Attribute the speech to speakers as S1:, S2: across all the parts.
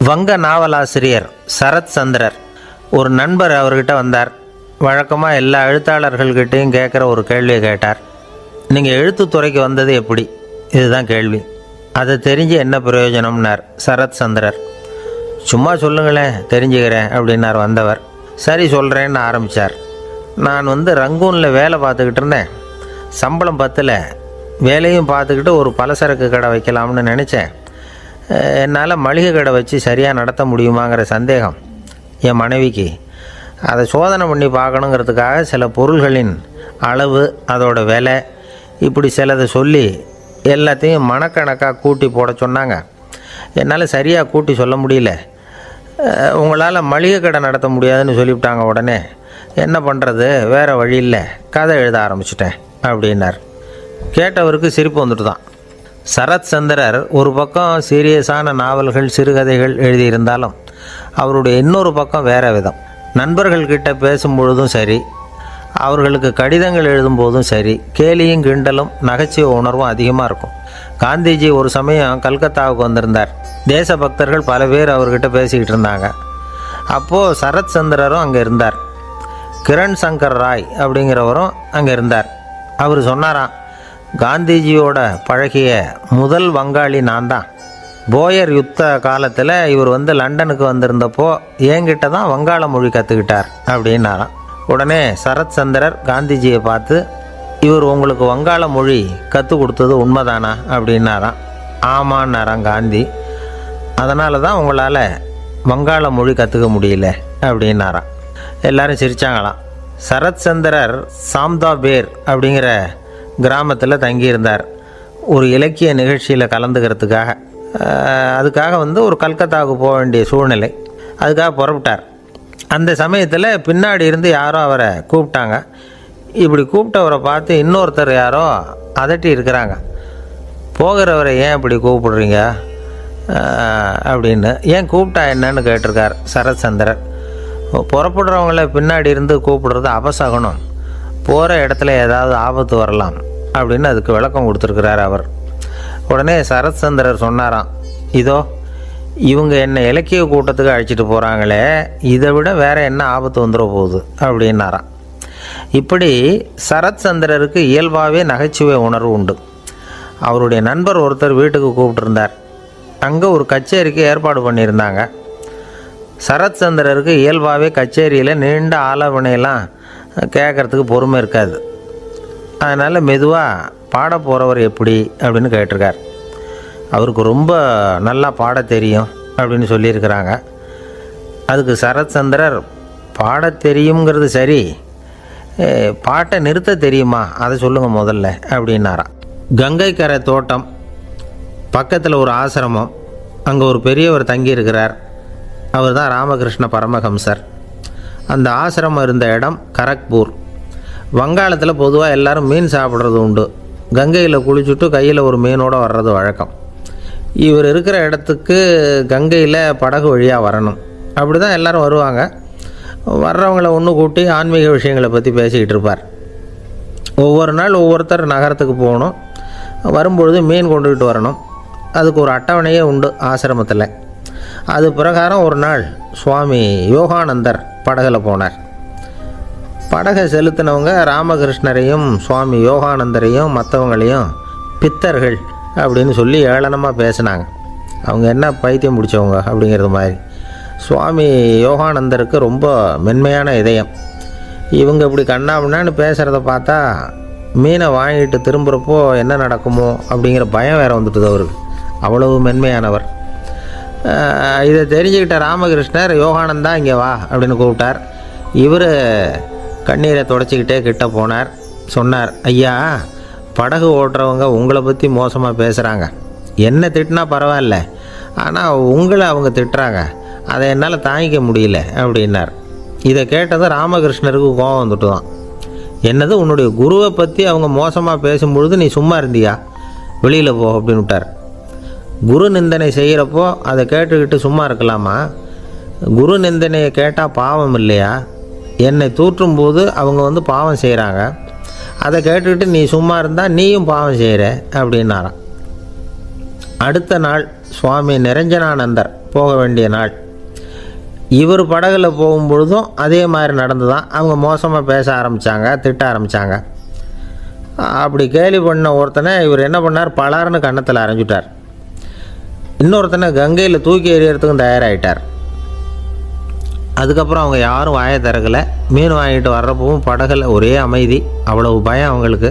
S1: வங்க நாவலாசிரியர் சரத் சந்திரர் ஒரு நண்பர் அவர்கிட்ட வந்தார். வழக்கமாக எல்லா எழுத்தாளர்கள்கிட்டையும் கேட்குற ஒரு கேள்வியை கேட்டார். நீங்கள் எழுத்துத்துறைக்கு வந்தது எப்படி? இதுதான் கேள்வி. அதை தெரிஞ்சு என்ன பிரயோஜனம்னார் சரத் சந்திரர். சும்மா சொல்லுங்களேன், தெரிஞ்சுக்கிறேன் அப்படின்னார் வந்தவர். சரி சொல்கிறேன்னு ஆரம்பித்தார். நான் ரங்கூனில் வேலை பார்த்துக்கிட்டு இருந்தேன். சம்பளம் பத்தில். வேலையும் பார்த்துக்கிட்டு ஒரு பலசரக்கு கடை வைக்கலாம்னு நினச்சேன். என்னால் மளிகை கடை வச்சு சரியாக நடத்த முடியுமாங்கிற சந்தேகம் என் மனைவிக்கு. அதை சோதனை பண்ணி பார்க்கணுங்கிறதுக்காக சில பொருள்களின் அளவு, அதோட விலை, இப்படி சிலதை சொல்லி எல்லாத்தையும் மனக்கணக்காக கூட்டி போட சொன்னாங்க. என்னால் சரியாக கூட்டி சொல்ல முடியல. உங்களால் மளிகை கடை நடத்த முடியாதுன்னு சொல்லிவிட்டாங்க. உடனே என்ன பண்ணுறது, வேறு வழி இல்லை, கதை எழுத ஆரம்பிச்சிட்டேன் அப்படின்னார். கேட்டவருக்கு சிரிப்பு வந்துட்டு தான். சரத் சந்திரர் ஒரு பக்கம் சீரியஸான நாவல்கள், சிறுகதைகள் எழுதியிருந்தாலும் அவருடைய இன்னொரு பக்கம் வேறு விதம். நண்பர்கள்கிட்ட பேசும்பொழுதும் சரி, அவர்களுக்கு கடிதங்கள் எழுதும்போதும் சரி, கேலியும் கிண்டலும் நகைச்சுவை உணர்வும் அதிகமாக இருக்கும். காந்திஜி ஒரு சமயம் கல்கத்தாவுக்கு வந்திருந்தார். தேசபக்தர்கள் பல பேர் அவர்கிட்ட பேசிக்கிட்டு இருந்தாங்க. அப்போது சரத் சந்திரரும் அங்கே இருந்தார். கிரண் சங்கர் ராய் அப்படிங்கிறவரும் அங்கே இருந்தார். அவர் சொன்னாராம், காந்திஜியோட பழகிய முதல் வங்காளி நான் தான். போயர் யுத்த காலத்தில் இவர் லண்டனுக்கு வந்திருந்தப்போ என்கிட்ட தான் வங்காள மொழி கற்றுக்கிட்டார் அப்படின்னாராம். உடனே சரத் சந்திரர் காந்திஜியை பார்த்து, இவர் உங்களுக்கு வங்காள மொழி கற்றுக் கொடுத்தது உண்மைதானா அப்படின்னாராம். ஆமான்னாராம் காந்தி. அதனால தான் உங்களால் வங்காள மொழி கற்றுக்க முடியல அப்படின்னாராம். எல்லாரும் சிரித்தாங்களாம். சரத் சந்திரர் சாம்தாபேர் அப்படிங்கிற கிராமத்தில் தங்கியிருந்தார். ஒரு இலக்கிய நிகழ்ச்சியில் கலந்துக்கிறதுக்காக. அதுக்காக ஒரு கல்கத்தாவுக்கு போக வேண்டிய சூழ்நிலை. அதுக்காக புறப்பட்டார். அந்த சமயத்தில் பின்னாடி இருந்து யாரோ அவரை கூப்பிட்டாங்க. இப்படி கூப்பிட்டவரை பார்த்து இன்னொருத்தர் யாரோ அதட்டி இருக்கிறாங்க. போகிறவரை ஏன் இப்படி கூப்பிடுறீங்க அப்படின்னு. ஏன் கூப்பிட்டா என்னன்னு கேட்டிருக்கார் சரத் சந்திரர். புறப்படுறவங்கள பின்னாடி இருந்து கூப்பிடுறது அபசகனம், போகிற இடத்துல ஏதாவது ஆபத்து வரலாம் அப்படின்னு அதுக்கு விளக்கம் கொடுத்துருக்கிறார் அவர். உடனே சரத் சந்திரர் சொன்னாராம், இதோ இவங்க என்னை இலக்கிய கூட்டத்துக்கு அழைச்சிட்டு போகிறாங்களே, இதை விட வேறு என்ன ஆபத்து வந்துட போகுது அப்படின்னாராம். இப்படி சரத் சந்திரருக்கு இயல்பாகவே நகைச்சுவை உணர்வு உண்டு. அவருடைய நண்பர் ஒருத்தர் வீட்டுக்கு கூப்பிட்டுருந்தார். அங்கே ஒரு கச்சேரிக்கு ஏற்பாடு பண்ணியிருந்தாங்க. சரத் சந்திரருக்கு இயல்பாகவே கச்சேரியில் நீண்ட ஆலோசனையெல்லாம் கேட்குறதுக்கு பொறுமை இருக்காது. அதனால் மெதுவாக பாட போகிறவர் எப்படி அப்படின்னு கேட்டிருக்கார். அவருக்கு ரொம்ப நல்லா பாட தெரியும் அப்படின்னு சொல்லியிருக்கிறாங்க. அதுக்கு சரத் சந்திரர், பாட தெரியுங்கிறது சரி, பாட்டை நிறுத்த தெரியுமா, அதை சொல்லுங்கள் முதல்ல அப்படின்னாராம். கங்கை கரை தோட்டம் பக்கத்தில் ஒரு ஆசிரமம். அங்கே ஒரு பெரியவர் தங்கியிருக்கிறார். அவர் தான் ராமகிருஷ்ண பரமஹம்சர். அந்த ஆசிரமம் இருந்த இடம் கரக்பூர். வங்காளத்தில் பொதுவாக எல்லோரும் மீன் சாப்பிட்றது உண்டு. கங்கையில் குளிச்சுட்டு கையில் ஒரு மீனோடு வர்றது வழக்கம். இவர் இருக்கிற இடத்துக்கு கங்கையில் படகு வழியாக வரணும். அப்படி தான் எல்லோரும் வருவாங்க. வர்றவங்களை ஒன்று கூட்டி ஆன்மீக விஷயங்களை பற்றி பேசிக்கிட்டு இருப்பார். ஒவ்வொரு நாள் ஒவ்வொருத்தர் நகரத்துக்கு போகணும். வரும்பொழுது மீன் கொண்டுக்கிட்டு வரணும். அதுக்கு ஒரு அட்டவணையே உண்டு ஆசிரமத்தில். அது பிரகாரம் ஒரு நாள் சுவாமி யோகானந்தர் படகுல போனார். படகை செலுத்தினவங்க ராமகிருஷ்ணரையும் சுவாமி யோகானந்தரையும் மற்றவங்களையும் பித்தர்கள் அப்படின்னு சொல்லி ஏளனமாக பேசினாங்க. அவங்க என்ன பைத்தியம் பிடிச்சவங்க அப்படிங்கிறது மாதிரி. சுவாமி யோகானந்தருக்கு ரொம்ப மென்மையான இதயம். இவங்க இப்படி கண்ணாமுன்னான்னு பேசுகிறத பார்த்தா மீனை வாங்கிட்டு திரும்புகிறப்போ என்ன நடக்குமோ அப்படிங்கிற பயம் வேறு வந்துட்டுது அவருக்கு. அவ்வளவு மென்மையானவர். இதை தெரிஞ்சுக்கிட்ட ராமகிருஷ்ணர், யோகானந்தா இங்கே வா அப்படின்னு கூப்பிட்டார். இவர் கண்ணீரை தொடச்சிக்கிட்டே கிட்ட போனார். சொன்னார், ஐயா, படகு ஓட்டுறவங்க உங்களை பற்றி மோசமாக பேசுகிறாங்க. என்ன திட்டினா பரவாயில்ல, ஆனால் உங்களை அவங்க திட்டுறாங்க. அதை என்னால் தாங்கிக்க முடியல அப்படின்னார். இதை கேட்டதும் ராமகிருஷ்ணருக்கு கோபம் வந்துட்டு தான். என்னது, உன்னுடைய குருவை பற்றி அவங்க மோசமாக பேசும்பொழுது நீ சும்மா இருந்தியா? வெளியில் போ அப்படின்னு விட்டார். குரு நிந்தனை செய்கிறப்போ அதை கேட்டுக்கிட்டு சும்மா இருக்கலாமா? குரு நிந்தனையை கேட்டால் பாவம் இல்லையா? என்னை தூற்றும் போது அவங்க பாவம் செய்கிறாங்க. அதை கேட்டுக்கிட்டு நீ சும்மா இருந்தால் நீயும் பாவம் செய்கிற அப்படின்னாராம். அடுத்த நாள் சுவாமி நிரஞ்சனானந்தர் போக வேண்டிய நாள். இவர் படகுல போகும்பொழுதும் அதே மாதிரி நடந்து தான். அவங்க மோசமாக பேச ஆரம்பித்தாங்க, திட்ட ஆரம்பித்தாங்க. அப்படி கேலி பண்ண ஒருத்தனை இவர் என்ன பண்ணார், பலார்னு கன்னத்தில் அரைஞ்சிட்டார். இன்னொருத்தனை கங்கையில் தூக்கி எறியறதுக்கும் தயாராகிட்டார். அதுக்கப்புறம் அவங்க யாரும் வாயை திறக்கலை. மீன் வாங்கிட்டு வர்றப்பவும் படகுல ஒரே அமைதி, அவ்வளவு பயம் அவங்களுக்கு.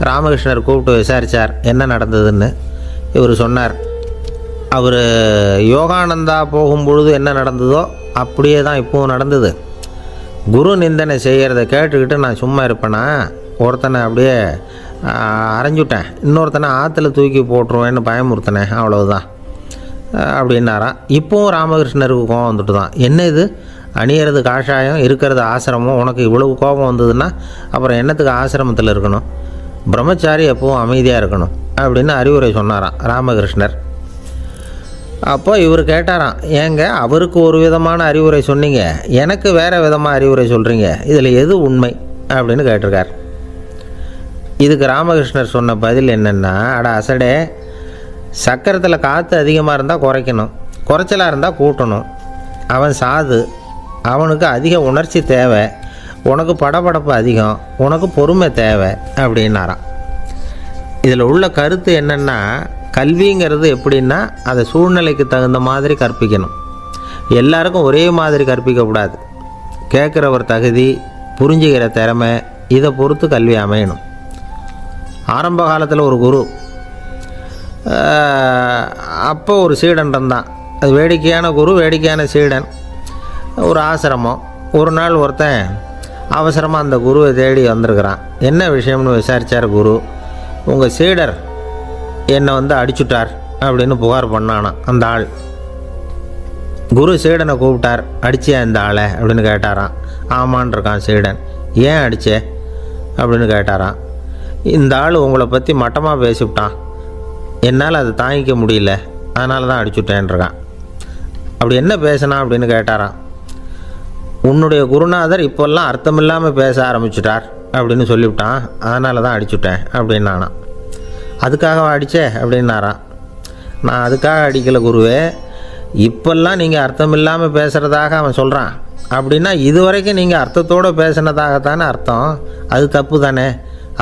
S1: ராமகிருஷ்ணர் கூப்பிட்டு விசாரித்தார் என்ன நடந்ததுன்னு. இவர் சொன்னார், அவர் யோகானந்தா போகும்பொழுது என்ன நடந்ததோ அப்படியே தான் இப்போவும் நடந்தது. குரு நிந்தனை செய்கிறத கேட்டுக்கிட்டு நான் சும்மா இருப்பேனா, ஒருத்தனை அப்படியே அரைஞ்சுட்டேன், இன்னொருத்தனை ஆற்றுல தூக்கி போட்டுருவேன்னு பயமுறுத்தினேன், அவ்வளவுதான் அப்படின்னாராம். இப்போவும் ராமகிருஷ்ணருக்கு கோபம் வந்துட்டு தான். என்ன இது, அணியறது காஷாயம், இருக்கிறது ஆசிரமம், உனக்கு இவ்வளவு கோபம் வந்ததுன்னா அப்புறம் என்னத்துக்கு ஆசிரமத்தில் இருக்கணும், பிரம்மச்சாரி எப்பவும் அமைதியாக இருக்கணும் அப்படின்னு அறிவுரை சொன்னாராம் ராமகிருஷ்ணர். அப்போ இவர் கேட்டாராம், ஏங்க அவருக்கு ஒரு விதமான அறிவுரை சொன்னீங்க, எனக்கு வேறு விதமாக அறிவுரை சொல்கிறீங்க, இதில் எது உண்மை அப்படின்னு கேட்டிருக்கார். இதுக்கு ராமகிருஷ்ணர் சொன்ன பதில் என்னென்னா, அட அசடே, சக்கரத்தில் காற்று அதிகமாக இருந்தால் குறைக்கணும், குறைச்சலாக இருந்தால் கூட்டணும். அவன் சாது, அவனுக்கு அதிக உணர்ச்சி தேவை, உனக்கு படபடப்பு அதிகம், உனக்கு பொறுமை தேவை அப்படின்னாராம். இதில் உள்ள கருத்து என்னென்னா, கல்விங்கிறது எப்படின்னா அதை சூழ்நிலைக்கு தகுந்த மாதிரி கற்பிக்கணும். எல்லாருக்கும் ஒரே மாதிரி கற்பிக்கக்கூடாது. கேட்குறவர் தகுதி, புரிஞ்சுக்கிற திறமை, இதை பொறுத்து கல்வி அமையணும். ஆரம்ப காலத்தில் ஒரு குரு, அப்போ ஒரு சீடன் இருந்தான். அது வேடிக்கையான குரு, வேடிக்கையான சீடன். ஒரு ஆசிரமம். ஒரு நாள் ஒருத்தன் அவசரமாக அந்த குருவை தேடி வந்திருக்கிறான். என்ன விஷயம்னு விசாரித்தார் குரு. உங்கள் சீடர் என்னை அடிச்சுட்டார் அப்படின்னு புகார் பண்ணானா அந்த ஆள். குரு சீடனை கூப்பிட்டார். அடிச்சியா இந்த ஆளை அப்படின்னு கேட்டாரான். ஆமான் இருக்கான் சீடன். ஏன் அடிச்சே அப்படின்னு கேட்டாரான். இந்த ஆள் உங்களை பற்றி மட்டமாக பேசிவிட்டான், என்னால் அதை தாங்கிக்க முடியல, அதனால தான் அடிச்சுட்டேன்ருக்கான். அப்படி என்ன பேசினா அப்படின்னு கேட்டாரான். உன்னுடைய குருநாதர் இப்போல்லாம் அர்த்தமில்லாமல் பேச ஆரம்பிச்சுட்டார் அப்படின்னு சொல்லிவிட்டான், அதனால தான் அடிச்சுட்டேன் அப்படின்னானா. அதுக்காக அடித்தே அப்படின்னாரான். நான் அதுக்காக அடிக்கலை குருவே, இப்போல்லாம் நீங்கள் அர்த்தம் இல்லாமல் பேசுகிறதாக அவன் சொல்கிறான், அப்படின்னா இது வரைக்கும் நீங்கள் அர்த்தத்தோடு பேசினதாகத்தானே அர்த்தம், அது தப்பு தானே,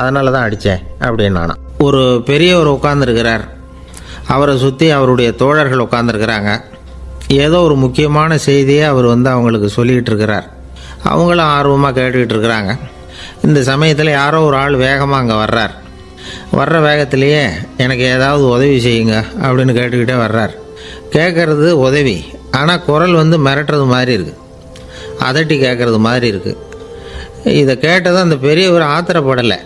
S1: அதனால தான் அடித்தேன் அப்படின்னானா. ஒரு பெரியவர் உட்காந்துருக்கிறார். அவரை சுற்றி அவருடைய தோழர்கள் உட்காந்துருக்கிறாங்க. ஏதோ ஒரு முக்கியமான செய்தியை அவர் அவங்களுக்கு சொல்லிகிட்டு இருக்கிறார். அவங்களும் ஆர்வமாக கேட்டுக்கிட்டு இருக்கிறாங்க. இந்த சமயத்தில் யாரோ ஒரு ஆள் வேகமாக அங்கே வர்றார். வர்ற வேகத்திலேயே எனக்கு ஏதாவது உதவி செய்யுங்க அப்படின்னு கேட்டுக்கிட்டே வர்றார். கேட்குறது உதவி, ஆனால் குரல் மிரட்டுறது மாதிரி இருக்குது, அதட்டி கேட்குறது மாதிரி இருக்குது. இதை கேட்டதும் அந்த பெரியவர் ஆத்திரப்படலை,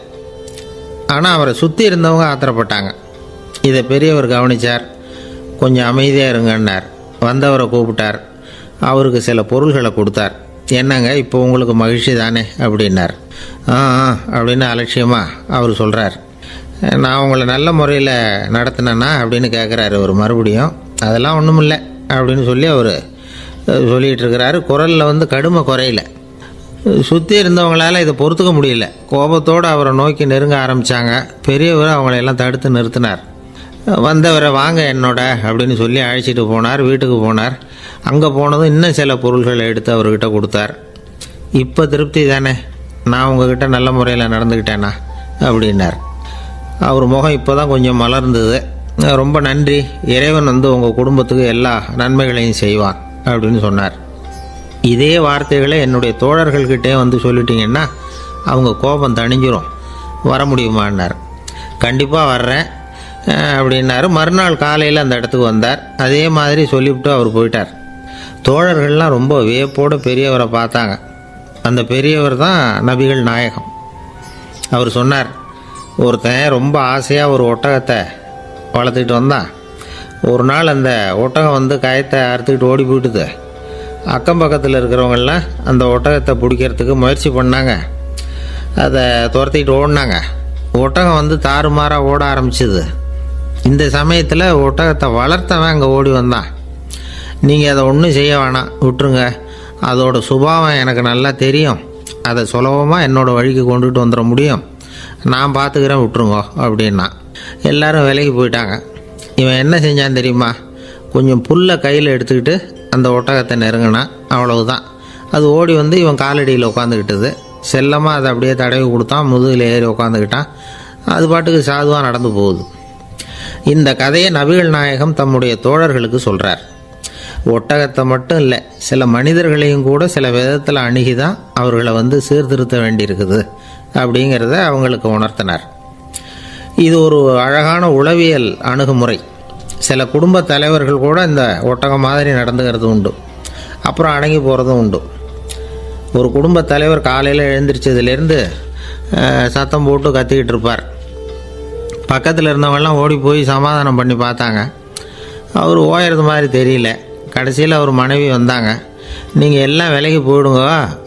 S1: ஆனால் அவரை சுற்றி இருந்தவங்க ஆத்திரப்பட்டாங்க. இதை பெரியவர் கவனித்தார். கொஞ்சம் அமைதியாக இருங்கன்னார். வந்தவரை கூப்பிட்டார். அவருக்கு சில பொருள்களை கொடுத்தார். என்னங்க இப்போ உங்களுக்கு மகிழ்ச்சி தானே அப்படின்னார். அப்படின்னு அலட்சியமாக அவர் சொல்கிறார். நான் உங்களை நல்ல முறையில் நடத்தினேன்னா அப்படின்னு கேட்குறாரு அவர் மறுபடியும். அதெல்லாம் ஒன்றும் இல்லை அப்படின்னு சொல்லி அவர் சொல்லிகிட்டு இருக்கிறாரு. குரலில் கடுமை குறையில. சுற்றி இருந்தவங்களால் இதை பொறுத்துக்க முடியல. கோபத்தோடு அவரை நோக்கி நெருங்க ஆரம்பித்தாங்க. பெரியவர் அவங்களையெல்லாம் தடுத்து நிறுத்தினார். வந்தவரை வாங்க என்னோட அப்படின்னு சொல்லி அழைச்சிட்டு போனார். வீட்டுக்கு போனார். அங்கே போனதும் இன்னும் சில பொருள்களை எடுத்து அவர்கிட்ட கொடுத்தார். இப்போ திருப்தி தானே, நான் உங்ககிட்ட நல்ல முறையில் நடந்துக்கிட்டேனா அப்படின்னார். அவர் முகம் இப்போ தான் கொஞ்சம் மலர்ந்தது. ரொம்ப நன்றி, இறைவன் உங்கள் குடும்பத்துக்கு எல்லா நன்மைகளையும் செய்வான் அப்படின்னு சொன்னார். இதே வார்த்தைகளை என்னுடைய தோழர்கள்கிட்டே சொல்லிட்டீங்கன்னா அவங்க கோபம் தணிஞ்சிரும், வர முடியுமான்னார். கண்டிப்பாக வர்றேன் அப்படின்னாரு. மறுநாள் காலையில் அந்த இடத்துக்கு வந்தார். அதே மாதிரி சொல்லிவிட்டு அவர் போயிட்டார். தோழர்கள்லாம் ரொம்ப வியப்போடு பெரியவரை பார்த்தாங்க. அந்த பெரியவர் தான் நபிகள் நாயகம். அவர் சொன்னார், ஒருத்தன் ரொம்ப ஆசையாக ஒரு ஒட்டகத்தை வளர்த்துக்கிட்டு வந்தான். ஒரு நாள் அந்த ஒட்டகம் கயத்தை அறுத்துக்கிட்டு ஓடி போயிட்டுது. அக்கம் பக்கத்தில் இருக்கிறவங்கெல்லாம் அந்த ஒட்டகத்தை பிடிக்கிறதுக்கு முயற்சி பண்ணாங்க. அதை துரத்திக்கிட்டு ஓடினாங்க. ஒட்டகம் தாறுமாறாக ஓட ஆரம்பிச்சிது. இந்த சமயத்தில் ஒட்டகத்தை வளர்த்தவன் அங்கே ஓடி வந்தான். நீங்கள் அதை ஒன்றும் செய்ய வேணாம், விட்டுருங்க, அதோட சுபாவம் எனக்கு நல்லா தெரியும், அதை சுலபமாக என்னோடய வழிக்கு கொண்டுகிட்டு வந்துட முடியும், நான் பார்த்துக்கிறேன், விட்டுருங்கோ அப்படின்னா. எல்லோரும் விலைக்கு போயிட்டாங்க. இவன் என்ன செஞ்சான் தெரியுமா? கொஞ்சம் புல்லை கையில் எடுத்துக்கிட்டு அந்த ஒட்டகத்தை நெருங்கினான். அவ்வளவுதான். அது ஓடி வந்து இவன் காலடியில் உட்காந்துக்கிட்டது. செல்லமாக அதை அப்படியே தடவி கொடுத்தான். முதுகில் ஏறி உட்காந்துக்கிட்டான். அது பாட்டுக்கு சாதுவாக நடந்து போகுது. இந்த கதையை நபிகள் நாயகம் தம்முடைய தோழர்களுக்கு சொல்கிறார். ஒட்டகத்தை மட்டும் இல்லை, சில மனிதர்களையும் கூட சில விதத்தில் அணுகி தான் அவர்களை வந்து சீர்திருத்த வேண்டியிருக்குது அப்படிங்கிறத அவங்களுக்கு உணர்த்தினார். இது ஒரு அழகான உளவியல் அணுகுமுறை. சில குடும்ப தலைவர்கள் கூட இந்த ஒட்டகம் மாதிரி நடந்துக்கிறது உண்டு, அப்புறம் அடங்கி போகிறதும் உண்டு. ஒரு குடும்ப தலைவர் காலையில் எழுந்திரிச்சதுலேருந்து சத்தம் போட்டு கத்திக்கிட்டு இருப்பார். பக்கத்தில் இருந்தவங்கெல்லாம் ஓடி போய் சமாதானம் பண்ணி பார்த்தாங்க. அவர் ஓயறது மாதிரி தெரியல. கடைசியில் அவர் மனைவி வந்தாங்க. நீங்கள் எல்லாம் விலைக்கு போயிடுங்க,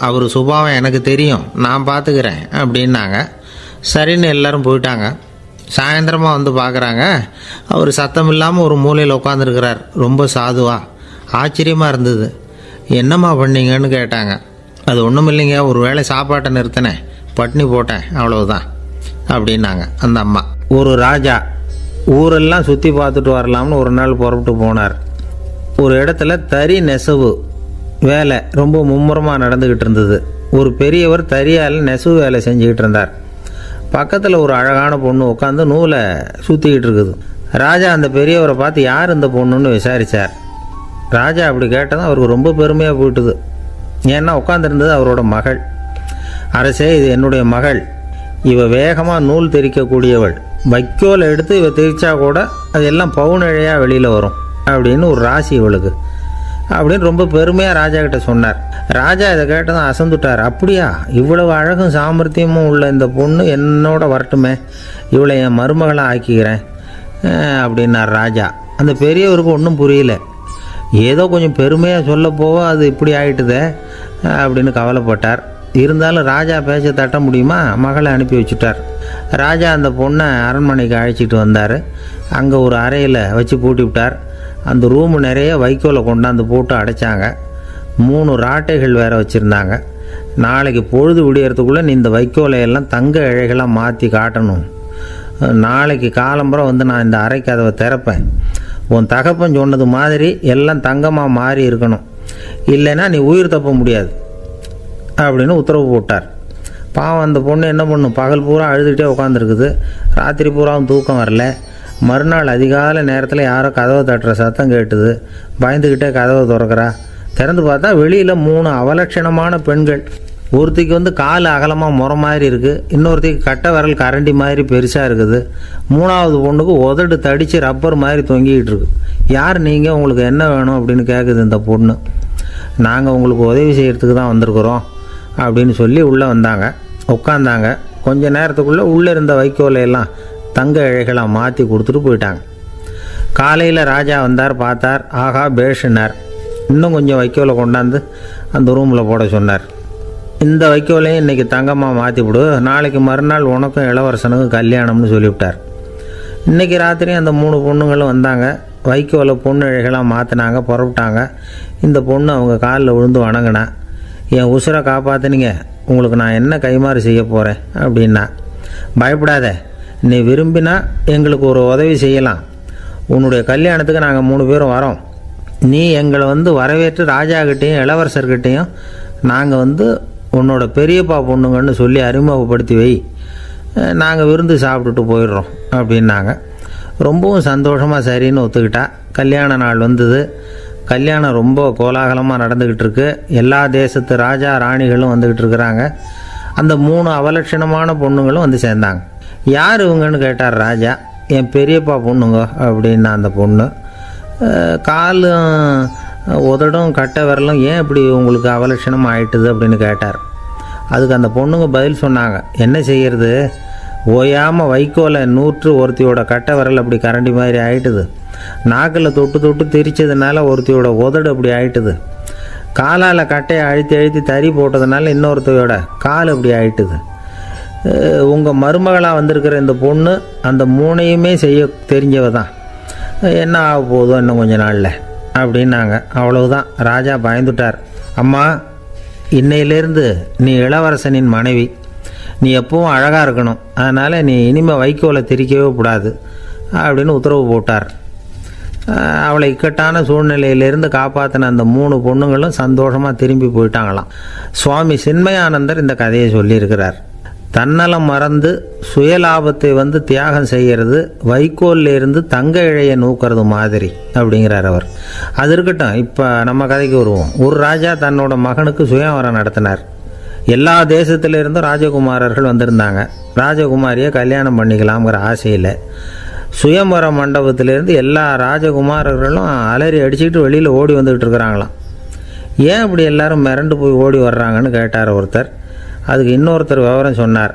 S1: அவர் சுபாவம் எனக்கு தெரியும், நான் பார்த்துக்கிறேன் அப்படின்னாங்க. சரின்னு எல்லோரும் போயிட்டாங்க. சாயந்தரமாக வந்து பார்க்குறாங்க, அவர் சத்தம் இல்லாமல் ஒரு மூலையில் உட்காந்துருக்கிறார். ரொம்ப சாதுவா. ஆச்சரியமாக இருந்தது. என்னம்மா பண்ணீங்கன்னு கேட்டாங்க. அது ஒன்றும் இல்லைங்க, ஒரு வேளை சாப்பாட்டை நிறுத்தினேன், பட்னி போட்டேன், அவ்வளவுதான் அப்படின்னாங்க அந்த அம்மா. ஒரு ராஜா ஊரெல்லாம் சுற்றி பார்த்துட்டு வரலாம்னு ஒரு நாள் புறப்பட்டு போனார். ஒரு இடத்துல தறி நெசவு வேலை ரொம்ப மும்முரமாக நடந்துக்கிட்டு இருந்தது. ஒரு பெரியவர் தறியால் நெசவு வேலை செஞ்சுக்கிட்டு இருந்தார். பக்கத்தில் ஒரு அழகான பொண்ணு உட்காந்து நூலை சுற்றிக்கிட்டு இருக்குது. ராஜா அந்த பெரியவரை பார்த்து யார் இந்த பொண்ணுன்னு விசாரித்தார். ராஜா அப்படி கேட்டதும் அவருக்கு ரொம்ப பெருமையாக போயிட்டுது. ஏன்னா உட்காந்துருந்தது அவரோட மகள். அரசே, இது என்னுடைய மகள். இவ வேகமாக நூல் தெரிக்கக்கூடியவள். வைக்கோலை எடுத்து இவ தெரிச்சா கூட அதெல்லாம் பவுனழையாக வெளியில் வரும் அப்படின்னு ஒரு ராசி இவளுக்கு அப்படின்னு ரொம்ப பெருமையாக ராஜா கிட்ட சொன்னார். ராஜா இதை கேட்டதும் அசந்துட்டார். அப்படியா, இவ்வளவு அழகும் சாமர்த்தியமும் உள்ள இந்த பொண்ணு என்னோட வரட்டுமே, இவளை என் மருமகளாக ஆக்கிக்கிறேன் அப்படின்னார் ராஜா. அந்த பெரியவருக்கு ஒன்றும் புரியல. ஏதோ கொஞ்சம் பெருமையாக சொல்ல போக அது இப்படி ஆகிட்டுதே அப்படின்னு கவலைப்பட்டார். இருந்தாலும் ராஜா பேச்ச தட்ட முடியுமா? மகளை அனுப்பி வச்சுட்டார். ராஜா அந்த பொண்ணை அரண்மனைக்கு அழைச்சிட்டு வந்தார். அங்கே ஒரு அறையில் வச்சு பூட்டி விட்டார். அந்த ரூமு நிறைய வைக்கோலை கொண்டாந்து போட்டு அடைச்சாங்க. 3 ராட்டைகள் வேறு வச்சுருந்தாங்க. நாளைக்கு பொழுது விடியறதுக்குள்ளே நீ இந்த வைக்கோலையெல்லாம் தங்க இழைகளாக மாற்றி காட்டணும். நாளைக்கு காலம்புறம் வந்து நான் இந்த அறை கதவை திறப்பேன். உன் தகப்பன் சொன்னது மாதிரி எல்லாம் தங்கமாக மாறி இருக்கணும், இல்லைன்னா நீ உயிர் தப்ப முடியாது அப்படின்னு உத்தரவு போட்டார். பாவம் அந்த பொண்ணு என்ன பண்ணும்? பகல் பூரா அழுதுகிட்டே உட்காந்துருக்குது. ராத்திரி பூராவும் தூக்கம் வரல. மறுநாள் அதிகாலை நேரத்தில் யாரோ கதவை தட்டுற சத்தம் கேட்டுது. பயந்துக்கிட்டே கதவை திறக்கிறா. திறந்து பார்த்தா வெளியில் 3 அவலட்சணமான பெண்கள். ஒருத்திக்கு வந்து கால் அகலமாக முறை மாதிரி இருக்குது, இன்னொருத்திக்கு கட்டை விரல் கரண்டி மாதிரி பெருசாக இருக்குது, 3ஆவது பொண்ணுக்கு உதடு தடித்து ரப்பர் மாதிரி தொங்கிக்கிட்டு இருக்கு. யார் நீங்கள், உங்களுக்கு என்ன வேணும் அப்படின்னு கேட்குது இந்த பொண்ணு. நாங்கள் உங்களுக்கு உதவி செய்கிறதுக்கு தான் வந்திருக்கிறோம் அப்படின்னு சொல்லி உள்ளே வந்தாங்க. உட்காந்தாங்க. கொஞ்ச நேரத்துக்குள்ளே உள்ளே இருந்த வைக்கோலையெல்லாம் தங்க இழைகளாக மாற்றி கொடுத்துட்டு போயிட்டாங்க. காலையில் ராஜா வந்தார். பார்த்தார். ஆகா பேஷுனார். இன்னும் கொஞ்சம் வைக்கோலை கொண்டாந்து அந்த ரூமில் போட சொன்னார். இந்த வைக்கோலையும் இன்றைக்கி தங்கமாக மாற்றி விடு, நாளைக்கு மறுநாள் உனக்கும் இளவரசனுக்கும் கல்யாணம்னு சொல்லிவிட்டார். இன்றைக்கி ராத்திரி அந்த 3 பொண்ணுங்களும் வந்தாங்க. வைக்கோலை பொண்ணு இழைகளாக மாற்றினாங்க. புறப்பட்டாங்க. இந்த பொண்ணு அவங்க காலில் விழுந்து வணங்கினா. என் உசுரை காப்பாற்றினீங்க, உங்களுக்கு நான் என்ன கைமாறு செய்ய போகிறேன் அப்படின்னா. பயப்படாத, நீ விரும்பினா எங்களுக்கு ஒரு உதவி செய்யலாம். உன்னுடைய கல்யாணத்துக்கு நாங்கள் 3 பேரும் வரோம். நீ எங்களை வந்து வரவேற்று ராஜாக்கிட்டேயும் இளவரசர்கிட்டையும் நாங்கள் வந்து உன்னோட பெரியப்பா பொண்ணுங்கன்னு சொல்லி அறிமுகப்படுத்தி வை, நாங்கள் விருந்து சாப்பிட்டுட்டு போயிடுறோம் அப்படின்னாங்க. ரொம்பவும் சந்தோஷமாக சரின்னு ஒத்துக்கிட்டா. கல்யாண நாள் வந்தது. கல்யாணம் ரொம்ப கோலாகலமாக நடந்துக்கிட்டு இருக்கு. எல்லா தேசத்து ராஜா ராணிகளும் வந்துக்கிட்டு இருக்கிறாங்க. அந்த 3 அவலட்சணமான பொண்ணுங்களும் வந்து சேர்ந்தாங்க. யார் இவங்கன்னு கேட்டார் ராஜா. என் பெரியப்பா பொண்ணுங்க அப்படின்னா அந்த பொண்ணு. காலும் உதடும் கட்டை விரலும் ஏன் இப்படி உங்களுக்கு அவலட்சணம் ஆயிட்டுது அப்படின்னு கேட்டார். அதுக்கு அந்த பொண்ணுங்க பதில் சொன்னாங்க. என்ன செய்கிறது, ஓயாமல் வைக்கோலை நூற்று ஒருத்தியோட கட்டை விரல் அப்படி கரண்டி மாதிரி ஆயிட்டுது. நாக்கில் தொட்டு தொட்டு திரிச்சதுனால ஒருத்தியோட உதடு அப்படி ஆயிட்டுது. காலால் கட்டையை அழுத்தி அழுத்தி தறி போட்டதுனால இன்னொருத்தையோட கால் அப்படி ஆயிட்டுது. உங்கள் மருமகளாக வந்திருக்கிற இந்த பொண்ணு அந்த 3ஐயுமே செய்ய தெரிஞ்சவ தான். என்ன ஆக போதும் இன்னும் கொஞ்ச நாளில் அப்படின்னாங்க. அவ்வளவுதான். ராஜா பயந்துட்டார். அம்மா, இன்னையிலேருந்து நீ இளவரசனின் மனைவி. நீ எப்பவும் அழகாக இருக்கணும். அதனால் நீ இனிமேல் வைக்கோலை திரிக்கவே கூடாது அப்படின்னு உத்தரவு போட்டார். அவளை இக்கட்டான சூழ்நிலையிலிருந்து காப்பாற்றின அந்த 3 பொண்ணுங்களும் சந்தோஷமாக திரும்பி போயிட்டாங்களாம். சுவாமி சின்மயானந்தர் இந்த கதையை சொல்லியிருக்கிறார். தன்னலம் மறந்து சுயலாபத்தை தியாகம் செய்கிறது வைக்கோல்ல இருந்து தங்க இழையை நூக்கிறது மாதிரி அப்படிங்கிறார் அவர். அது இருக்கட்டும், இப்போ நம்ம கதைக்கு வருவோம். ஒரு ராஜா தன்னோட மகனுக்கு சுயவரம் நடத்தினார். எல்லா தேசத்திலிருந்தும் ராஜகுமாரர்கள் வந்திருந்தாங்க. ராஜகுமாரியை கல்யாணம் பண்ணிக்கலாம்ங்கிற ஆசையில் சுயம்பர மண்டபத்திலேருந்து எல்லா ராஜகுமாரர்களும் அலறி அடிச்சுக்கிட்டு வெளியில் ஓடி வந்துக்கிட்டு இருக்கிறாங்களாம். ஏன் அப்படி எல்லாரும் மிரண்டு போய் ஓடி வர்றாங்கன்னு கேட்டார் ஒருத்தர். அதுக்கு இன்னொருத்தர் விவரம் சொன்னார்.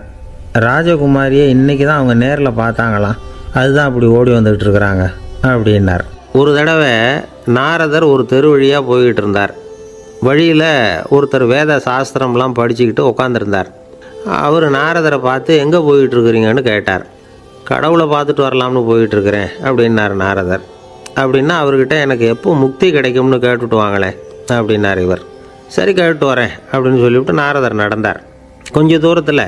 S1: ராஜகுமாரியை இன்றைக்கி தான் அவங்க நேரில் பார்த்தாங்களாம், அதுதான் அப்படி ஓடி வந்துக்கிட்டு இருக்கிறாங்க அப்படின்னார். ஒரு தடவை நாரதர் ஒரு தெரு வழியாக போய்கிட்டு இருந்தார். வழியில் ஒருத்தர் வேத சாஸ்திரம்லாம் படிச்சுக்கிட்டு உட்காந்துருந்தார். அவர் நாரதரை பார்த்து எங்கே போயிட்டுருக்குறீங்கன்னு கேட்டார். கடவுளை பார்த்துட்டு வரலாம்னு போயிட்டுருக்கிறேன் அப்படின்னார் நாரதர். அப்படின்னா அவர்கிட்ட எனக்கு எப்போ முக்தி கிடைக்கும்னு கேட்டுட்டு வாங்களேன் அப்படின்னார் இவர். சரி கேட்டு வரேன் அப்படின்னு சொல்லிவிட்டு நாரதர் நடந்தார். கொஞ்சம் தூரத்தில்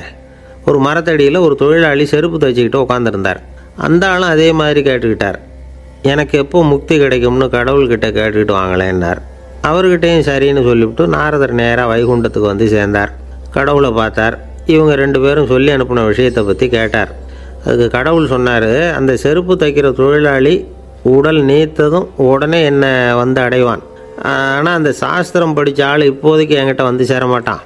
S1: ஒரு மரத்தடியில் ஒரு தொழிலாளி செருப்பு தைச்சிக்கிட்டு உட்காந்துருந்தார். அந்த ஆளும் அதே மாதிரி கேட்டுக்கிட்டார். எனக்கு எப்போ முக்தி கிடைக்கும்னு கடவுள்கிட்ட கேட்டுக்கிட்டு வாங்களேன்னார். அவர்கிட்டையும் சரின்னு சொல்லிவிட்டு நாரதர் நேராக வைகுண்டத்துக்கு வந்து சேர்ந்தார். கடவுளை பார்த்தார். இவங்க 2 பேரும் சொல்லி அனுப்பின விஷயத்தை பற்றி கேட்டார். அதுக்கு கடவுள் சொன்னார், அந்த செருப்பு தைக்கிற தொழிலாளி உடல் நீத்ததும் உடனே என்னை வந்து அடைவான். ஆனால் அந்த சாஸ்திரம் படித்த ஆள் இப்போதைக்கு என்கிட்ட வந்து சேரமாட்டான்.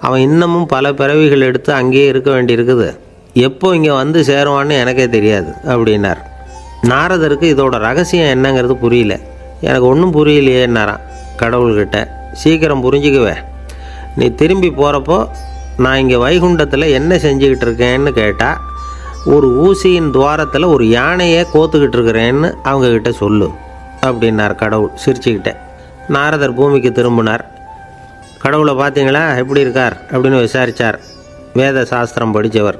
S1: அவன் இன்னமும் பல பிறவிகள் எடுத்து அங்கேயே இருக்க வேண்டியிருக்குது. எப்போ இங்கே வந்து சேருவான்னு எனக்கே தெரியாது அப்படின்னார். நாரதருக்கு இதோட ரகசியம் என்னங்கிறது புரியல. எனக்கு ஒன்றும் புரியலையேன்னாரான் கடவுள்கிட்ட. சீக்கிரம் புரிஞ்சுக்குவேன், நீ திரும்பி போகிறப்போ நான் இங்கே வைகுண்டத்தில் என்ன செஞ்சுக்கிட்டு இருக்கேன்னு கேட்டால் ஒரு ஊசியின் துவாரத்தில் ஒரு யானையை கோத்துக்கிட்டு இருக்கிறேன்னு அவங்கக்கிட்ட சொல்லு அப்படின்னார் கடவுள் சிரிச்சுக்கிட்டே. நாரதர் பூமிக்கு திரும்பினார். கடவுளை பார்த்தீங்களா, எப்படி இருக்கார் அப்படின்னு விசாரித்தார் வேத சாஸ்திரம் படித்தவர்.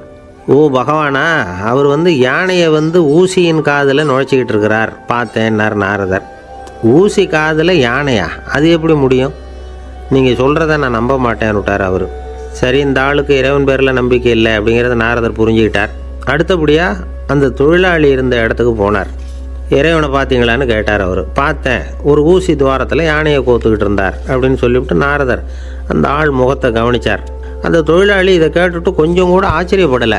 S1: ஓ பகவானா, அவர் யானையை ஊசியின் காதில் நுழைச்சிக்கிட்டு இருக்கிறார் பார்த்தேன்னார் நாரதர். ஊசி காதில் யானையா, அது எப்படி முடியும்? நீங்கள் சொல்கிறத நான் நம்ப மாட்டேன்னு விட்டார் அவர். சரி, இந்த ஆளுக்கு இறைவன் பேரில் நம்பிக்கை இல்லை அப்படிங்கிறத நாரதர் புரிஞ்சுக்கிட்டார். அடுத்தபடியாக அந்த தொழிலாளி இருந்த இடத்துக்கு போனார். இறைவனை பார்த்தீங்களான்னு கேட்டார் அவர். பார்த்தேன், ஒரு ஊசி துவாரத்தில் யானையை கோத்துக்கிட்டு இருந்தார் அப்படின்னு சொல்லிவிட்டு நாரதர் அந்த ஆள் முகத்தை கவனித்தார். அந்த தொழிலாளி இதை கேட்டுட்டு கொஞ்சம் கூட ஆச்சரியப்படலை.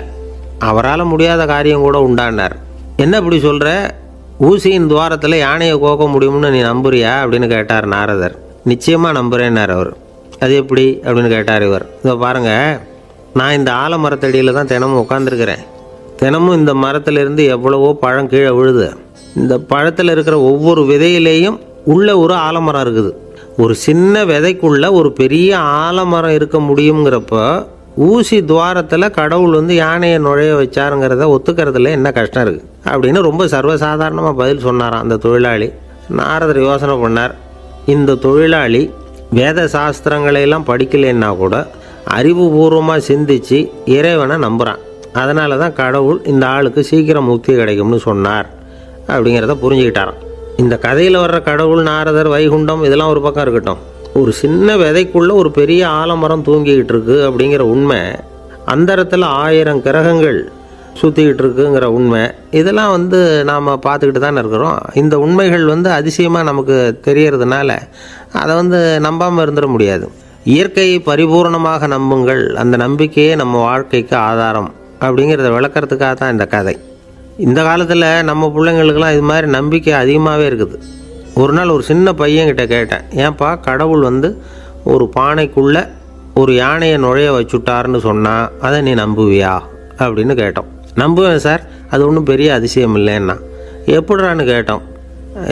S1: அவரால் முடியாத காரியம் கூட உண்டானார். என்ன இப்படி சொல்கிற, ஊசியின் துவாரத்தில் யானையை கோக்க முடியும்னு நீ நம்புறியா அப்படின்னு கேட்டார் நாரதர். நிச்சயமாக நம்புகிறேன்னார் அவர். அது எப்படி அப்படின்னு கேட்டார் இவர். இதை பாருங்கள், நான் இந்த ஆலமரத்தடியில் தான் தினமும் உட்காந்துருக்கிறேன். தினமும் இந்த மரத்திலிருந்து எவ்வளவோ பழம் கீழே விழுது. இந்த பழத்தில் இருக்கிற ஒவ்வொரு விதையிலேயும் உள்ள ஒரு ஆலமரம் இருக்குது. ஒரு சின்ன விதைக்குள்ள ஒரு பெரிய ஆலமரம் இருக்க முடியுங்கிறப்ப ஊசி துவாரத்தில் கடவுள் யானையை நுழைய வச்சாருங்கிறத ஒத்துக்கிறதுல என்ன கஷ்டம் இருக்குது அப்படின்னு ரொம்ப சர்வசாதாரணமாக பதில் சொன்னாராம் அந்த தொழிலாளி. நாரதர் யோசனை பண்ணார். இந்த தொழிலாளி வேத சாஸ்திரங்களையெல்லாம் படிக்கலைன்னா கூட அறிவுபூர்வமாக சிந்தித்து இறைவனை நம்புகிறான். அதனால தான் கடவுள் இந்த ஆளுக்கு சீக்கிரம் முக்தி கிடைக்கும்னு சொன்னார் அப்படிங்கிறத புரிஞ்சுக்கிட்டாராம். இந்த கதையில் வர்ற கடவுள், நாரதர், வைகுண்டம் இதெல்லாம் ஒரு பக்கம் இருக்கட்டும், ஒரு சின்ன விதைக்குள்ளே ஒரு பெரிய ஆலமரம் தூங்கிக்கிட்டு இருக்கு அப்படிங்கிற உண்மை, அந்தரத்தில் 1000 கிரகங்கள் சுற்றிக்கிட்டு இருக்குங்கிற உண்மை, இதெல்லாம் நாம் பார்த்துக்கிட்டு தானே இருக்கிறோம். இந்த உண்மைகள் அதிசயமாக நமக்கு தெரியறதுனால அதை நம்பாமல் இருந்துட முடியாது. இயற்கையை பரிபூர்ணமாக நம்புங்கள், அந்த நம்பிக்கையே நம்ம வாழ்க்கைக்கு ஆதாரம் அப்படிங்கிறத விளக்கிறதுக்காக தான் இந்த கதை. இந்த காலத்தில் நம்ம பிள்ளைங்களுக்கெல்லாம் இது மாதிரி நம்பிக்கை அதிகமாகவே இருக்குது. ஒரு நாள் ஒரு சின்ன பையன்கிட்ட கேட்டேன், ஏன்பா கடவுள் ஒரு பானைக்குள்ளே ஒரு யானையை நுழைய வச்சுட்டாருன்னு சொன்னால் அதை நீ நம்புவியா அப்படின்னு கேட்டோம். நம்புவேன் சார், அது ஒன்றும் பெரிய அதிசயம் இல்லைன்னா. எப்படிறான்னு கேட்டோம்.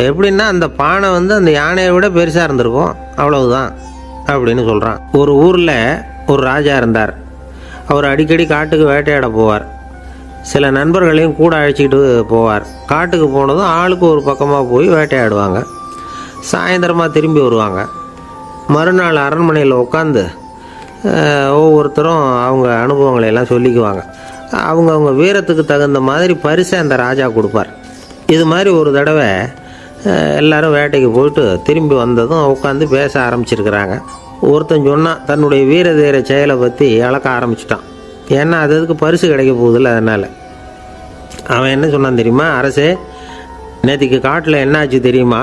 S1: எப்படின்னா அந்த பானை அந்த யானையை விட பெருசாக இருந்திருக்கும், அவ்வளவுதான் அப்படின்னு சொல்கிறான். ஒரு ஊரில் ஒரு ராஜா இருந்தார். அவர் அடிக்கடி காட்டுக்கு வேட்டையாட போவார். சில நண்பர்களையும் கூட அழைச்சிக்கிட்டு போவார். காட்டுக்கு போனதும் ஆளுக்கு ஒரு பக்கமாக போய் வேட்டையாடுவாங்க. சாயந்தரமாக திரும்பி வருவாங்க. மறுநாள் அரண்மனையில் உட்காந்து ஒவ்வொருத்தரும் அவங்க அனுபவங்களையெல்லாம் சொல்லிக்குவாங்க. அவங்க வீரத்துக்கு தகுந்த மாதிரி பரிசை அந்த ராஜா கொடுப்பார். இது மாதிரி ஒரு தடவை எல்லோரும் வேட்டைக்கு போயிட்டு திரும்பி வந்ததும் உட்காந்து பேச ஆரம்பிச்சிருக்கிறாங்க. ஒருத்தன் சொன்னான், தன்னுடைய வீர தீர செயலை பற்றி அளக்க ஆரம்பிச்சிட்டான். ஏன்னா அதுக்கு பரிசு கிடைக்க போகுதில்ல. அதனால் அவன் என்ன சொன்னான் தெரியுமா, அரசே, நேற்றுக்கு காட்டில் என்னாச்சு தெரியுமா?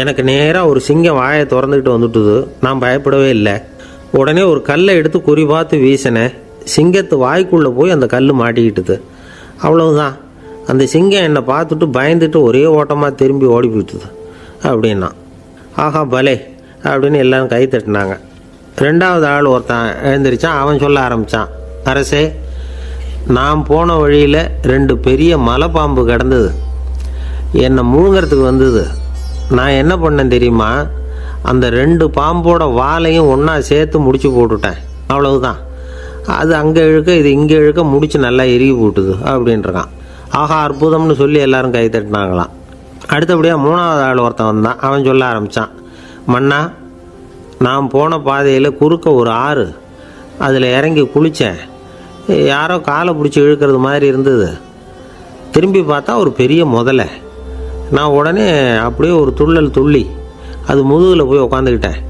S1: எனக்கு நேராக ஒரு சிங்கம் வாயை திறந்துக்கிட்டு வந்துட்டுது. நான் பயப்படவே இல்லை. உடனே ஒரு கல்லை எடுத்து குறி பார்த்து வீசினேன். சிங்கத்து வாய்க்குள்ளே போய் அந்த கல் மாட்டிக்கிட்டுது. அவ்வளவுதான். அந்த சிங்கம் என்னை பார்த்துட்டு பயந்துட்டு ஒரே ஓட்டமாக திரும்பி ஓடி போயிட்டுது அப்படின்னா. ஆஹா பலே அப்படின்னு எல்லாரும் கை தட்டினாங்க. ரெண்டாவது ஆள் ஒருத்தன் எழுந்திரிச்சான். அவன் சொல்ல ஆரம்பித்தான், அரசே, நான் போன வழியில் 2 பெரிய மலைப்பாம்பு கிடந்தது. என்னை முழுங்கிறதுக்கு வந்தது. நான் என்ன பண்ணேன் தெரியுமா? அந்த 2 பாம்போட வாலையும் ஒன்றா சேர்த்து முடிச்சு போட்டுட்டேன். அவ்வளவுதான். அது அங்கே இழுக்க இது இங்கே இழுக்க முடிச்சு நல்லா இறுகி போட்டுது அப்படின்றான். ஆஹா அற்புதம்னு சொல்லி எல்லாரும் கை தட்டினாங்களாம். அடுத்தபடியாக 3வது ஆள் ஒருத்தன் வந்தான். அவன் சொல்ல ஆரம்பித்தான், மன்னா, நான் போன பாதையில் குறுக்க ஒரு ஆறு, அதில் இறங்கி குளித்தேன். யாரோ காலை பிடிச்சி இழுக்கிறது மாதிரி இருந்தது. திரும்பி பார்த்தா ஒரு பெரிய முதலை. நான் உடனே அப்படியே ஒரு துள்ளல் துள்ளி அது முதுகில் போய் உக்காந்துக்கிட்டேன்.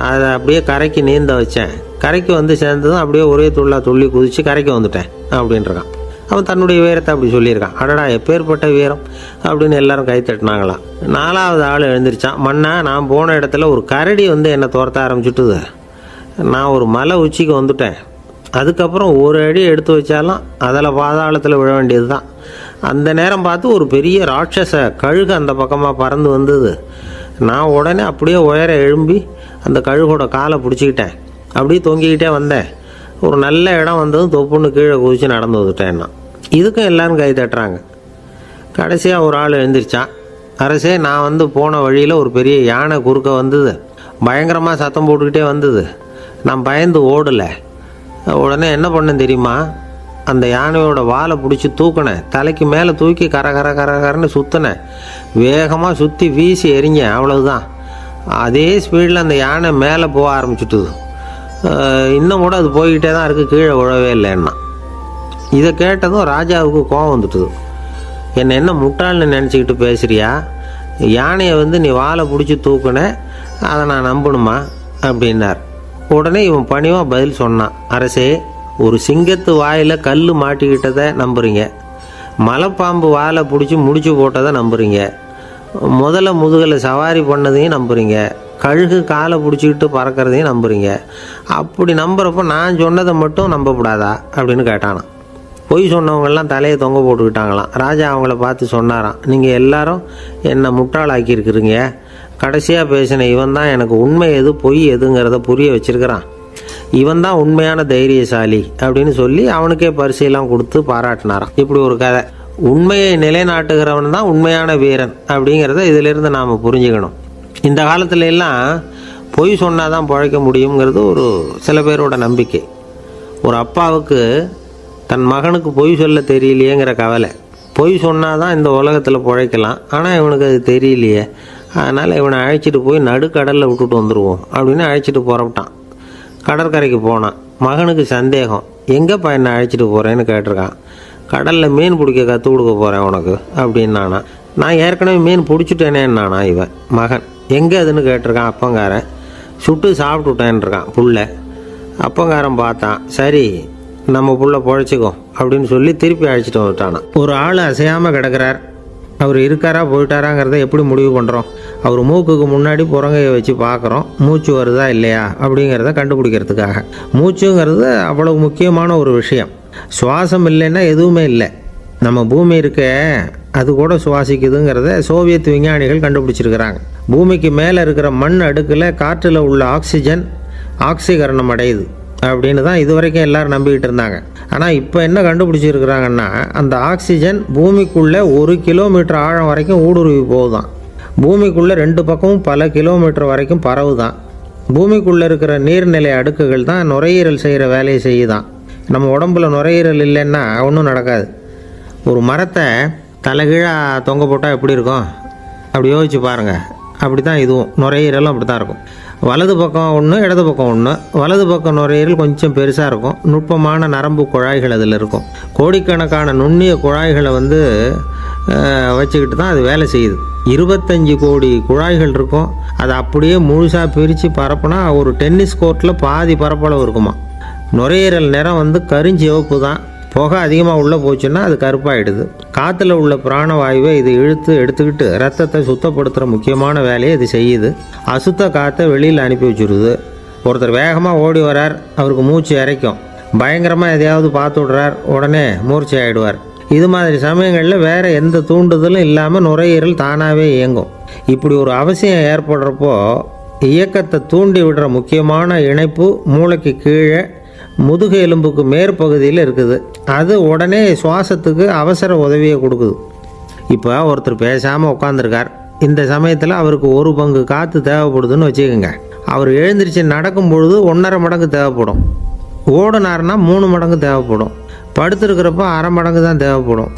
S1: அதை அப்படியே கரைக்கு நீந்த வச்சேன். கரைக்கு வந்து சேர்ந்ததும் அப்படியே ஒரே துள்ளி குதித்து கரைக்கு வந்துட்டேன் அப்படின்றான். அவன் தன்னுடைய வீரத்தை அப்படி சொல்லியிருக்கான். அடடா எப்பேற்பட்ட வீரம் அப்படின்னு எல்லாரும் கை தட்டினாங்களாம். 4வது ஆள் எழுந்திரிச்சான். மன்னா, நான் போன இடத்துல ஒரு கரடி வந்து என்னை துரத்த ஆரம்பிச்சுட்டுது. நான் ஒரு மலை உச்சிக்கு வந்துட்டேன். அதுக்கப்புறம் ஒரு அடி எடுத்து வச்சாலும் அதில் பாதாளத்தில் விழ வேண்டியது தான். அந்த நேரம் பார்த்து ஒரு பெரிய ராட்சச கழுகு அந்த பக்கமாக பறந்து வந்தது. நான் உடனே அப்படியே உயர எழும்பி அந்த கழுகோட காலை பிடிச்சிக்கிட்டேன். அப்படியே தொங்கிக்கிட்டே வந்தேன். ஒரு நல்ல இடம் வந்ததும் தொப்புன்னு கீழே குதித்து நடந்து வந்துட்டேன்னா. இதுக்கும் எல்லோரும் கை தட்டுறாங்க. கடைசியாக ஒரு ஆள் எழுந்திரிச்சான். அரசே, நான் வந்து போன வழியில் ஒரு பெரிய யானை குறுக்க வந்தது. பயங்கரமாக சத்தம் போட்டுக்கிட்டே வந்தது. நான் பயந்து ஓடலை. உடனே என்ன பண்ணேன் தெரியுமா? அந்த யானையோட வாலை பிடிச்சி தூக்கினேன். தலைக்கு மேலே தூக்கி கரன்னு சுற்றினேன். வேகமாக சுற்றி வீசி எறிஞ்சேன். அவ்வளவுதான். அதே ஸ்பீடில் அந்த யானை மேலே போக ஆரம்பிச்சுட்டுது. இன்னும் கூட அது போய்கிட்டே தான் இருக்குது, கீழே விழவே இல்லைன்னா. இதை கேட்டதும் ராஜாவுக்கு கோபம் வந்துட்டுது. என்ன முட்டாள்னு நினச்சிக்கிட்டு பேசுகிறியா? யானையை வந்து நீ வாலை பிடிச்சி தூக்குன, அதை நான் நம்பணுமா அப்படின்னார். உடனே இவன் பணிவாக பதில் சொன்னான், அரசே, ஒரு சிங்கத்து வாயில் கல் மாட்டிக்கிட்டதை நம்புறீங்க, மலைப்பாம்பு வாலை பிடிச்சி முடிச்சு போட்டதை நம்புறீங்க, முதல்ல முதுகில் சவாரி பண்ணதையும் நம்புறீங்க, கழுகு காலை பிடிச்சிக்கிட்டு பறக்கிறதையும் நம்புறீங்க. அப்படி நம்புறப்போ நான் சொன்னதை மட்டும் நம்பக்கூடாதா அப்படின்னு கேட்டானான். பொய் சொன்னவங்கெல்லாம் தலையை தொங்க போட்டுக்கிட்டாங்களாம். ராஜா அவங்கள பார்த்து சொன்னாராம், நீங்கள் எல்லாரும் என்னை முட்டாளாக்கியிருக்கிறீங்க. கடைசியாக பேசின இவன் தான் எனக்கு உண்மை எது பொய் எதுங்கிறத புரிய வச்சிருக்கிறான். இவன் தான் உண்மையான தைரியசாலி அப்படின்னு சொல்லி அவனுக்கே பரிசையெல்லாம் கொடுத்து பாராட்டினாராம். இப்படி ஒரு கதை. உண்மையை நிலைநாட்டுகிறவன் தான் உண்மையான வீரன் அப்படிங்கிறத இதிலிருந்து நாம் புரிஞ்சுக்கணும். இந்த காலத்துல எல்லாம் பொய் சொன்னால் தான் பிழைக்க முடியுங்கிறது ஒரு சில பேரோட நம்பிக்கை. ஒரு அப்பாவுக்கு தன் மகனுக்கு பொய் சொல்ல தெரியலையேங்கிற கவலை. பொய் சொன்னால் தான் இந்த உலகத்தில் பிழைக்கலாம், ஆனால் இவனுக்கு அது தெரியலையே, அதனால் இவனை அழைச்சிட்டு போய் நடுக்கடலில் விட்டுட்டு வந்துடுவோம் அப்படின்னு அழைச்சிட்டு புறப்பட்டான். கடற்கரைக்கு போனான். மகனுக்கு சந்தேகம், எங்கேப்பா என்னை அழைச்சிட்டு போகிறேன்னு கேட்டிருக்கான். கடலில் மீன் பிடிக்க கற்றுக் கொடுக்க போகிறேன் உனக்கு அப்படின்னானா. நான் ஏற்கனவே மீன் பிடிச்சிட்டேனேன்னானா இவன் மகன். எங்கே அதுன்னு கேட்டிருக்கான். அப்பங்காரன். சுட்டு சாப்பிட்டுட்டேன்ருக்கான் புள்ள. அப்பங்காரன் பார்த்தான், சரி நம்ம புள்ள பொழைச்சிக்கோ அப்படின்னு சொல்லி திருப்பி அழைச்சிட்டு வந்துட்டானா. ஒரு ஆள் அசையாமல் கிடக்கிறார். அவர் இருக்காரா போயிட்டாராங்கிறத எப்படி முடிவு பண்ணுறோம்? அவர் மூக்குக்கு முன்னாடி புறங்கையை வச்சு பார்க்குறோம், மூச்சு வருதா இல்லையா அப்படிங்கிறத கண்டுபிடிக்கிறதுக்காக. மூச்சுங்கிறது அவ்வளவு முக்கியமான ஒரு விஷயம். சுவாசம் இல்லைன்னா எதுவுமே இல்லை. நம்ம பூமி இருக்க அது கூட சுவாசிக்குதுங்கிறத சோவியத் விஞ்ஞானிகள் கண்டுபிடிச்சிருக்கிறாங்க. பூமிக்கு மேலே இருக்கிற மண் அடுக்கில் காற்றில் உள்ள ஆக்சிஜன் ஆக்சிகரணம் அடையுது அப்படின்னு தான் இதுவரைக்கும் எல்லாரும் நம்பிக்கிட்டு இருந்தாங்க. ஆனால் இப்போ என்ன கண்டுபிடிச்சிருக்கிறாங்கன்னா, அந்த ஆக்சிஜன் பூமிக்குள்ளே 1 கிலோமீட்டர் ஆழம் வரைக்கும் ஊடுருவி போகுதான். பூமிக்குள்ளே 2 பக்கமும் பல கிலோமீட்டர் வரைக்கும் பரவுதான். பூமிக்குள்ளே இருக்கிற நீர்நிலை அடுக்குகள் தான் நுரையீரல் செய்கிற வேலையை செய்யுதான். நம்ம உடம்புல நுரையீரல் இல்லைன்னா ஒன்றும் நடக்காது. ஒரு மரத்தை தலைகீழாக தொங்க போட்டால் எப்படி இருக்கும்? அப்படி யோசிச்சு பாருங்கள். அப்படி தான் இதுவும் நுரையீரலும் அப்படி தான் இருக்கும். வலது பக்கம் ஒன்று, இடது பக்கம் ஒன்று. வலது பக்கம் நுரையீரல் கொஞ்சம் பெருசாக இருக்கும். நுட்பமான நரம்பு குழாய்கள் அதில் இருக்கும். கோடிக்கணக்கான நுண்ணிய குழாய்களை வச்சுக்கிட்டு தான் அது வேலை செய்யுது. 25 கோடி குழாய்கள் இருக்கும். அதை அப்படியே முழுசாக பிரித்து பரப்புனா ஒரு டென்னிஸ் கோர்ட்டில் பாதி பரப்பளவு இருக்குமா. நுரையீரல் நிறம் கருஞ்சிவப்பு தான். புகை அதிகமாக உள்ளே போச்சுன்னா அது கருப்பாயிடுது. காற்றுல உள்ள பிராணவாயுவை இது இழுத்து எடுத்துக்கிட்டு ரத்தத்தை சுத்தப்படுத்துகிற முக்கியமான வேலையை இது செய்யுது. அசுத்த காற்றை வெளியில் அனுப்பி வச்சுருது. ஒருத்தர் வேகமாக ஓடி வரார், அவருக்கு மூச்சு இறைக்கும். பயங்கரமாக எதையாவது பார்த்து விடுறார், உடனே மூர்ச்சி ஆகிடுவார். இது மாதிரி சமயங்களில் வேறு எந்த தூண்டுதலும் இல்லாமல் நுரையீரல் தானாகவே இயங்கும். இப்படி ஒரு அவசியம் ஏற்படுறப்போ இயக்கத்தை தூண்டி விடுற முக்கியமான இணைப்பு மூளைக்கு கீழே முதுகு எலும்புக்கு மேற்பகுதியில் இருக்குது. அது உடனே சுவாசத்துக்கு அவசர உதவியை கொடுக்குது. இப்போ ஒருத்தர் பேசாமல் உட்காந்துருக்கார். இந்த சமயத்தில் அவருக்கு 1 பங்கு காற்று தேவைப்படுதுன்னு வச்சுக்கோங்க. அவர் எழுந்திரிச்சு நடக்கும் பொழுது 1.5 மடங்கு தேவைப்படும். ஓடினார்னா 3 மடங்கு தேவைப்படும். படுத்துருக்கிறப்ப 1/2 மடங்கு தான் தேவைப்படும்.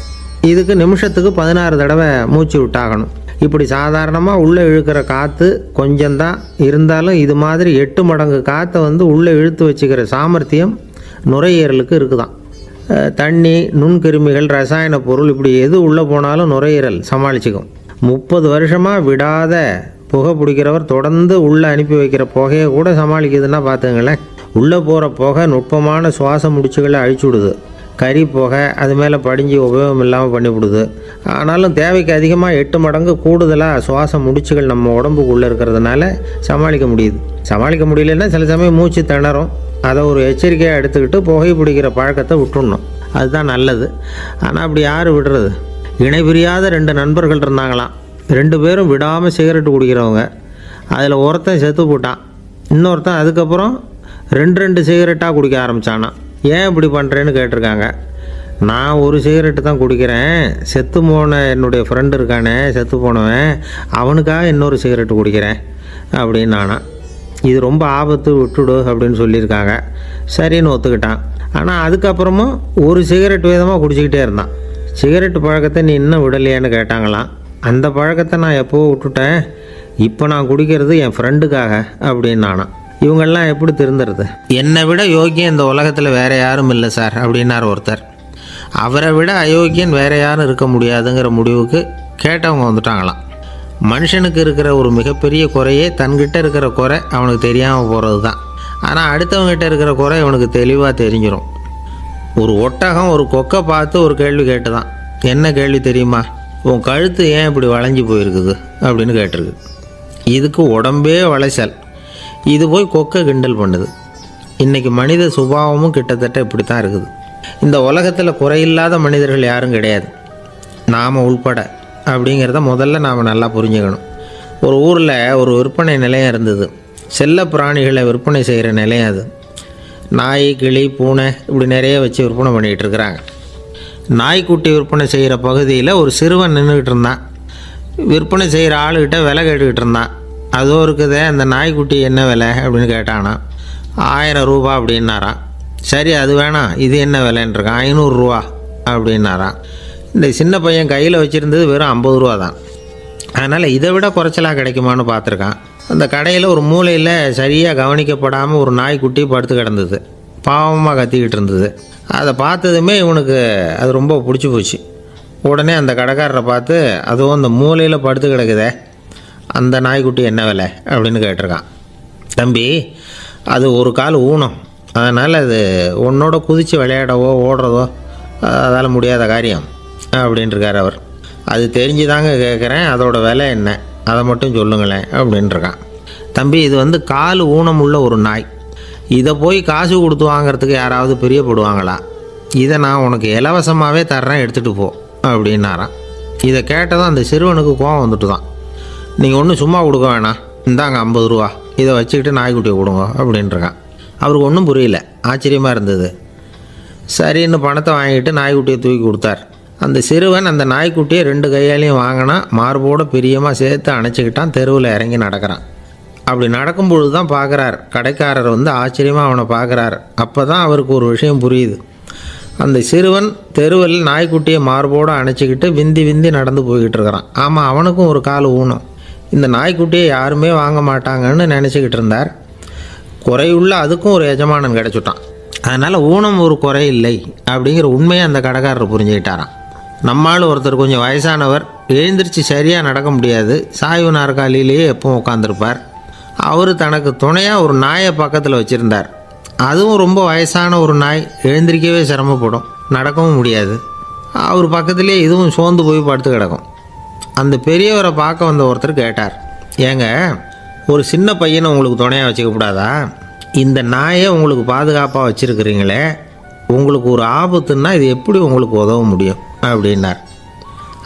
S1: இதுக்கு நிமிஷத்துக்கு 16 தடவை மூச்சு விட்டாகணும். இப்படி சாதாரணமாக உள்ளே இழுக்கிற காற்று கொஞ்சம்தான் இருந்தாலும் இது மாதிரி 8 மடங்கு காற்றை உள்ளே இழுத்து வச்சுக்கிற சாமர்த்தியம் நுரையீரலுக்கு இருக்குதான். தண்ணி, நுண்கிருமிகள், ரசாயன பொருள் இப்படி எது உள்ளே போனாலும் நுரையீரல் சமாளிச்சுக்கும். 30 வருஷமாக விடாத புகை பிடிக்கிறவர் தொடர்ந்து உள்ளே அனுப்பி வைக்கிற புகையை கூட சமாளிக்குதுன்னா பார்த்துங்களேன். உள்ளே போகிற புகை நுட்பமான சுவாச முடிச்சுகளை அழிச்சு விடுது. கறி புகை அது மேலே படிஞ்சு உபயோகம் இல்லாமல் பண்ணிவிடுது. ஆனாலும் தேவைக்கு அதிகமாக 8 மடங்கு கூடுதலாக சுவாச முடிச்சுகள் நம்ம உடம்புக்குள்ளே இருக்கிறதுனால சமாளிக்க முடியுது. சமாளிக்க முடியலன்னா சில சமயம் மூச்சு திணறும். அதை ஒரு எச்சரிக்கையாக எடுத்துக்கிட்டு புகை பிடிக்கிற பழக்கத்தை விட்டுடணும். அதுதான் நல்லது. ஆனால் அப்படி யார் விடுறது? இணை பிரியாத 2 நண்பர்கள் இருந்தாங்களாம். 2 பேரும் விடாமல் சிகரெட்டு குடிக்கிறவங்க. அதில் ஒருத்தன் செத்து போட்டான். இன்னொருத்தன் அதுக்கப்புறம் 2 சிகரெட்டாக குடிக்க ஆரம்பித்தானான். ஏன் இப்படி பண்ணுறேன்னு கேட்டிருக்காங்க. நான் ஒரு சிகரெட்டு தான் குடிக்கிறேன், செத்து போன என்னுடைய ஃப்ரெண்டு இருக்கானே செத்து போனவன், அவனுக்காக இன்னொரு சிகரெட்டு குடிக்கிறேன் அப்படின்னு நானா. இது ரொம்ப ஆபத்து, விட்டுடு அப்படின்னு சொல்லியிருக்காங்க. சரின்னு ஒத்துக்கிட்டான். ஆனால் அதுக்கப்புறமும் ஒரு சிகரெட் விதமாக குடிச்சிக்கிட்டே இருந்தான். சிகரெட்டு பழக்கத்தை நீ இன்னும் விடலையான்னு கேட்டாங்களாம். அந்த பழக்கத்தை நான் எப்போவோ விட்டுட்டேன், இப்போ நான் குடிக்கிறது என் ஃப்ரெண்டுக்காக அப்படின்னு நானா. இவங்கெல்லாம் எப்படி திருந்துறது? என்னை விட யோக்கியம் இந்த உலகத்தில் வேறு யாரும் இல்லை சார் அப்படின்னார் ஒருத்தர். அவரை விட அயோக்கியன் வேறு யாரும் இருக்க முடியாதுங்கிற முடிவுக்கு கேட்டவங்க வந்துட்டாங்களாம். மனுஷனுக்கு இருக்கிற ஒரு மிகப்பெரிய குறையே தன்கிட்ட இருக்கிற குறை அவனுக்கு தெரியாமல் போகிறது தான். ஆனால் அடுத்தவங்ககிட்ட இருக்கிற குறை அவனுக்கு தெளிவாக தெரிஞ்சிடும். ஒரு ஒட்டகம் ஒரு கொக்கை பார்த்து ஒரு கேள்வி கேட்டு தான். என்ன கேள்வி தெரியுமா? உன் கழுத்து ஏன் இப்படி வளைஞ்சி போயிருக்குது அப்படின்னு கேட்டிருக்கு. இதுக்கு உடம்பே வளைச்சல். இது போய் கொக்கை கிண்டல் பண்ணுது. இன்றைக்கி மனித சுபாவமும் கிட்டத்தட்ட இப்படி தான் இருக்குது. இந்த உலகத்தில் குறையில்லாத மனிதர்கள் யாரும் கிடையாது, நாம் உள்பட. அப்படிங்கிறத முதல்ல நாம் நல்லா புரிஞ்சுக்கணும். ஒரு ஊரில் ஒரு விற்பனை நிலையம் இருந்தது. செல்ல பிராணிகளை விற்பனை செய்கிற நிலையம் அது. நாய், கிளி, பூனை இப்படி நிறைய வச்சு விற்பனை பண்ணிகிட்டு இருக்கிறாங்க. நாய்க்குட்டி விற்பனை செய்கிற பகுதியில் ஒரு சிறுவன் நின்றுக்கிட்டு இருந்தான். விற்பனை செய்கிற ஆளுகிட்ட விலை கேட்டுக்கிட்டு இருந்தான். அதோ இருக்குதே அந்த நாய்க்குட்டி என்ன விலை அப்படின்னு கேட்டானா. 1000 ரூபா அப்படின்னாரான். சரி அது வேணாம், இது என்ன விலைன்றிருக்கான். 500 ரூபா அப்படின்னாரான். இந்த சின்ன பையன் கையில் வச்சுருந்தது வெறும் 50 ரூபா தான். அதனால் இதை விட குறைச்சலாக கிடைக்குமான்னு பார்த்துருக்கான். அந்த கடையில் ஒரு மூலையில் சரியாக கவனிக்கப்படாமல் ஒரு நாய்க்குட்டி படுத்து கிடந்தது. பாவமாக கத்திக்கிட்டு இருந்தது. அதை பார்த்ததுமே இவனுக்கு அது ரொம்ப பிடிச்சி போச்சு. உடனே அந்த கடைக்காரரை பார்த்து, அதுவும் அந்த மூலையில் படுத்து கிடக்குதே அந்த நாய்க்குட்டி என்ன விலை அப்படின்னு கேட்டிருக்கான். தம்பி, அது ஒரு கால் ஊனம், அதனால் அது உன்னோட குதித்து விளையாடவோ ஓடுறதோ அதால் முடியாத காரியம் அப்படின்ட்டுருக்கார் அவர். அது தெரிஞ்சு தாங்க கேட்குறேன், அதோட விலை என்ன அதை மட்டும் சொல்லுங்களேன் அப்படின்ட்டுருக்கான். தம்பி, இது கால் ஊனம் உள்ள ஒரு நாய். இதை போய் காசு கொடுத்து வாங்கிறதுக்கு யாராவது பிரியப்படுவாங்களா? இதை நான் உனக்கு இலவசமாகவே தர்றேன், எடுத்துகிட்டு போ அப்படின்னாரான். இதை கேட்டதும் அந்த சிறுவனுக்கு கோவம் வந்துட்டு தான். நீங்கள் ஒன்றும் சும்மா கொடுக்க வேணாம், இந்தாங்க 50 ரூபா, இதை வச்சுக்கிட்டு நாய்க்குட்டியை கொடுங்க அப்படின்ட்டுருக்கான். அவருக்கு ஒன்றும் புரியல, ஆச்சரியமாக இருந்தது. சரின்னு பணத்தை வாங்கிட்டு நாய்க்குட்டியை தூக்கி கொடுத்தார். அந்த சிறுவன் அந்த நாய்க்குட்டியை 2 கையாலையும் வாங்கினா, மார்போட பிரியமாக சேர்த்து அணைச்சிக்கிட்டான். தெருவில் இறங்கி நடக்கிறான். அப்படி நடக்கும்பொழுது தான் பார்க்குறார், கடைக்காரர் ஆச்சரியமாக அவனை பார்க்குறார். அப்போ தான் அவருக்கு ஒரு விஷயம் புரியுது. அந்த சிறுவன் தெருவில் நாய்க்குட்டியை மார்போடு அணைச்சிக்கிட்டு விந்தி விந்தி நடந்து போய்கிட்டு இருக்கிறான். ஆமாம், அவனுக்கும் ஒரு கால் ஊனம். இந்த நாய்க்குட்டியை யாருமே வாங்க மாட்டாங்கன்னு நினச்சிக்கிட்டு இருந்தார். குறையுள்ள அதுக்கும் ஒரு எஜமானன் கிடச்சிட்டான். அதனால் ஊனம் ஒரு குறை இல்லை அப்படிங்கிற உண்மையை அந்த கடைக்காரர் புரிஞ்சுக்கிட்டாரான். நம்மால் ஒருத்தர் கொஞ்சம் வயசானவர், எழுந்திரிச்சு சரியாக நடக்க முடியாது, சாய்வு நாற்காலியிலேயே எப்பவும் உட்காந்துருப்பார். அவர் தனக்கு துணையாக ஒரு நாயை பக்கத்தில் வச்சுருந்தார். அதுவும் ரொம்ப வயசான ஒரு நாய், எழுந்திரிக்கவே சிரமப்படும். நடக்கவும் முடியாது. அவர் பக்கத்துலேயே இதுவும் சோர்ந்து போய் படுத்து கிடக்கும். அந்த பெரியவரை பார்க்க வந்த ஒருத்தர் கேட்டார், ஏங்க, ஒரு சின்ன பையனை உங்களுக்கு துணையாக வச்சுக்கப்படாதா? இந்த நாயை உங்களுக்கு பாதுகாப்பாக வச்சுருக்கிறீங்களே, உங்களுக்கு ஒரு ஆபத்துன்னா இது எப்படி உங்களுக்கு உதவ முடியும் அப்படின்னார்.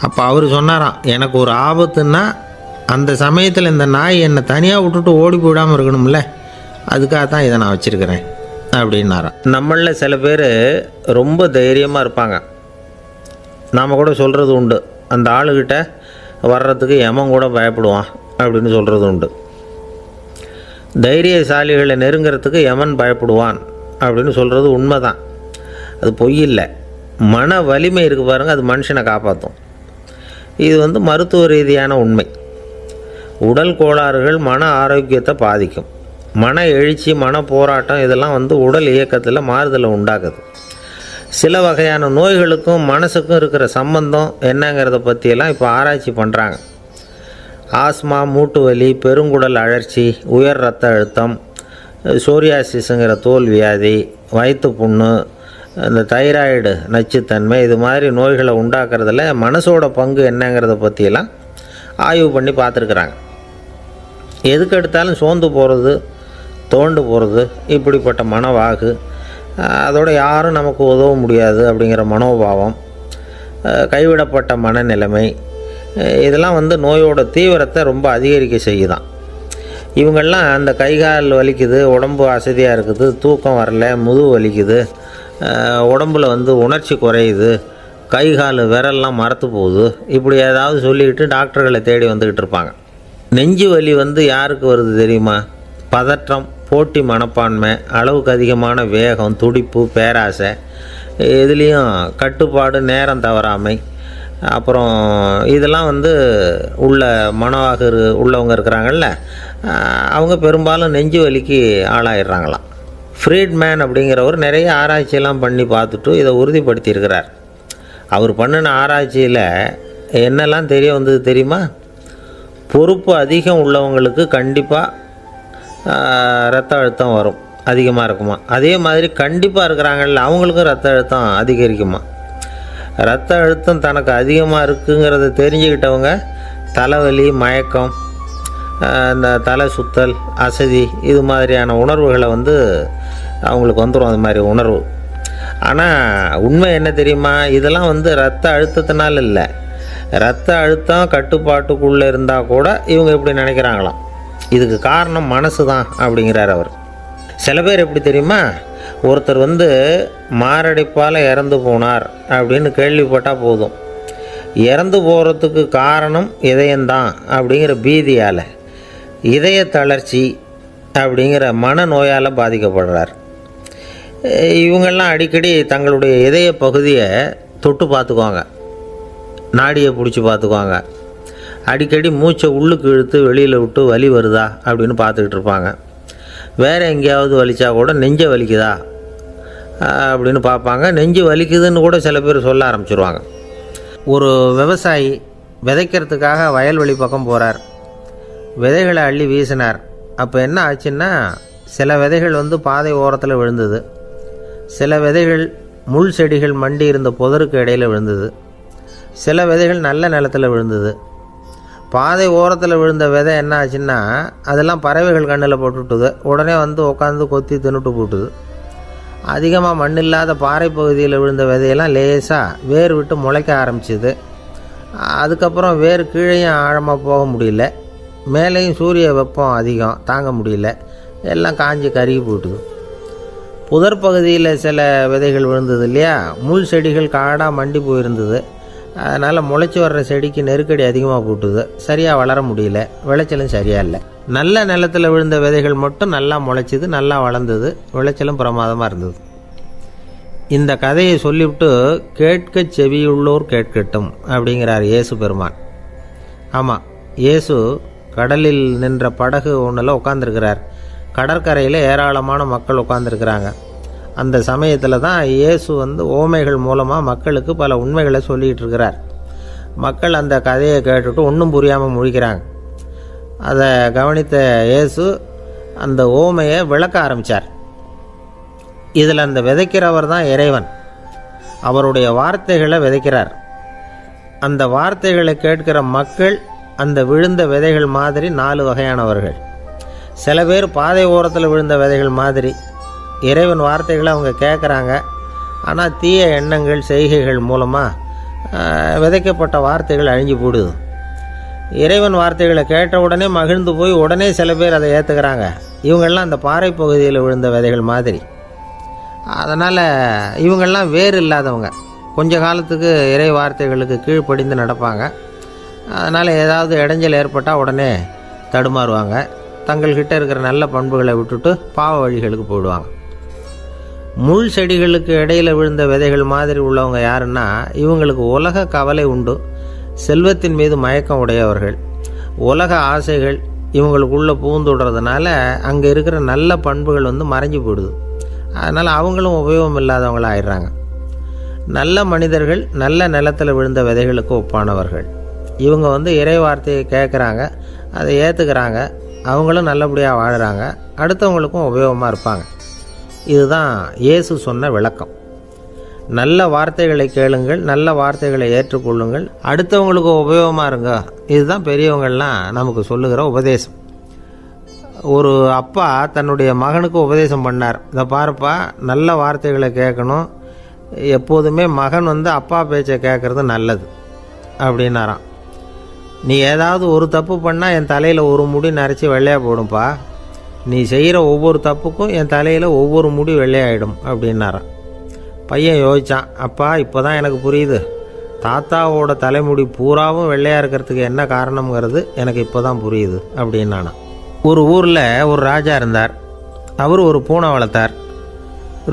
S1: அப்போ அவர் சொன்னாராம், எனக்கு ஒரு ஆபத்துன்னா அந்த சமயத்தில் இந்த நாய் என்னை தனியாக விட்டுட்டு ஓடி போயிடாமல் இருக்கணும்ல, அதுக்காக தான் இதை நான் வச்சுருக்கிறேன் அப்படின்னாராம். நம்மளில் சில பேர் ரொம்ப தைரியமாக இருப்பாங்க. நாம் கூட சொல்கிறது உண்டு, அந்த ஆளுகிட்ட வர்றதுக்கு எமன் கூட பயப்படுவான் அப்படின்னு சொல்கிறது உண்டு. தைரியசாலிகளை நெருங்கிறதுக்கு எமன் பயப்படுவான் அப்படின்னு சொல்கிறது உண்மை தான். அது பொய் இல்லை. மன வலிமை இருக்குது பாருங்கள், அது மனுஷனை காப்பாற்றும். இது மருத்துவ ரீதியான உண்மை. உடல் கோளாறுகள் மன ஆரோக்கியத்தை பாதிக்கும். மன எழுச்சி, மன போராட்டம் இதெல்லாம் உடல் இயக்கத்தில் மாறுதலை உண்டாக்குது. சில வகையான நோய்களுக்கும் மனசுக்கும் இருக்கிற சம்பந்தம் என்னங்கிறத பற்றியெல்லாம் இப்போ ஆராய்ச்சி பண்ணுறாங்க. ஆஸ்மா, மூட்டு வலி, பெருங்குடல் அழற்சி, உயர் இரத்த அழுத்தம், சோரியாசிஸுங்கிற தோல் வியாதி, வயிற்று புண்ணு, இந்த தைராய்டு நச்சுத்தன்மை, இது மாதிரி நோய்களை உண்டாக்குறதுல மனசோட பங்கு என்னங்கிறத பற்றியெல்லாம் ஆய்வு பண்ணி பார்த்துருக்குறாங்க. எதுக்கு எடுத்தாலும் சோர்ந்து போகிறது, தோண்டு போகிறது, இப்படிப்பட்ட மனவாகு, அதோட யாரும் நமக்கு உதவ முடியாது அப்படிங்கிற மனோபாவம், கைவிடப்பட்ட மனநிலைமை, இதெல்லாம் நோயோட தீவிரத்தை ரொம்ப அதிகரிக்க செய்யுதான். இவங்கெல்லாம் அந்த கைகால் வலிக்குது, உடம்பு அசதியாக இருக்குது, தூக்கம் வரல, முதுகு வலிக்குது, உடம்பில் உணர்ச்சி குறையுது, கைகால் விரல்லாம் மரத்து போகுது, இப்படி ஏதாவது சொல்லிக்கிட்டு டாக்டர்களை தேடி வந்துக்கிட்டு இருப்பாங்க. நெஞ்சு வலி யாருக்கு வருது தெரியுமா? பதற்றம், போட்டி மனப்பான்மை, அளவுக்கு அதிகமான வேகம், துடிப்பு, பேராசை, இதுலேயும் கட்டுப்பாடு, நேரம் தவறாமை, அப்புறம் இதெல்லாம் உள்ள மனவாக உள்ளவங்க இருக்கிறாங்கல்ல, அவங்க பெரும்பாலும் நெஞ்சு வலிக்கு ஆளாயிடுறாங்களாம். ஃப்ரீட்மேன் அப்படிங்கிறவர் நிறைய ஆராய்ச்சியெல்லாம் பண்ணி பார்த்துட்டு இதை உறுதிப்படுத்தியிருக்கிறார். அவர் பண்ணின ஆராய்ச்சியில் என்னெல்லாம் தெரிய வந்தது தெரியுமா? பொறுப்பு அதிகம் உள்ளவங்களுக்கு கண்டிப்பாக இரத்த அழுத்தம் வரும், அதிகமாக இருக்குமா. அதே மாதிரி கண்டிப்பாக இருக்கிறாங்கல்ல, அவங்களுக்கும் இரத்த அழுத்தம் அதிகரிக்குமா. இரத்த அழுத்தம் தனக்கு அதிகமாக இருக்குங்கிறத தெரிஞ்சுக்கிட்டவங்க தலைவலி, மயக்கம், இந்த தலை சுத்தல், அசதி, இது மாதிரியான உணர்வுகளை அவங்களுக்கு வந்துடும், அது மாதிரி உணர்வு. ஆனால் உண்மை என்ன தெரியுமா? இதெல்லாம் இரத்த அழுத்தத்தினால இல்லை, இரத்த அழுத்தம் கட்டுப்பாட்டுக்குள்ளே இருந்தால் கூட இவங்க இப்படி நினைக்கிறாங்களாம். இதுக்கு காரணம் மனசு தான் அப்படிங்கிறார் அவர். சில பேர் எப்படி தெரியுமா? ஒருத்தர் மாரடைப்பால் இறந்து போனார் அப்படின்னு கேள்விப்பட்டால் போதும், இறந்து போகிறதுக்கு காரணம் இதயம்தான் அப்படிங்கிற பீதியால், இதய தளர்ச்சி அப்படிங்கிற மனநோயால் பாதிக்கப்படுறார். இவங்கெல்லாம் அடிக்கடி தங்களுடைய இதய பகுதியை தொட்டு பார்த்துக்குவாங்க, நாடியை பிடிச்சி பார்த்துக்குவாங்க, அடிக்கடி மூச்சை உள்ளுக்கு இழுத்து வெளியில் விட்டு வலி வருதா அப்படின்னு பார்த்துக்கிட்டு இருப்பாங்க. வேறு எங்கேயாவது வலிச்சா கூட நெஞ்சை வலிக்குதா அப்படின்னு பார்ப்பாங்க. நெஞ்சு வலிக்குதுன்னு கூட சில பேர் சொல்ல ஆரம்பிச்சிருவாங்க. ஒரு விவசாயி விதைக்கிறதுக்காக வயல்வெளி பக்கம் போகிறார். விதைகளை அள்ளி வீசினார். அப்போ என்ன ஆச்சுன்னா, சில விதைகள் பாதை ஓரத்தில் விழுந்தது, சில விதைகள் முள் செடிகள் மண்டி இருந்த புதருக்கு இடையில் விழுந்தது, சில விதைகள் நல்ல நிலத்தில் விழுந்தது. பாதை ஓரத்தில் விழுந்த விதை என்ன ஆச்சுன்னா, அதெல்லாம் பறவைகள் கண்ணில் போட்டுவிட்டுது. உடனே உட்காந்து கொத்தி தின்னுட்டு போட்டுது. அதிகமாக மண் இல்லாத பாறை பகுதியில் விழுந்த விதையெல்லாம் லேசாக வேர் விட்டு முளைக்க ஆரம்பிச்சிது. அதுக்கப்புறம் வேர் கீழேயும் ஆழமாக போக முடியல, மேலேயும் சூரிய வெப்பம் அதிகம் தாங்க முடியல, எல்லாம் காஞ்சி கருகி போட்டுது. புதர் பகுதியில் சில விதைகள் விழுந்தது இல்லையா, முள் செடிகள் காடாக மண்டி போயிருந்தது. அதனால் முளைச்சி வர்ற செடிக்கு நெருக்கடி அதிகமாக போட்டுது, சரியாக வளர முடியல, விளைச்சலும் சரியாக இல்லை. நல்ல நிலத்தில் விழுந்த விதைகள் மட்டும் நல்லா முளைச்சிது, நல்லா வளர்ந்தது, விளைச்சலும் பிரமாதமாக இருந்தது. இந்த கதையை சொல்லிவிட்டு கேட்க செவியுள்ளோர் கேட்கட்டும் அப்படிங்கிறார் இயேசு பெருமான். ஆமாம், இயேசு கடலில் நின்ற படகு ஒன்றில் உட்காந்துருக்கிறார். கடற்கரையில் ஏராளமான மக்கள் உட்காந்துருக்கிறாங்க. அந்த சமயத்தில் தான் இயேசு ஓமைகள் மூலமாக மக்களுக்கு பல உண்மைகளை சொல்லிகிட்டு இருக்கிறார். மக்கள் அந்த கதையை கேட்டுட்டு ஒன்றும் புரியாமல் முழிக்கிறாங்க. அதை கவனித்த இயேசு அந்த ஓமையை விளக்க ஆரம்பித்தார். இதில் அந்த விதைக்கிறவர் தான் இறைவன். அவருடைய வார்த்தைகளை விதைக்கிறார். அந்த வார்த்தைகளை கேட்கிற மக்கள் அந்த விழுந்த விதைகள் மாதிரி 4 வகையானவர்கள். சில பேர் பாதை ஓரத்தில் விழுந்த விதைகள் மாதிரி. இறைவன் வார்த்தைகளை அவங்க கேட்குறாங்க, ஆனால் தீய எண்ணங்கள் செய்கைகள் மூலமாக விதைக்கப்பட்ட வார்த்தைகள் அழிஞ்சு போடுது. இறைவன் வார்த்தைகளை கேட்ட உடனே மகிழ்ந்து போய் உடனே சில பேர் அதை ஏற்றுக்கிறாங்க. இவங்கெல்லாம் அந்த பாறை பகுதியில் விழுந்த விதைகள் மாதிரி. அதனால் இவங்கெல்லாம் வேறு இல்லாதவங்க. கொஞ்ச காலத்துக்கு இறை வார்த்தைகளுக்கு கீழ்ப்படிந்து நடப்பாங்க. அதனால் ஏதாவது இடைஞ்சல் ஏற்பட்டால் உடனே தடுமாறுவாங்க. தங்கள்கிட்ட இருக்கிற நல்ல பண்புகளை விட்டுட்டு பாவ வழிகளுக்கு போயிடுவாங்க. முள் செடிகளுக்கு இடையில் விழுந்த விதைகள் மாதிரி உள்ளவங்க யாருன்னா, இவங்களுக்கு உலக கவலை உண்டு, செல்வத்தின் மீது மயக்கம் உடையவர்கள். உலக ஆசைகள் இவங்களுக்குள்ளே பூந்துடுறதுனால அங்கே இருக்கிற நல்ல பண்புகள் மறைஞ்சு போயிடுது. அதனால் அவங்களும் உபயோகம் இல்லாதவங்களாக ஆயிடுறாங்க. நல்ல மனிதர்கள் நல்ல நிலத்தில் விழுந்த விதைகளுக்கு ஒப்பானவர்கள். இவங்க இறை வார்த்தையை கேட்குறாங்க, அதை ஏற்றுக்கிறாங்க, அவங்களும் நல்லபடியாக வாழுறாங்க, அடுத்தவங்களுக்கும் உபயோகமாக இருப்பாங்க. இதுதான் இயேசு சொன்ன விளக்கம். நல்ல வார்த்தைகளை கேளுங்கள், நல்ல வார்த்தைகளை ஏற்றுக்கொள்ளுங்கள், அடுத்தவங்களுக்கு உபயோகமாக இருங்க. இதுதான் பெரியவங்கள்லாம் நமக்கு சொல்லுகிற உபதேசம். ஒரு அப்பா தன்னுடைய மகனுக்கு உபதேசம் பண்ணார். இதை பாருப்பா, நல்ல வார்த்தைகளை கேட்கணும், எப்போதுமே மகன் அப்பா பேச்சை கேட்குறது நல்லது அப்படின்னாராம். நீ ஏதாவது ஒரு தப்பு பண்ணால் என் தலையில் ஒரு முடி நரைச்சி வெள்ளையாக போடும்பா, நீ செய்கிற ஒவ்வொரு தப்புக்கும் என் தலையில் ஒவ்வொரு முடி வெள்ளையாயிடும் அப்படின்னாராம். பையன் யோசித்தான், அப்பா இப்போ தான் எனக்கு புரியுது, தாத்தாவோட தலைமுடி பூராவும் வெள்ளையாக இருக்கிறதுக்கு என்ன காரணம்ங்கிறது எனக்கு இப்போ தான் புரியுது அப்படின்னானா. ஒரு ஊரில் ஒரு ராஜா இருந்தார். அவர் ஒரு பூனை வளர்த்தார்.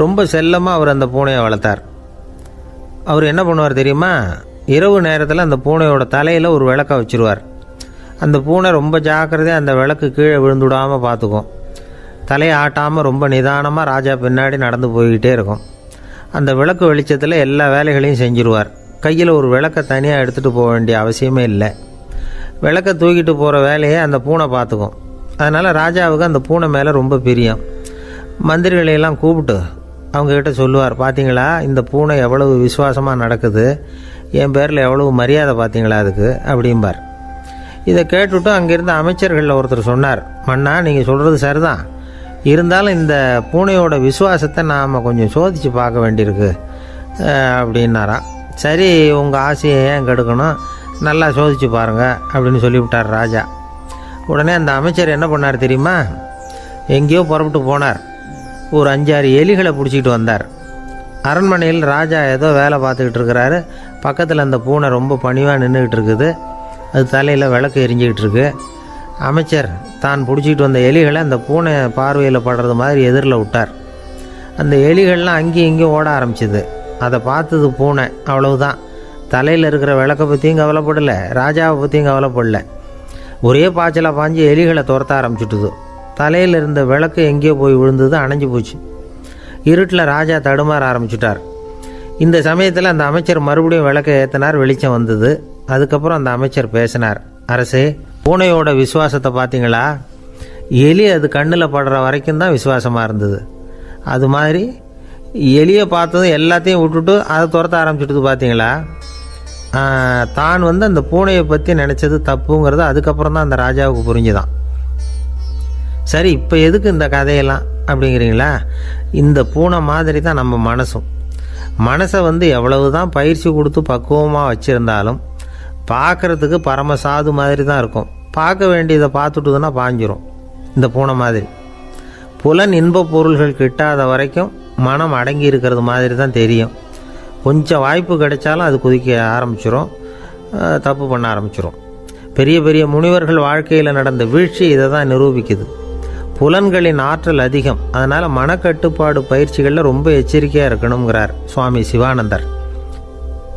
S1: ரொம்ப செல்லமாக அவர் அந்த பூனையை வளர்த்தார். அவர் என்ன பண்ணுவார் தெரியுமா? இரவு நேரத்தில் அந்த பூனையோட தலையில் ஒரு விளக்கை வச்சுருவார். அந்த பூனை ரொம்ப ஜாக்கிரதையாக அந்த விளக்கு கீழே விழுந்துடாமல் பார்த்துக்கும். தலையை ஆட்டாமல் ரொம்ப நிதானமாக ராஜா பின்னாடி நடந்து போய்கிட்டே இருக்கும். அந்த விளக்கு வெளிச்சத்தில் எல்லா வேலைகளையும் செஞ்சுருவார். கையில் ஒரு விளக்கை தனியாக எடுத்துகிட்டு போக வேண்டிய அவசியமே இல்லை. விளக்கை தூக்கிட்டு போகிற வேலையை அந்த பூனை பார்த்துக்கும். அதனால் ராஜாவுக்கு அந்த பூனை மேலே ரொம்ப பிரியம். மந்திரிகளையெல்லாம் கூப்பிட்டு அவங்கக்கிட்ட சொல்லுவார், பார்த்தீங்களா இந்த பூனை எவ்வளவு விசுவாசமாக நடக்குது, என் பேரில் எவ்வளவு மரியாதை பார்த்தீங்களா அதுக்கு அப்படிம்பார். இதை கேட்டுவிட்டு அங்கேருந்த அமைச்சர்களில் ஒருத்தர் சொன்னார், மன்னா நீங்கள் சொல்கிறது சரிதான், இருந்தாலும் இந்த பூனையோட விசுவாசத்தை நாம் கொஞ்சம் சோதித்து பார்க்க வேண்டியிருக்கு அப்படின்னாராம். சரி, உங்கள் ஆசையை ஏன் கெடுக்கணும், நல்லா சோதித்து பாருங்கள் அப்படின்னு சொல்லிவிட்டார் ராஜா. உடனே அந்த அமைச்சர் என்ன பண்ணார் தெரியுமா? எங்கேயோ புறப்பட்டு போனார். ஒரு 5-6 எலிகளை பிடிச்சிக்கிட்டு வந்தார். அரண்மனையில் ராஜா ஏதோ வேலை பார்த்துக்கிட்டு இருக்கிறாரு. பக்கத்தில் அந்த பூனை ரொம்ப பணிவாக நின்றுக்கிட்டு இருக்குது. அது தலையில் விளக்கு எரிஞ்சிக்கிட்டு இருக்கு. அமைச்சர் தான் பிடிச்சிக்கிட்டு வந்த எலிகளை அந்த பூனை பார்வையில் படுறது மாதிரி எதிரில் விட்டார். அந்த எலிகள்லாம் அங்கேயும் இங்கேயும் ஓட ஆரம்பிச்சிது. அதை பார்த்தது பூனை, அவ்வளவுதான். தலையில் இருக்கிற விளக்கை பற்றியும் கவலைப்படலை, ராஜாவை பற்றியும் கவலைப்படலை. ஒரே பாய்ச்சலாக பாஞ்சு எலிகளை துரத்த ஆரம்பிச்சுட்டுது. தலையில் இருந்த விளக்கு எங்கேயோ போய் விழுந்தது, அணைஞ்சு போச்சு. இருட்டில் ராஜா தடுமாற ஆரம்பிச்சுட்டார். இந்த சமயத்தில் அந்த அமைச்சர் மறுபடியும் விளக்கை ஏற்றினார். வெளிச்சம் வந்தது. அதுக்கப்புறம் அந்த அமைச்சர் பேசினார், அரசே, பூனையோட விசுவாசத்தை பார்த்தீங்களா? எலி அது கண்ணில் படுற வரைக்கும் தான் விசுவாசமாக இருந்தது. அது மாதிரி எலியை பார்த்ததும் எல்லாத்தையும் விட்டுட்டு அதை துரத்த ஆரம்பிச்சுட்டு பார்த்தீங்களா? தான் அந்த பூனையை பற்றி நினச்சது தப்புங்கிறது அதுக்கப்புறம் தான் அந்த ராஜாவுக்கு புரிஞ்சுதான். சரி, இப்போ எதுக்கு இந்த கதையெல்லாம் அப்படிங்கிறீங்களா? இந்த பூனை மாதிரி தான் நம்ம மனசும். மனசை எவ்வளவு தான் பயிற்சி கொடுத்து பக்குவமாக வச்சுருந்தாலும் பார்க்குறதுக்கு பரமசாது மாதிரி தான் இருக்கும். பார்க்க வேண்டியதை பார்த்துட்டுதுன்னா பாஞ்சிரும். இந்த பூனை மாதிரி புலன் இன்ப பொருள்கள் கிட்டாத வரைக்கும் மனம் அடங்கி இருக்கிறது மாதிரி தான் தெரியும். கொஞ்சம் வாய்ப்பு கிடைச்சாலும் அது குதிக்க ஆரம்பிச்சிடும், தப்பு பண்ண ஆரம்பிச்சிடும். பெரிய பெரிய முனிவர்கள் வாழ்க்கையில் நடந்த வீழ்ச்சி இதை தான் நிரூபிக்குது. புலன்களின் ஆற்றல் அதிகம். அதனால் மனக்கட்டுப்பாடு பயிற்சிகளில் ரொம்ப எச்சரிக்கையாக இருக்கணுங்கிறார் சுவாமி சிவானந்தர்.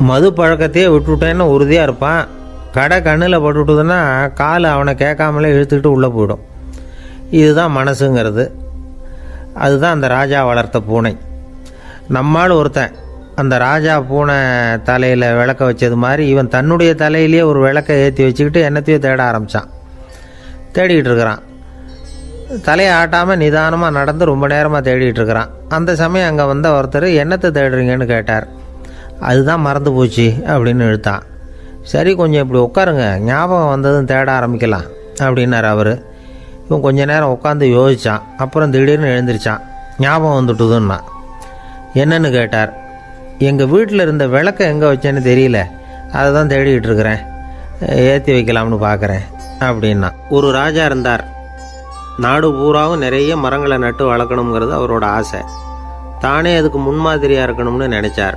S1: மது பழக்கத்தையே விட்டுவிட்டேன்னு உறுதியாக இருப்பான். கடை கண்ணில் பட்டுவிட்டுதுன்னா கால் அவனை கேட்காமலே இழுத்துக்கிட்டு உள்ளே போயிடும். இதுதான் மனசுங்கிறது. அதுதான் அந்த ராஜா வளர்த்த பூனை. நம்மால் ஒருத்தன் அந்த ராஜா பூனை தலையில் விளக்க வச்சது மாதிரி இவன் தன்னுடைய தலையிலேயே ஒரு விளக்கை ஏற்றி வச்சுக்கிட்டு என்னத்தையோ தேட ஆரம்பித்தான். தேடிக்கிட்டு இருக்கிறான். தலையை ஆட்டாமல் நிதானமாக நடந்து ரொம்ப நேரமாக தேடிகிட்டு இருக்கிறான். அந்த சமயம் அங்கே ஒருத்தர் என்னத்தை தேடுறீங்கன்னு கேட்டார். அதுதான் மறந்து போச்சு அப்படின்னு இழுத்தான். சரி கொஞ்சம் இப்படி உட்காருங்க, ஞாபகம் வந்ததும் தேட ஆரம்பிக்கலாம் அப்படின்னார் அவர். இவன் கொஞ்ச நேரம் உட்காந்து யோசித்தான். அப்புறம் திடீர்னு எழுந்திரிச்சான். ஞாபகம் வந்துட்டுதுன்னா. என்னன்னு கேட்டார். எங்கள் வீட்டில் இருந்த விளக்கை எங்கே வச்சேன்னு தெரியல, அதை தான் தேடிக்கிட்டு இருக்கிறேன், ஏற்றி வைக்கலாம்னு பார்க்குறேன் அப்படின்னா. ஒரு ராஜா இருந்தார். நாடு பூராவும் நிறைய மரங்களை நட்டு வளர்க்கணுங்கிறது அவரோட ஆசை. தானே அதுக்கு முன்மாதிரியாக இருக்கணும்னு நினச்சார்.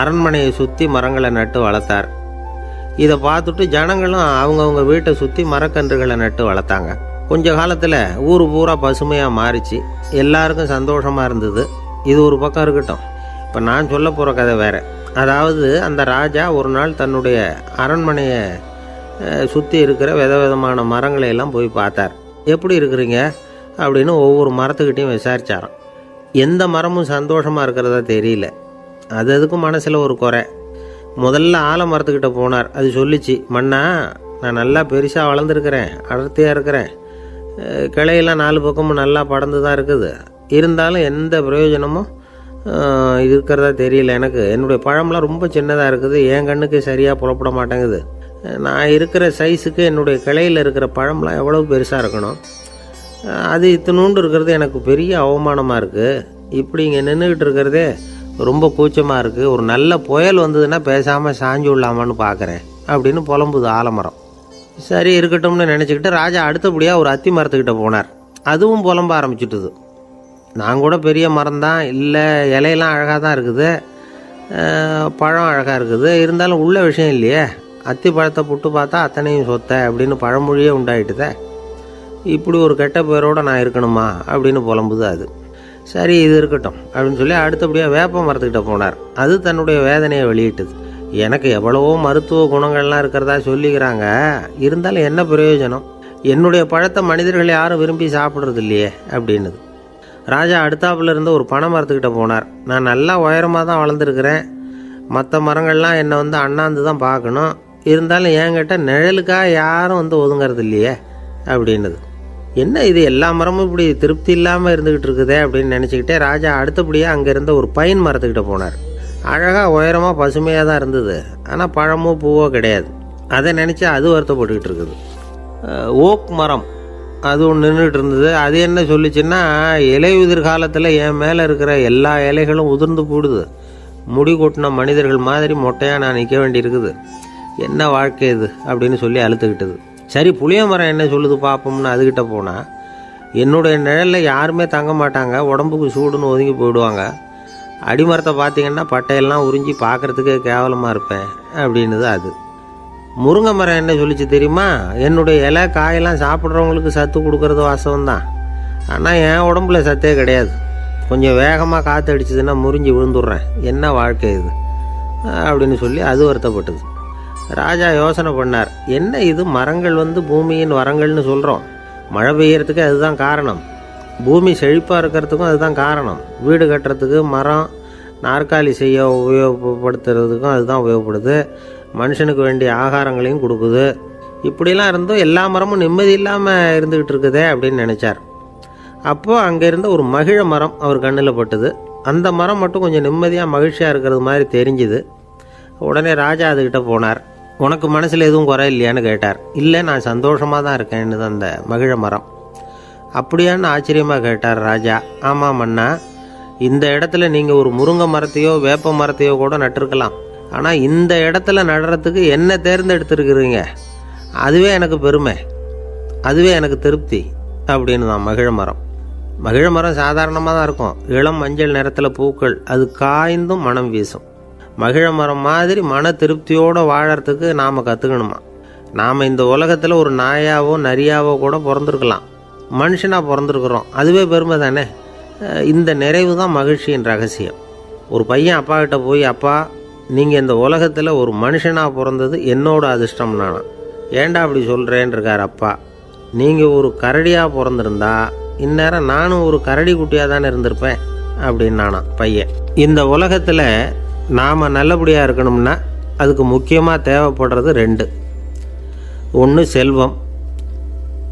S1: அரண்மனையை சுற்றி மரங்களை நட்டு வளர்த்தார். இதை பார்த்துட்டு ஜனங்களும் அவங்கவுங்க வீட்டை சுற்றி மரக்கன்றுகளை நட்டு வளர்த்தாங்க. கொஞ்ச காலத்தில் ஊர் பூரா பசுமையாக மாறிச்சு. எல்லாருக்கும் சந்தோஷமாக இருந்தது. இது ஒரு பக்கம் இருக்கட்டும். இப்போ நான் சொல்ல போகிற கதை வேறு. அதாவது அந்த ராஜா ஒரு நாள் தன்னுடைய அரண்மனையை சுற்றி இருக்கிற விதவிதமான மரங்களை எல்லாம் போய் பார்த்தார். எப்படி இருக்கிறீங்க அப்படின்னு ஒவ்வொரு மரத்துக்கிட்டையும் விசாரித்தாராம். எந்த மரமும் சந்தோஷமாக இருக்கிறதா தெரியல. அது அதுக்கும் மனசில் ஒரு குறை. முதல்ல ஆலமரத்துக்கிட்ட போனார். அது சொல்லிச்சு, மண்ணா நான் நல்லா பெருசாக வளர்ந்துருக்கிறேன், அடர்த்தியாக இருக்கிறேன், கிளையெல்லாம் 4 பக்கமும் நல்லா படர்ந்து தான் இருக்குது, இருந்தாலும் எந்த பிரயோஜனமும் இருக்கிறதா தெரியல எனக்கு. என்னுடைய பழம்லாம் ரொம்ப சின்னதாக இருக்குது, என் கண்ணுக்கு சரியாக புலப்பட மாட்டேங்குது. நான் இருக்கிற சைஸுக்கு என்னுடைய கிளையில் இருக்கிற பழம்லாம் எவ்வளோ பெருசாக இருக்கணும், அது இத்தினூண்டு இருக்கிறது எனக்கு பெரிய அவமானமாக இருக்குது. இப்படி இங்கே நின்றுக்கிட்டு இருக்கிறதே ரொம்ப கூச்சமாக இருக்குது. ஒரு நல்ல புயல் வந்ததுன்னா பேசாமல் சாஞ்சு விடலாமான்னு பார்க்குறேன் அப்படின்னு புலம்புது ஆலமரம். சரி இருக்கட்டும்னு நினச்சிக்கிட்டு ராஜா அடுத்தபடியாக ஒரு அத்தி மரத்துக்கிட்ட போனார். அதுவும் புலம்ப ஆரம்பிச்சுட்டுது. நான் கூட பெரிய மரம் தான், இல்லை இலையெல்லாம் அழகாக தான் இருக்குது, பழம் அழகாக இருக்குது, இருந்தாலும் உள்ள விஷயம் இல்லையே, அத்தி பழத்தை புட்டு பார்த்தா அத்தனையும் சொத்தை அப்படின்னு பழமொழியே உண்டாயிட்டுதே. இப்படி ஒரு கெட்ட பேரோடு நான் இருக்கணுமா அப்படின்னு புலம்புது அது. சரி இது இருக்கட்டும் அப்படின்னு சொல்லி அடுத்தபடியாக வேப்ப மரத்துக்கிட்ட போனார். அது தன்னுடைய வேதனையை வெளியிட்டது. எனக்கு எவ்வளவோ மருத்துவ குணங்கள்லாம் இருக்கிறதா சொல்லிக்கிறாங்க, இருந்தாலும் என்ன பிரயோஜனம், என்னுடைய பழத்தை மனிதர்கள் யாரும் விரும்பி சாப்பிட்றது இல்லையே அப்படின்னுது. ராஜா அடுத்தாப்புல இருந்த ஒரு பனை மரத்துக்கிட்ட போனார். நான் நல்லா உயரமாக தான் வளர்ந்துருக்கிறேன், மற்ற மரங்கள்லாம் என்னை அண்ணாந்து தான் பார்க்கணும், இருந்தாலும் என்கிட்ட நிழலுக்காக யாரும் ஒதுங்கிறது இல்லையே அப்படின்னுது. என்ன இது எல்லா மரமும் இப்படி திருப்தி இல்லாமல் இருந்துக்கிட்டு இருக்குதே அப்படின்னு நினச்சிக்கிட்டே ராஜா அடுத்தபடியாக அங்கே இருந்த ஒரு பைன் மரத்துக்கிட்ட போனார். அழகாக உயரமாக பசுமையாக தான் இருந்தது, ஆனால் பழமோ பூவோ கிடையாது. அதை நினச்சி அது வருத்தப்பட்டுக்கிட்டு இருக்குது. ஓக் மரம் அது ஒன்று நின்றுட்டு இருந்தது. அது என்ன சொல்லிச்சுன்னா, இலையுதிர் காலத்தில் என் மேலே இருக்கிற எல்லா இலைகளும் உதிர்ந்து போடுது, முடி கொட்டின மனிதர்கள் மாதிரி மொட்டையாக நான் நிற்க வேண்டியிருக்குது, என்ன வாழ்க்கை இது அப்படின்னு சொல்லி அழுத்துக்கிட்டது. சரி புளிய மரம் என்ன சொல்லுது பார்ப்போம்னு அதுக்கிட்ட போனால், என்னுடைய நிழலில் யாருமே தங்க மாட்டாங்க, உடம்புக்கு சூடுன்னு ஒதுங்கி போயிடுவாங்க, அடிமரத்தை பார்த்திங்கன்னா பட்டையெல்லாம் உறிஞ்சி பார்க்குறதுக்கே கேவலமாக இருப்பேன் அப்படின்னுது அது. முருங்கை மரம் என்ன சொல்லிச்சு தெரியுமா, என்னுடைய இலை காயெல்லாம் சாப்பிட்றவங்களுக்கு சத்து கொடுக்கறது வாசவம்தான், ஆனால் என் உடம்புல சத்தே கிடையாது, கொஞ்சம் வேகமாக காற்று அடிச்சதுன்னா முறிஞ்சி விழுந்துடுறேன், என்ன வாழ்க்கை இது அப்படின்னு சொல்லி அது வருத்தப்பட்டது. ராஜா யோசனை பண்ணார். என்ன இது மரங்கள் பூமியின் வரங்கள்னு சொல்கிறோம், மழை பெய்யறதுக்கு அதுதான் காரணம், பூமி செழிப்பாக இருக்கிறதுக்கும் அதுதான் காரணம், வீடு கட்டுறதுக்கு மரம், நாற்காலி செய்ய உபயோகப்படுத்துறதுக்கும் அதுதான் உபயோகப்படுது, மனுஷனுக்கு வேண்டிய ஆகாரங்களையும் கொடுக்குது, இப்படிலாம் இருந்தும் எல்லா மரமும் நிம்மதி இல்லாமல் இருந்துக்கிட்டு இருக்குதே அப்படின்னு நினச்சார். அப்போது அங்கே இருந்த ஒரு மகிழ மரம் அவர் கண்ணில் பட்டுது. அந்த மரம் மட்டும் கொஞ்சம் நிம்மதியாக மகிழ்ச்சியாக இருக்கிறது மாதிரி தெரிஞ்சுது. உடனே ராஜா அதுக்கிட்ட போனார். உனக்கு மனசில் எதுவும் குறை இல்லையான்னு கேட்டார். இல்லை நான் சந்தோஷமாக தான் இருக்கேன்னு அந்த மகிழ மரம். அப்படியான்னு ஆச்சரியமாக கேட்டார் ராஜா. ஆமாம் மன்னா, இந்த இடத்துல நீங்கள் ஒரு முருங்கை மரத்தையோ வேப்ப மரத்தையோ கூட நட்டிருக்கலாம், ஆனால் இந்த இடத்துல நடுறதுக்கு என்ன தேர்ந்தெடுத்துருக்குறீங்க, அதுவே எனக்கு பெருமை, அதுவே எனக்கு திருப்தி அப்படின்னு தான் மகிழ மரம். மகிழ மரம் சாதாரணமாக தான் இருக்கும், இளம் மஞ்சள் நிறத்தில் பூக்கள், அது காய்ந்தும் மனம் வீசும். மகிழ மரம் மாதிரி மன திருப்தியோடு வாழறதுக்கு நாம் கற்றுக்கணுமா. நாம் இந்த உலகத்தில் ஒரு நாயாவோ நரியாவோ கூட பிறந்திருக்கலாம், மனுஷனாக பிறந்திருக்கிறோம், அதுவே பெருமை தானே. இந்த நிறைவு தான் மகிழ்ச்சியின் ரகசியம். ஒரு பையன் அப்பா கிட்ட போய், அப்பா நீங்கள் இந்த உலகத்தில் ஒரு மனுஷனாக பிறந்தது என்னோட அதிர்ஷ்டம் நானா. ஏண்டா அப்படி சொல்கிறேன்னு இருக்கார் அப்பா. நீங்கள் ஒரு கரடியாக பிறந்திருந்தா இந்நேரம் நானும் ஒரு கரடி குட்டியாக தானே இருந்திருப்பேன் அப்படின்னு நானா பையன். இந்த உலகத்தில் நாம் நல்லபடியாக இருக்கணும்னா அதுக்கு முக்கியமாக தேவைப்படுறது 2. ஒன்று செல்வம்,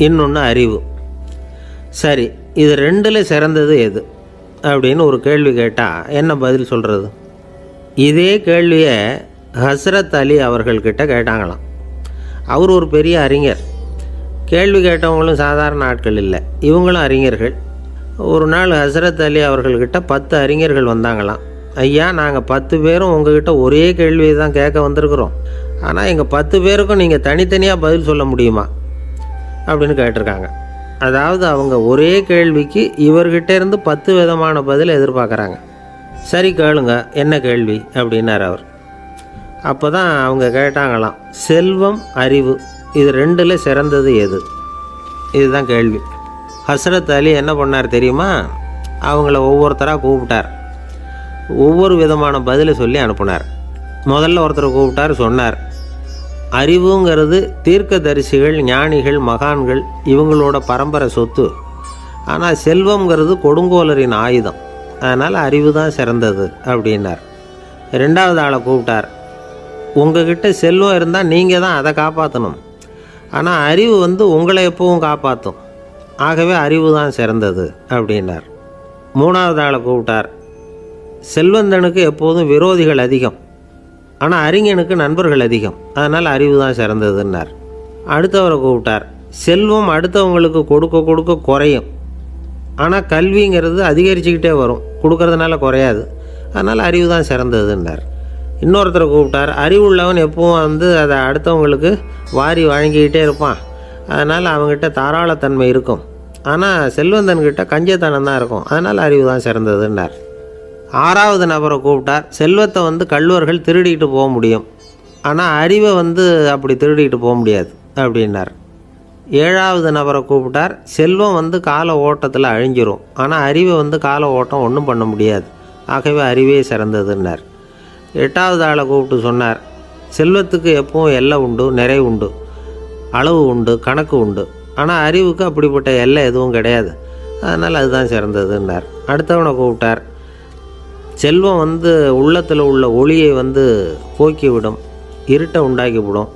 S1: இன்னொன்று அறிவு. சரி இது 2ல் சிறந்தது எது அப்படின்னு ஒரு கேள்வி கேட்டால் என்ன பதில் சொல்கிறது? இதே கேள்வியை ஹஸ்ரத் அலி அவர்கள்கிட்ட கேட்டாங்களாம். அவர் ஒரு பெரிய அறிஞர். கேள்வி கேட்டவங்களும் சாதாரண ஆட்கள் இல்லை, இவங்களும் அறிஞர்கள். ஒரு நாள் ஹஸ்ரத் அலி அவர்கள்கிட்ட 10 அறிஞர்கள் வந்தாங்களாம். ஐயா, நாங்கள் 10 பேரும் உங்ககிட்ட ஒரே கேள்வியை தான் கேட்க வந்திருக்கிறோம், ஆனால் எங்கள் 10 பேருக்கும் நீங்கள் தனித்தனியாக பதில் சொல்ல முடியுமா அப்படின்னு கேட்டிருக்காங்க. அதாவது அவங்க ஒரே கேள்விக்கு இவர்கிட்ட இருந்து 10 விதமான பதில் எதிர்பார்க்குறாங்க. சரி கேளுங்க, என்ன கேள்வி அப்படின்னார் அவர். அப்போ தான் அவங்க கேட்டாங்களாம், செல்வம் அறிவு இது 2ல் சிறந்தது எது? இதுதான் கேள்வி. ஹஸ்ரத் அலி என்ன பண்ணார் தெரியுமா? அவங்கள ஒவ்வொருத்தராக கூப்பிட்டார், ஒவ்வொரு விதமான பதிலை சொல்லி அனுப்புனார். முதல்ல ஒருத்தரை கூப்பிட்டார், சொன்னார், அறிவுங்கிறது தீர்க்கதரிசிகள், ஞானிகள், மகான்கள் இவங்களோட பரம்பரை சொத்து. ஆனால் செல்வங்கிறது கொடுங்கோலரின் ஆயுதம், அதனால் அறிவு தான் சிறந்தது அப்படின்னார். 2வது ஆளை கூப்பிட்டார், உங்ககிட்ட செல்வம் இருந்தால் நீங்கள் தான் அதை காப்பாற்றணும், ஆனால் அறிவு உங்களை எப்பவும் காப்பாற்றும், ஆகவே அறிவு தான் சிறந்தது அப்படின்னார். 3வது ஆளை கூப்பிட்டார், செல்வந்தனுக்கு எப்போதும் விரோதிகள் அதிகம், ஆனால் அறிஞனுக்கு நண்பர்கள் அதிகம், அதனால் அறிவு தான் சிறந்ததுன்னார். அடுத்தவரை கூப்பிட்டார், செல்வம் அடுத்தவங்களுக்கு கொடுக்க கொடுக்க குறையும், ஆனால் கல்விங்கிறது அதிகரிச்சுக்கிட்டே வரும், கொடுக்கறதுனால குறையாது, அதனால் அறிவு தான் சிறந்ததுன்னார். இன்னொருத்தரை கூப்பிட்டார், அறிவுள்ளவன் எப்பவும் அதை அடுத்தவங்களுக்கு வாரி வழங்கிக்கிட்டே இருப்பான், அதனால் அவங்ககிட்ட தாராளத்தன்மை இருக்கும், ஆனால் செல்வந்தன்கிட்ட கஞ்சத்தனம் தான் இருக்கும், அதனால் அறிவு தான் சிறந்ததுன்னார். 6வது நபரை கூப்பிட்டார், செல்வத்தை கள்வர்கள் திருடிக்கிட்டு போக முடியும், ஆனால் அறிவை அப்படி திருடிக்கிட்டு போக முடியாது அப்படின்னார். 7வது நபரை கூப்பிட்டார், செல்வம் கால ஓட்டத்தில் அழிஞ்சிரும், ஆனால் அறிவை கால ஓட்டம் ஒன்றும் பண்ண முடியாது, ஆகவே அறிவே சிறந்ததுன்னார். 8வது ஆளை கூப்பிட்டு சொன்னார், செல்வத்துக்கு எப்பவும் எல்லை உண்டு, நிறை உண்டு, அளவு உண்டு, கணக்கு உண்டு, ஆனால் அறிவுக்கு அப்படிப்பட்ட எல்லை எதுவும் கிடையாது, அதனால் அதுதான் சிறந்ததுன்னார். அடுத்தவனை கூப்பிட்டார், செல்வம் உள்ளத்தில் உள்ள ஒளியை போக்கிவிடும், இருட்டை உண்டாக்கிவிடும்,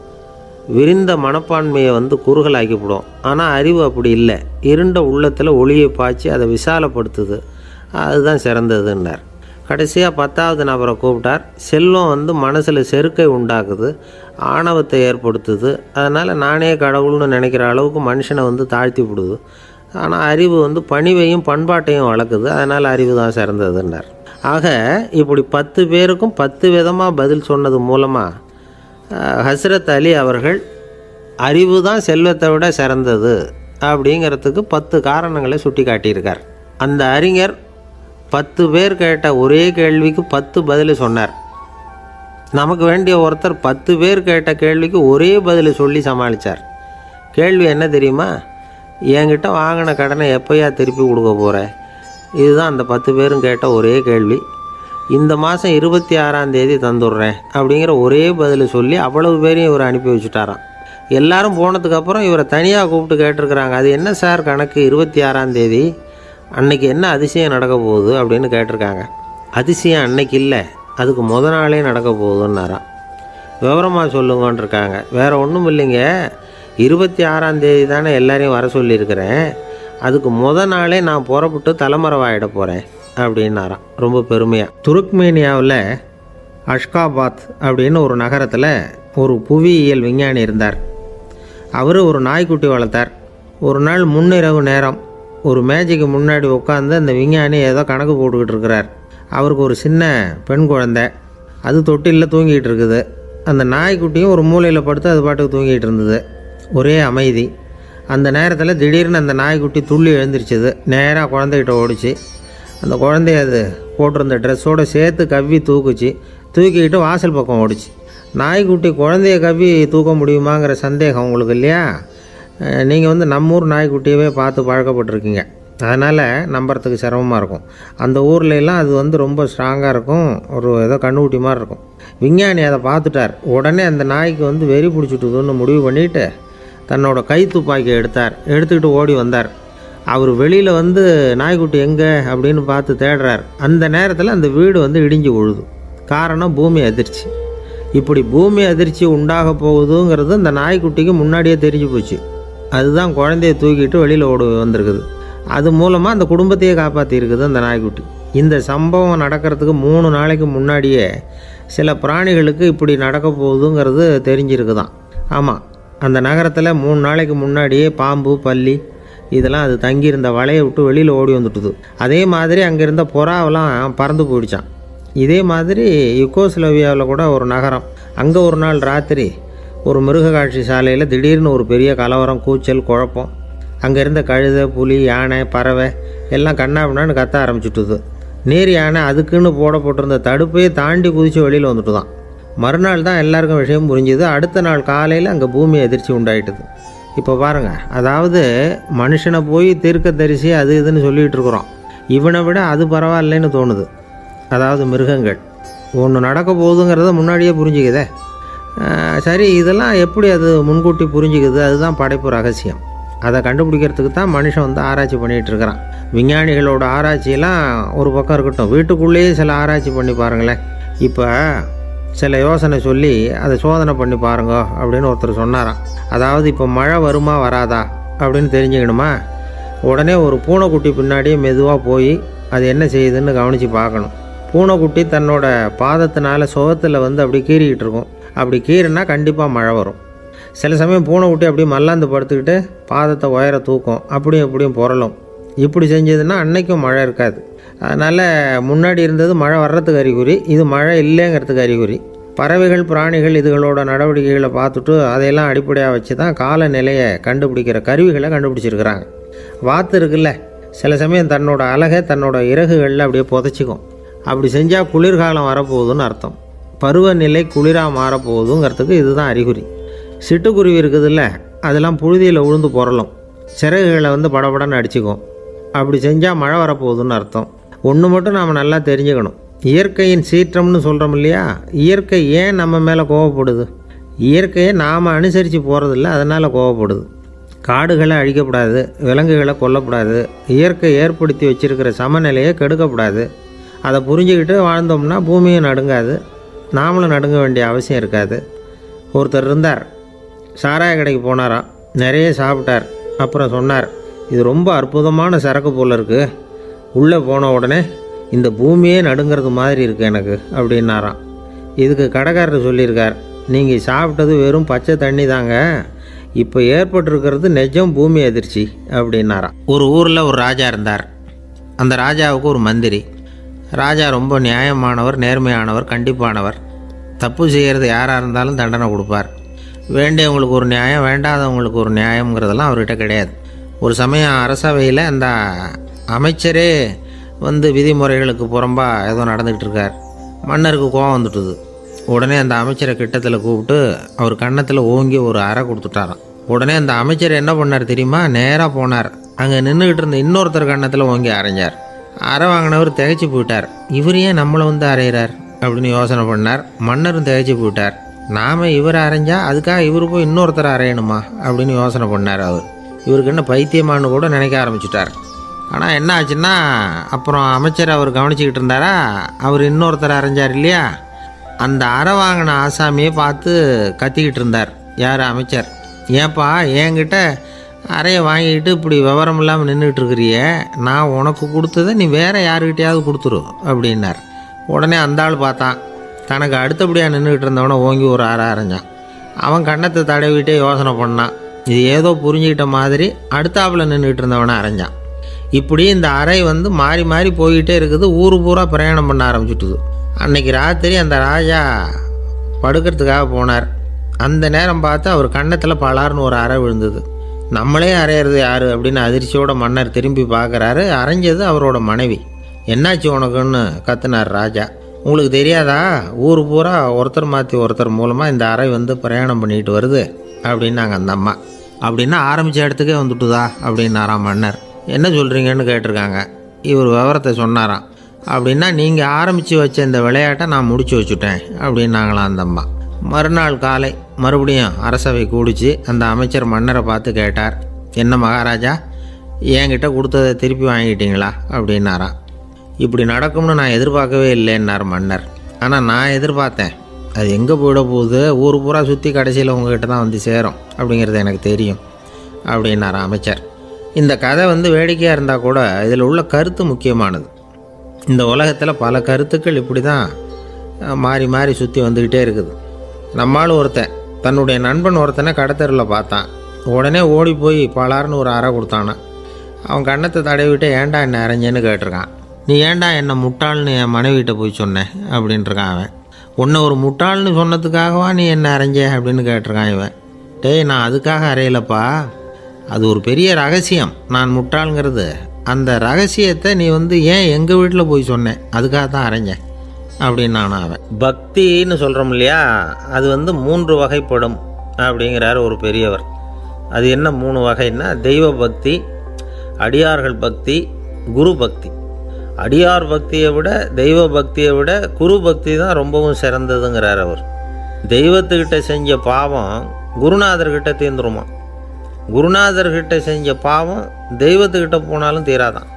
S1: விரிந்த மனப்பான்மையை குறுகலாக்கிவிடும், ஆனால் அறிவு அப்படி இல்லை, இருண்ட உள்ளத்தில் ஒளியை பாய்ச்சி அதை விசாலப்படுத்துது, அதுதான் சிறந்ததுன்னார். கடைசியாக 10வது நபரை கூப்பிட்டார், செல்வம் மனசில் செருக்கை உண்டாக்குது, ஆணவத்தை ஏற்படுத்துது, அதனால் நானே கடவுள்னு நினைக்கிற அளவுக்கு மனுஷனை தாழ்த்தி விடுது, ஆனால் அறிவு பணிவையும் பண்பாட்டையும் வளர்க்குது, அதனால் அறிவு தான் சிறந்ததுன்னார். ஆக இப்படி 10 பேருக்கும் 10 விதமாக பதில் சொன்னது மூலமாக ஹஸ்ரத் அலி அவர்கள் அறிவு தான் செல்வத்தை விட சிறந்தது அப்படிங்கிறதுக்கு 10 காரணங்களை சுட்டி காட்டியிருக்கார். அந்த அறிஞர் 10 பேர் கேட்ட ஒரே கேள்விக்கு 10 பதில் சொன்னார். நமக்கு வேண்டிய ஒருத்தர் 10 பேர் கேட்ட கேள்விக்கு ஒரே பதில் சொல்லி சமாளித்தார். கேள்வி என்ன தெரியுமா? என்கிட்ட வாங்கின கடனை எப்போயா திருப்பி கொடுக்க போகிற? இதுதான் அந்த 10 பேரும் கேட்ட ஒரே கேள்வி. இந்த மாதம் 26ஆம் தேதி தந்துடுறேன் அப்படிங்கிற ஒரே பதில் சொல்லி அவ்வளவு பேரையும் இவர் அனுப்பி வச்சுட்டாராம். எல்லாரும் போனதுக்கப்புறம் இவரை தனியாக கூப்பிட்டு கேட்டிருக்கிறாங்க, அது என்ன சார் கணக்கு, 26ஆம் தேதி அன்னைக்கு என்ன அதிசயம் நடக்க போகுது அப்படின்னு கேட்டிருக்காங்க. அதிசயம் அன்னைக்கு இல்லை, அதுக்கு நாளே நடக்க போகுதுன்னாராம். விவரமாக சொல்லுங்கன்னு இருக்காங்க. வேறு ஒன்றும் இல்லைங்க, 26ஆம் தேதி தானே எல்லாரையும் வர சொல்லியிருக்கிறேன், அதுக்கு நாளே நான் புறப்பட்டு தலைமறைவாயிட போகிறேன் அப்படின்னாராம் ரொம்ப பெருமையாக. துருக்மேனியாவில் அஷ்காபாத் அப்படின்னு ஒரு நகரத்தில் ஒரு புவியியல் விஞ்ஞானி இருந்தார். அவர் ஒரு நாய்க்குட்டி வளர்த்தார். ஒரு நாள் முன்னிரவு நேரம் ஒரு மேஜைக்கு முன்னாடி உட்காந்து அந்த விஞ்ஞானி ஏதோ கணக்கு போட்டுக்கிட்டு இருக்கிறார். அவருக்கு ஒரு சின்ன பெண் குழந்தை, அது தொட்டிலில் தூங்கிட்டு இருக்குது. அந்த நாய்க்குட்டியும் ஒரு மூலையில் படுத்து அது பாட்டுக்கு தூங்கிட்டு இருந்தது. ஒரே அமைதி. அந்த நேரத்தில் திடீர்னு அந்த நாய்க்குட்டி துள்ளி எழுந்திரிச்சிது. நேராக குழந்தைகிட்ட ஓடிச்சு. அந்த குழந்தைய அது போட்டிருந்த ட்ரெஸ்ஸோடு சேர்த்து கவ்வி தூக்குச்சு. தூக்கிக்கிட்டு வாசல் பக்கம் ஓடிச்சு. நாய்க்குட்டி குழந்தைய கவ்வி தூக்க முடியுமாங்கிற சந்தேகம் உங்களுக்கு இல்லையா? நீங்கள் நம்ம ஊர் நாய்க்குட்டியவே பார்த்து பழக்கப்பட்டிருக்கீங்க, அதனால் நம்புறதுக்கு சிரமமாக இருக்கும். அந்த ஊர்லெலாம் அது ரொம்ப ஸ்ட்ராங்காக இருக்கும், ஒரு ஏதோ கண்ணுக்குட்டி மாதிரி இருக்கும். விஞ்ஞானி அதை பார்த்துட்டார். உடனே அந்த நாய்க்கு வெறி பிடிச்சிட்டுதுன்னு முடிவு பண்ணிவிட்டு தன்னோட கை துப்பாக்கியை எடுத்துக்கிட்டு ஓடி வந்தார். அவர் வெளியில் நாய்க்குட்டி எங்கே அப்படின்னு பார்த்து தேடுறார். அந்த நேரத்தில் அந்த வீடு இடிஞ்சு விழுது. காரணம் பூமி அதிர்ச்சி. இப்படி பூமி அதிர்ச்சி உண்டாக போகுதுங்கிறது அந்த நாய்க்குட்டிக்கு முன்னாடியே தெரிஞ்சு போச்சு. அதுதான் குழந்தைய தூக்கிட்டு வெளியில் ஓடி வந்திருக்குது. அது மூலமாக அந்த குடும்பத்தையே காப்பாற்றிருக்குது அந்த நாய்க்குட்டி. இந்த சம்பவம் நடக்கிறதுக்கு 3 நாளைக்கு முன்னாடியே சில பிராணிகளுக்கு இப்படி நடக்க போகுதுங்கிறது தெரிஞ்சிருக்குதான். ஆமாம், அந்த நகரத்தில் 3 நாளைக்கு முன்னாடியே பாம்பு, பல்லி இதெல்லாம் அது தங்கியிருந்த வலையை விட்டு வெளியில் ஓடி வந்துட்டுது. அதே மாதிரி அங்கே இருந்த புறாவெல்லாம் பறந்து போயிடுச்சான். இதே மாதிரி யுகோஸ்லோவியாவில் கூட ஒரு நகரம், அங்கே ஒரு நாள் ராத்திரி ஒரு மிருக காட்சி சாலையில் திடீர்னு ஒரு பெரிய கலவரம், கூச்சல், குழப்பம். அங்கே இருந்த கழுதை, புலி, யானை, பறவை எல்லாம் கண்ணாபின்னான்னு கத்த ஆரம்பிச்சுட்டுது. நீர் யானை அதுக்குன்னு போடப்பட்டிருந்த தடுப்பையே தாண்டி குதித்து வெளியில் வந்துட்டு தான். மறுநாள் தான் எல்லாருக்கும் விஷயம் புரிஞ்சுது. அடுத்த நாள் காலையில் அங்கே பூமி அதிர்ச்சி உண்டாயிட்டுது. இப்போ பாருங்கள், அதாவது மனுஷனை போய் தீர்க்க தரிசி அது இதுன்னு சொல்லிகிட்டு இருக்கிறோம். இவனை விட அது பரவாயில்லைன்னு தோணுது. அதாவது மிருகங்கள் ஒன்று நடக்க போகுதுங்கிறத முன்னாடியே புரிஞ்சுக்குதே. சரி, இதெல்லாம் எப்படி அது முன்கூட்டி புரிஞ்சுக்குது? அதுதான் படைப்பு ரகசியம். அதை கண்டுபிடிக்கிறதுக்கு தான் மனுஷன் வந்து ஆராய்ச்சி பண்ணிகிட்டு இருக்கிறான். விஞ்ஞானிகளோட ஆராய்ச்சியெல்லாம் ஒரு பக்கம் இருக்கட்டும், வீட்டுக்குள்ளேயே சில ஆராய்ச்சி பண்ணி பாருங்களேன். இப்போ சில யோசனை சொல்லி அதை சோதனை பண்ணி பாருங்க அப்படின்னு ஒருத்தர் சொன்னாராம். அதாவது இப்போ மழை வருமா வராதா அப்படின்னு தெரிஞ்சுக்கணுமா, உடனே ஒரு பூனைக்குட்டி பின்னாடியே மெதுவாக போய் அது என்ன செய்யுதுன்னு கவனித்து பார்க்கணும். பூனைக்குட்டி தன்னோட பாதத்தினால சுகத்தில் வந்து அப்படி கீறிக்கிட்டு இருக்கும். அப்படி கீறினா கண்டிப்பாக மழை வரும். சில சமயம் பூனைக்குட்டி அப்படியே மல்லாந்து படுத்துக்கிட்டு பாதத்தை உயர தூக்கும், அப்படியும் இப்படியும் புரளும். இப்படி செஞ்சதுன்னா அன்னைக்கும் மழை இருக்காது. அதனால் முன்னாடி இருந்தது மழை வர்றதுக்கு அறிகுறி, இது மழை இல்லைங்கிறதுக்கு அறிகுறி. பறவைகள், பிராணிகள் இதுகளோட நடவடிக்கைகளை பார்த்துட்டு அதையெல்லாம் அடிப்படையாக வச்சு தான் காலநிலையை கண்டுபிடிக்கிற கருவிகளை கண்டுபிடிச்சிருக்கிறாங்க. வாத்து இருக்குல்ல, சில சமயம் தன்னோட அழகை தன்னோட இறகுகளில் அப்படியே புதைச்சிக்கும். அப்படி செஞ்சால் குளிர்காலம் வரப்போகுதுன்னு அர்த்தம். பருவநிலை குளிராக மாறப்போகுதுங்கிறதுக்கு இதுதான் அறிகுறி. சிட்டுக்குருவி இருக்குதுல்ல, அதெல்லாம் புழுதியில் உழுந்து புரளும், சிறகுகளை வந்து படபடன்னு அடிச்சுக்கும். அப்படி செஞ்சால் மழை வரப்போகுதுன்னு அர்த்தம். ஒன்று மட்டும் நாம் நல்லா தெரிஞ்சுக்கணும், இயற்கையின் சீற்றம்னு சொல்கிறோம் இல்லையா, இயற்கை ஏன் நம்ம மேலே கோவப்படுது? இயற்கையை நாம் அனுசரித்து போகிறதில்ல, அதனால் கோவப்படுது. காடுகளை அழிக்கப்படாது, விலங்குகளை கொல்லக்கூடாது, இயற்கை ஏற்படுத்தி வச்சுருக்கிற சமநிலையை கெடுக்கக்கூடாது. அதை புரிஞ்சுக்கிட்டு வாழ்ந்தோம்னா பூமியும் நடுங்காது, நாமளும் நடுங்க வேண்டிய அவசியம் இருக்காது. ஒருத்தர் இருந்தார், சாராய கடைக்கு போனாராம், நிறைய சாப்பிட்டார். அப்புறம் சொன்னார், இது ரொம்ப அற்புதமான சரக்கு போல் இருக்குது, உள்ளே போன உடனே இந்த பூமியே நடுங்கிறது மாதிரி இருக்குது எனக்கு அப்படின்னாராம். இதுக்கு கடைக்காரர் சொல்லியிருக்கார், நீங்கள் சாப்பிட்டது வெறும் பச்சை தண்ணி தாங்க, இப்போ ஏற்பட்டிருக்கிறது நிஜம் பூமி அதிர்ச்சி அப்படின்னாராம். ஒரு ஊரில் ஒரு ராஜா இருந்தார். அந்த ராஜாவுக்கு ஒரு மந்திரி. ராஜா ரொம்ப நியாயமானவர், நேர்மையானவர், கண்டிப்பானவர். தப்பு செய்கிறது யாராக இருந்தாலும் தண்டனை கொடுப்பார். வேண்டியவங்களுக்கு ஒரு நியாயம், வேண்டாதவங்களுக்கு ஒரு நியாயங்கிறதெல்லாம் அவர்கிட்ட கிடையாது. ஒரு சமயம் அரசவையில் அந்த அமைச்சரே வந்து விதிமுறைகளுக்கு புறம்பாக ஏதோ நடந்துக்கிட்டு இருக்கார். மன்னருக்கு கோபம் வந்துட்டுது. உடனே அந்த அமைச்சரை கிட்டத்தில் கூப்பிட்டு அவர் கன்னத்தில் ஓங்கி ஒரு அறை கொடுத்துட்டாராம். உடனே அந்த அமைச்சர் என்ன பண்ணார் தெரியுமா, நேராக போனார், அங்கே நின்றுக்கிட்டு இருந்த இன்னொருத்தர் கன்னத்தில் ஓங்கி அரைஞ்சார். அறை வாங்கினவர் திகைச்சு போயிட்டார். இவர் ஏன் நம்மளை வந்து அரைகிறார் அப்படின்னு யோசனை பண்ணார். மன்னரும் திகைச்சு போயிட்டார். நாம் இவரை அரைஞ்சா அதுக்காக இவரு போய் இன்னொருத்தர் அரையணுமா அப்படின்னு யோசனை பண்ணார். இவருக்கு என்ன பைத்தியமானு கூட நினைக்க ஆரம்பிச்சிட்டார். ஆனால் என்ன ஆச்சுன்னா, அப்புறம் அமைச்சர் அவர் கவனிச்சிக்கிட்டு இருந்தாரா, அவர் இன்னொருத்தர் அரைஞ்சார் இல்லையா, அந்த அறை வாங்கின ஆசாமியை பார்த்து கத்திக்கிட்டு இருந்தார். யார்? அமைச்சர். ஏன்பா என்கிட்ட அறையை வாங்கிக்கிட்டு இப்படி விவரம் இல்லாமல் நின்றுக்கிட்டு இருக்கிறியே, நான் உனக்கு கொடுத்ததை நீ வேறு யாருக்கிட்டையாவது கொடுத்துரு அப்படின்னார். உடனே அந்த ஆள் பார்த்தான், தனக்கு அடுத்தபடியாக நின்றுக்கிட்டு இருந்தவனை ஓங்கி ஒரு அறை அரைஞ்சான். அவன் கன்னத்தை தடவிட்டே யோசனை பண்ணான். இது ஏதோ புரிஞ்சுக்கிட்ட மாதிரி அடுத்தாப்பில் நின்றுக்கிட்டு இருந்தவனை அரைஞ்சான். இப்படி இந்த அறை வந்து மாறி மாறி போய்கிட்டே இருக்குது. ஊர் பூரா பிரயாணம் பண்ண ஆரம்பிச்சுட்டுது. அன்னைக்கு ராத்திரி அந்த ராஜா படுக்கிறதுக்காக போனார். அந்த நேரம் பார்த்து அவர் கன்னத்தில் பலார்னு ஒரு அறை விழுந்தது. நம்மளே அரையிறது யார் அப்படின்னு அதிர்ச்சியோட மன்னர் திரும்பி பார்க்குறாரு. அரைஞ்சது அவரோட மனைவி. என்னாச்சு உனக்குன்னு கத்துனார் ராஜா. உங்களுக்கு தெரியாதா, ஊர் பூரா ஒருத்தர் மாற்றி ஒருத்தர் மூலமாக இந்த அறை வந்து பிரயாணம் பண்ணிட்டு வருது அப்படின்னாங்க அந்த அம்மா. அப்படின்னா ஆரம்பித்த இடத்துக்கே வந்துட்டுதா அப்படின்னாராம் மன்னர். என்ன சொல்கிறீங்கன்னு கேட்டிருக்காங்க. இவர் விவரத்தை சொன்னாராம். அப்படின்னா நீங்கள் ஆரம்பித்து வச்ச இந்த விளையாட்டை நான் முடிச்சு வச்சுட்டேன் அப்படின்னாங்களாம் அந்த அம்மா. மறுநாள் காலை மறுபடியும் அரசவை கூடிச்சு அந்த அமைச்சர் மன்னரை பார்த்து கேட்டார், என்ன மகாராஜா, என்கிட்ட கொடுத்ததை திருப்பி வாங்கிட்டீங்களா அப்படின்னாராம். இப்படி நடக்கும்னு நான் எதிர்பார்க்கவே இல்லைன்னார் மன்னர். ஆனால் நான் எதிர்பார்த்தேன், அது எங்கே போயிட போகுது, ஊர் பூரா சுற்றி கடைசியில் உங்ககிட்ட தான் வந்து சேரும் அப்படிங்கிறது எனக்கு தெரியும் அப்படின்னார் அமைச்சர். இந்த கதை வந்து வேடிக்கையாக இருந்தால் கூட இதில் உள்ள கருத்து முக்கியமானது. இந்த உலகத்தில் பல கருத்துக்கள் இப்படி தான் மாறி மாறி சுற்றி வந்துக்கிட்டே இருக்குது. நம்மால் ஒருத்தன் தன்னுடைய நண்பன் ஒருத்தனை கடத்தெருவில் பார்த்தான். உடனே ஓடி போய் பலார்னு ஒரு அறை கொடுத்தானான். அவன் கண்ணத்தை தடவிட்டு ஏன்டா என்ன அரைஞ்சேன்னு கேட்டிருக்கான். நீ ஏன்டா என்னை முட்டாள்னு என் மனைவிட்ட போய் சொன்னேன் அப்படின்ட்டுருக்கான் அவன். உன்னை ஒரு முட்டாள்னு சொன்னதுக்காகவா நீ என்ன அரைஞ்ச அப்படின்னு கேட்டிருக்கான் இவன். டேய், நான் அதுக்காக அறையலப்பா, அது ஒரு பெரிய ரகசியம் நான் முட்டாளுங்கிறது. அந்த ரகசியத்தை நீ ஏன் எங்கள் வீட்டில் போய் சொன்னேன், அதுக்காக தான் அரைஞ்சேன் அப்படின்னு நான் அவன். பக்தின்னு சொல்கிறோம் இல்லையா, அது 3 வகைப்படும் அப்படிங்கிறார் ஒரு பெரியவர். அது என்ன 3 வகைன்னா, தெய்வ பக்தி, அடியார்கள் பக்தி, குரு பக்தி. அடியார் பக்தியை விட தெய்வ பக்தியை விட குரு பக்தி தான் ரொம்பவும் சிறந்ததுங்கிறார் அவர். தெய்வத்துக்கிட்ட செஞ்ச பாவம் குருநாதர்கிட்ட தீர்ந்துருமா, குருநாதர்கிட்ட செஞ்ச பாவம் தெய்வத்துக்கிட்ட போனாலும் தீராதான்.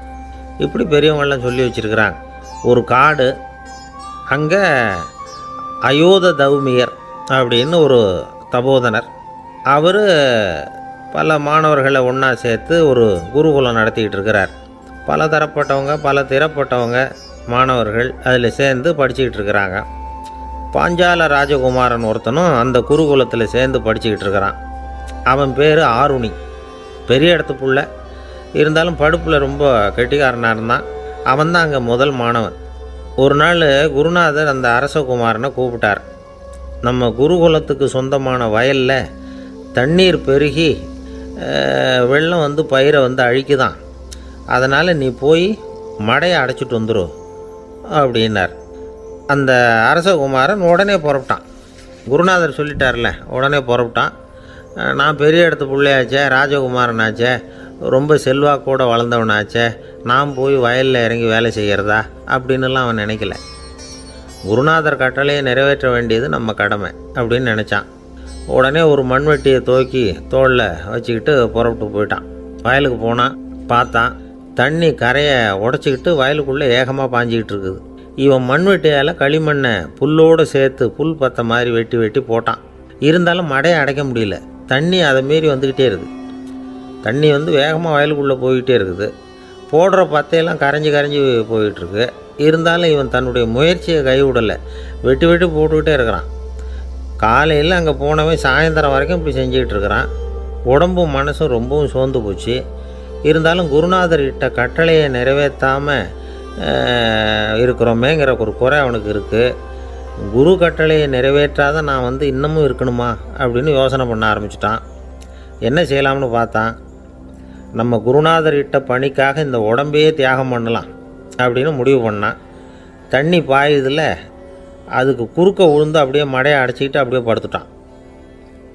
S1: இப்படி பெரியவங்கள்லாம் சொல்லி வச்சுருக்கிறாங்க. ஒரு காடு, அங்கே அயோத தௌமியர் அப்படின்னு ஒரு தபோதனர், அவர் பல மாணவர்களை ஒன்றா சேர்த்து ஒரு குருகுலம் நடத்திக்கிட்டு இருக்கிறார். பல தரப்பட்டவங்க பல திறப்பட்டவங்க மாணவர்கள் அதில் சேர்ந்து படிச்சுக்கிட்டு இருக்கிறாங்க. பாஞ்சால ராஜகுமாரன் ஒருத்தனும் அந்த குருகுலத்தில் சேர்ந்து படிச்சுக்கிட்டு இருக்கிறான். அவன் பேர் ஆருணி. பெரிய இடத்து புள்ள, இருந்தாலும் படுப்பில் ரொம்ப கெட்டிக்காரனாக இருந்தான். அவன் தான் அங்கே முதல் மாணவன். ஒரு நாள் குருநாதர் அந்த அரசகுமாரனை கூப்பிட்டார். நம்ம குருகுலத்துக்கு சொந்தமான வயலில் தண்ணீர் பெருகி வெள்ளம் பயிரை அழிக்குதான், அதனால் நீ போய் மடையை அடைச்சிட்டு வந்துடும் அப்படின்னார். அந்த அரசகுமாரன் உடனே புறப்பட்டான். குருநாதர் சொல்லிட்டார்ல, உடனே புறப்பட்டான். நான் பெரிய இடத்து பிள்ளையாச்சே, ராஜகுமாரனாச்சே, ரொம்ப செல்வாக்கூட வளர்ந்தவனாச்சே, நான் போய் வயலில் இறங்கி வேலை செய்கிறதா அப்படின்னுலாம் அவன் நினைக்கல. குருநாதர் கட்டளையை நிறைவேற்ற வேண்டியது நம்ம கடமை அப்படின்னு நினச்சான். உடனே ஒரு மண்வெட்டியை தூக்கி தோளில் வச்சுக்கிட்டு புறப்பட்டு போயிட்டான். வயலுக்கு போனான். பார்த்தான், தண்ணி கரையை உடச்சிக்கிட்டு வயலுக்குள்ளே ஏகமாக பாஞ்சிக்கிட்டு இருக்குது. இவன் மண்வெட்டியால் களிமண்ணை புல்லோடு சேர்த்து புல் பற்ற மாதிரி வெட்டி வெட்டி போட்டான். இருந்தாலும் மடையை அடைக்க முடியல. தண்ணி அதை மீறி வந்துக்கிட்டே இருக்குது. தண்ணி வேகமாக வயலுக்குள்ளே போய்கிட்டே இருக்குது. போடுற பத்தையெல்லாம் கரைஞ்சி கரைஞ்சி போயிட்டுருக்கு. இருந்தாலும் இவன் தன்னுடைய முயற்சியை கைவிடலை. வெட்டி வெட்டி போட்டுக்கிட்டே இருக்கிறான். காலையில் அங்கே போனவன் சாயந்தரம் வரைக்கும் இப்படி செஞ்சுக்கிட்டு இருக்கிறான். உடம்பும் மனசும் ரொம்பவும் சோர்ந்து போச்சு. இருந்தாலும் குருநாதர்கிட்ட கட்டளையை நிறைவேற்றாமல் இருக்கிறோமேங்கிற ஒரு குறை அவனுக்கு இருக்குது. குரு கட்டளையை நிறைவேற்றாத நான் இன்னமும் இருக்கணுமா அப்படின்னு யோசனை பண்ண ஆரம்பிச்சிட்டான். என்ன செய்யலாம்னு பார்த்தான். நம்ம குருநாதர்கிட்ட பணிக்காக இந்த உடம்பையே தியாகம் பண்ணலாம் அப்படின்னு முடிவு பண்ணான். தண்ணி பாயுதில் அதுக்கு குறுக்க விழுந்து அப்படியே மடையை அடைச்சிக்கிட்டு அப்படியே படுத்துட்டான்.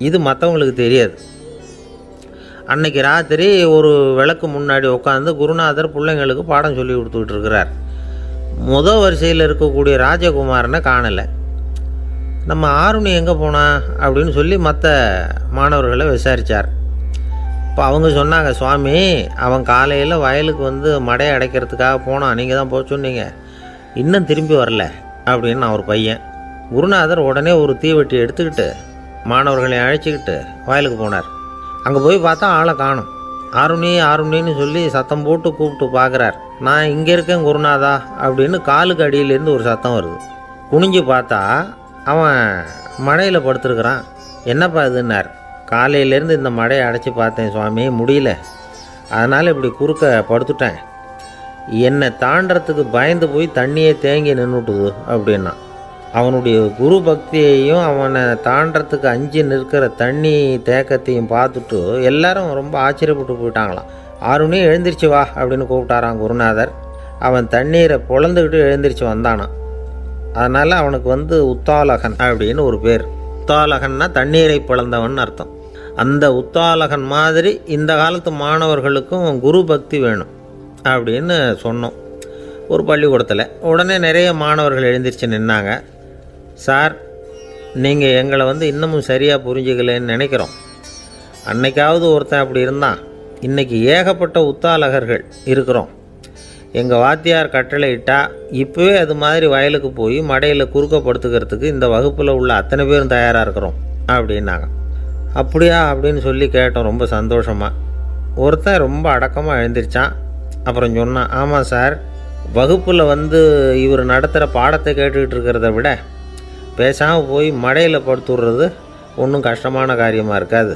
S1: இது மற்றவங்களுக்கு தெரியாது. அன்னைக்கு ராத்திரி ஒரு விளக்கு முன்னாடி உட்காந்து குருநாதர் பிள்ளைங்களுக்கு பாடம் சொல்லி கொடுத்துக்கிட்டு இருக்கிறார். முதல் வரிசையில் இருக்கக்கூடிய ராஜகுமாரனை காணலை. நம்ம ஆருணி எங்கே போனா அப்படின்னு சொல்லி மற்ற மாணவர்களை விசாரித்தார். இப்போ அவங்க சொன்னாங்க, சுவாமி, அவன் காலையில் வயலுக்கு மடையை அடைக்கிறதுக்காக போனான், நீங்கள் தான் போக சொன்னீங்க, இன்னும் திரும்பி வரல அப்படின்னு அவர் பையன். குருநாதர் உடனே ஒரு தீவெட்டி எடுத்துக்கிட்டு மாணவர்களை அழைச்சிக்கிட்டு வயலுக்கு போனார். அங்கே போய் பார்த்தா ஆளை காணும். ஆருணி ஆருணின்னு சொல்லி சத்தம் போட்டு கூப்பிட்டு பார்க்குறார். நான் இங்கே இருக்கேன் குருநாதா அப்படின்னு காலுக்கு அடியிலேருந்து ஒரு சத்தம் வருது. குனிஞ்சு பார்த்தா அவன் மடையில் படுத்துருக்குறான். என்னப்பா இதுன்னார். காலையிலேருந்து இந்த மடையை அடைச்சி பார்த்தேன் சுவாமி, முடியல, அதனால் இப்படி குறுக்க படுத்துட்டேன். என்னை தாண்டறதுக்கு பயந்து போய் தண்ணியே தேங்கி நின்றுட்டுது அப்படின்னா. அவனுடைய குரு பக்தியையும் அவனை தாண்டறதுக்கு அஞ்சு நிற்கிற தண்ணி தேக்கத்தையும் பார்த்துட்டு எல்லாரும் ரொம்ப ஆச்சரியப்பட்டு போயிட்டாங்களாம். ஆருணி எழுந்திரிச்சு வா அப்படின்னு கூப்பிட்டாரான் குருநாதர். அவன் தண்ணீரை பொழந்துக்கிட்டு எழுந்திரிச்சு வந்தானான். அதனால் அவனுக்கு உத்தாலகன் அப்படின்னு ஒரு பேர். உத்தாலகன்னா தண்ணீரை பிளந்தவன் அர்த்தம். அந்த உத்தாலகன் மாதிரி இந்த காலத்து மாணவர்களுக்கும் குரு பக்தி வேணும் அப்படின்னு சொன்னோம் ஒரு பள்ளிக்கூடத்தில். உடனே நிறைய மாணவர்கள் எழுந்திரிச்சு நின்னாங்க. சார், நீங்கள் எங்களை இன்னமும் சரியாக புரிஞ்சுக்கலன்னு நினைக்கிறோம். அன்னைக்காவது ஒருத்தன் அப்படி இருந்தான், இன்றைக்கி ஏகப்பட்ட உத்தாலகர்கள் இருக்கிறோம். எங்கள் வாத்தியார் கட்டளை இட்டால் இப்போவே அது மாதிரி வயலுக்கு போய் மடையில் குறுக்கப்படுத்துக்கிறதுக்கு இந்த வகுப்பில் உள்ள அத்தனை பேரும் தயாராக இருக்கிறோம் அப்படின்னாங்க. அப்படியா அப்படின்னு சொல்லி கேட்டோம் ரொம்ப சந்தோஷமாக. ஒருத்தன் ரொம்ப அடக்கமாக எழுந்திரிச்சான். அப்புறம் சொன்னான், ஆமாம் சார், வகுப்பில் வந்து இவர் நடத்துகிற பாடத்தை கேட்டுக்கிட்டு இருக்கிறத விட பேசாமல் போய் மடையில் படுத்துடுறது ஒன்றும் கஷ்டமான காரியமாக இருக்காது.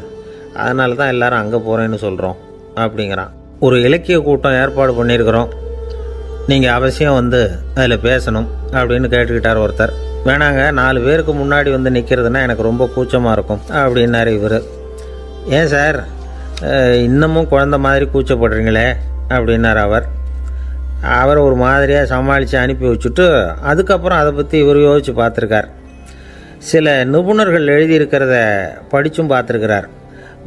S1: அதனால தான் எல்லோரும் அங்கே போகிறேன்னு சொல்கிறோம் அப்படிங்கிறான். ஒரு இலக்கிய கூட்டம் ஏற்பாடு பண்ணியிருக்கிறோம், நீங்கள் அவசியம் வந்து அதில் பேசணும் அப்படின்னு கேட்டுக்கிட்டார் ஒருத்தர். வேணாங்க, 4 பேருக்கு முன்னாடி வந்து நிற்கிறதுனா எனக்கு ரொம்ப கூச்சமாக இருக்கும் அப்படின்னாரு இவர். ஏன் சார் இன்னமும் குழந்த மாதிரி கூச்சப்படுறீங்களே அப்படின்னார் அவர் ஒரு மாதிரியாக சமாளித்து அனுப்பி வச்சுட்டு அதுக்கப்புறம் அதை பற்றி இவர் யோசித்து பார்த்துருக்கார். சில நிபுணர்கள் எழுதியிருக்கிறத படித்தும் பார்த்துருக்கிறார்.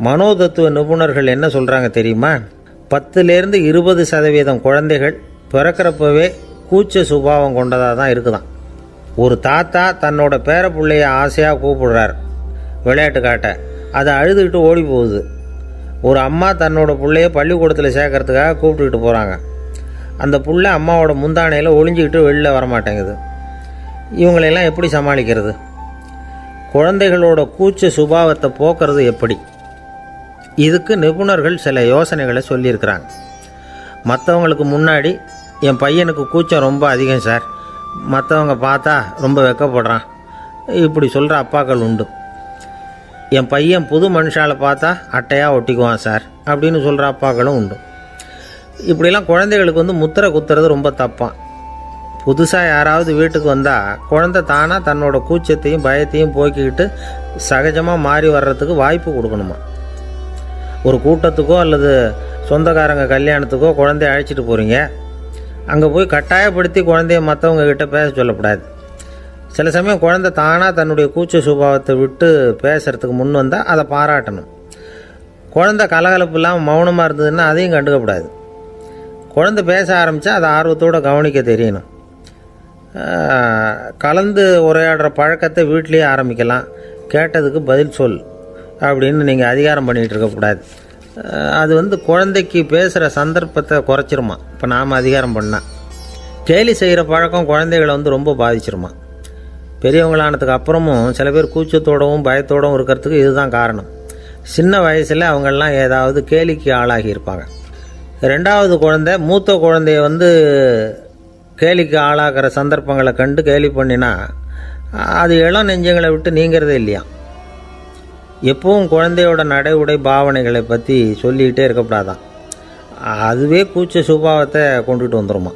S1: மனோதத்துவ நிபுணர்கள் என்ன சொல்கிறாங்க தெரியுமா? 10லேருந்து 20% குழந்தைகள் பிறக்கிறப்பவே கூச்ச சுபாவம் கொண்டதாக தான் இருக்குதான். ஒரு தாத்தா தன்னோட பேர பிள்ளைய ஆசையாக கூப்பிடுறார் விளையாட்டு காட்ட, அதை அழுதுகிட்டு ஓடி போகுது. ஒரு அம்மா தன்னோட பிள்ளைய பள்ளிக்கூடத்தில் சேர்க்கறதுக்காக கூப்பிட்டுக்கிட்டு போகிறாங்க. அந்த பிள்ளை அம்மாவோட முந்தானையில் ஒளிஞ்சிக்கிட்டு வெளில வரமாட்டேங்குது. இவங்களெல்லாம் எப்படி சமாளிக்கிறது? குழந்தைகளோட கூச்ச சுபாவத்தை போக்குறது எப்படி? இதுக்கு நிபுணர்கள் சில யோசனைகளை சொல்லியிருக்கிறாங்க. மற்றவங்களுக்கு முன்னாடி என் பையனுக்கு கூச்சம் ரொம்ப அதிகம் சார், மற்றவங்க பார்த்தா ரொம்ப வெக்கப்படுறான், இப்படி சொல்கிற அப்பாக்கள் உண்டு. என் பையன் புது மனுஷால பார்த்தா அட்டையாக ஒட்டிக்குவான் சார் அப்படின்னு சொல்கிற அப்பாக்களும் உண்டு. இப்படிலாம் குழந்தைகளுக்கு வந்து முத்திரை குத்துறது ரொம்ப தப்பான். புதுசாக யாராவது வீட்டுக்கு வந்தால் குழந்தை தானாக தன்னோட கூச்சத்தையும் பயத்தையும் போக்கிக்கிட்டு சகஜமாக மாறி வர்றதுக்கு வாய்ப்பு கொடுக்கணுமா. ஒரு கூட்டத்துக்கோ அல்லது சொந்தக்காரங்க கல்யாணத்துக்கோ குழந்தைய அழைச்சிட்டு போகிறீங்க, அங்கே போய் கட்டாயப்படுத்தி குழந்தைய மற்றவங்க கிட்ட பேச சொல்லக்கூடாது. சில சமயம் குழந்தை தானாக தன்னுடைய கூச்ச சுபாவத்தை விட்டு பேசுகிறதுக்கு முன் வந்தால் அதை பாராட்டணும். குழந்தை கலகலப்பு இல்லாமல் மௌனமாக இருந்ததுன்னா அதையும் கண்டுக்கக்கூடாது. குழந்தை பேச ஆரம்பித்தா அதை ஆர்வத்தோடு கவனிக்க தெரியணும். கலந்து உரையாடுற பழக்கத்தை வீட்லேயே ஆரம்பிக்கலாம். கேட்டதுக்கு பதில் சொல் அப்படின்னு நீங்கள் அதிகாரம் பண்ணிகிட்டு இருக்கக்கூடாது. அது வந்து குழந்தைக்கு பேசுகிற சந்தர்ப்பத்தை குறைச்சிருமா. இப்போ நாம் அதிகாரம் பண்ணால் கேலி செய்கிற பழக்கம் குழந்தைகளை வந்து ரொம்ப பாதிச்சிருமா. பெரியவங்களானதுக்கு அப்புறமும் சில பேர் கூச்சத்தோடவும் பயத்தோடவும் இருக்கிறதுக்கு இதுதான் காரணம். சின்ன வயசில் அவங்கெல்லாம் ஏதாவது கேலிக்கு ஆளாகி இருப்பாங்க. 2வது குழந்தை மூத்த குழந்தைய வந்து கேலிக்கு ஆளாகிற சந்தர்ப்பங்களை கண்டு கேலி பண்ணினா அது இளம் நெஞ்சங்களை விட்டு நீங்கிறதே இல்லையா. எப்பவும் குழந்தையோட நடை உடை பாவனைகளை பற்றி சொல்லிக்கிட்டே இருக்கக்கூடாதான். அதுவே கூச்ச சுபாவத்தை கொண்டுகிட்டு வந்துடுமா.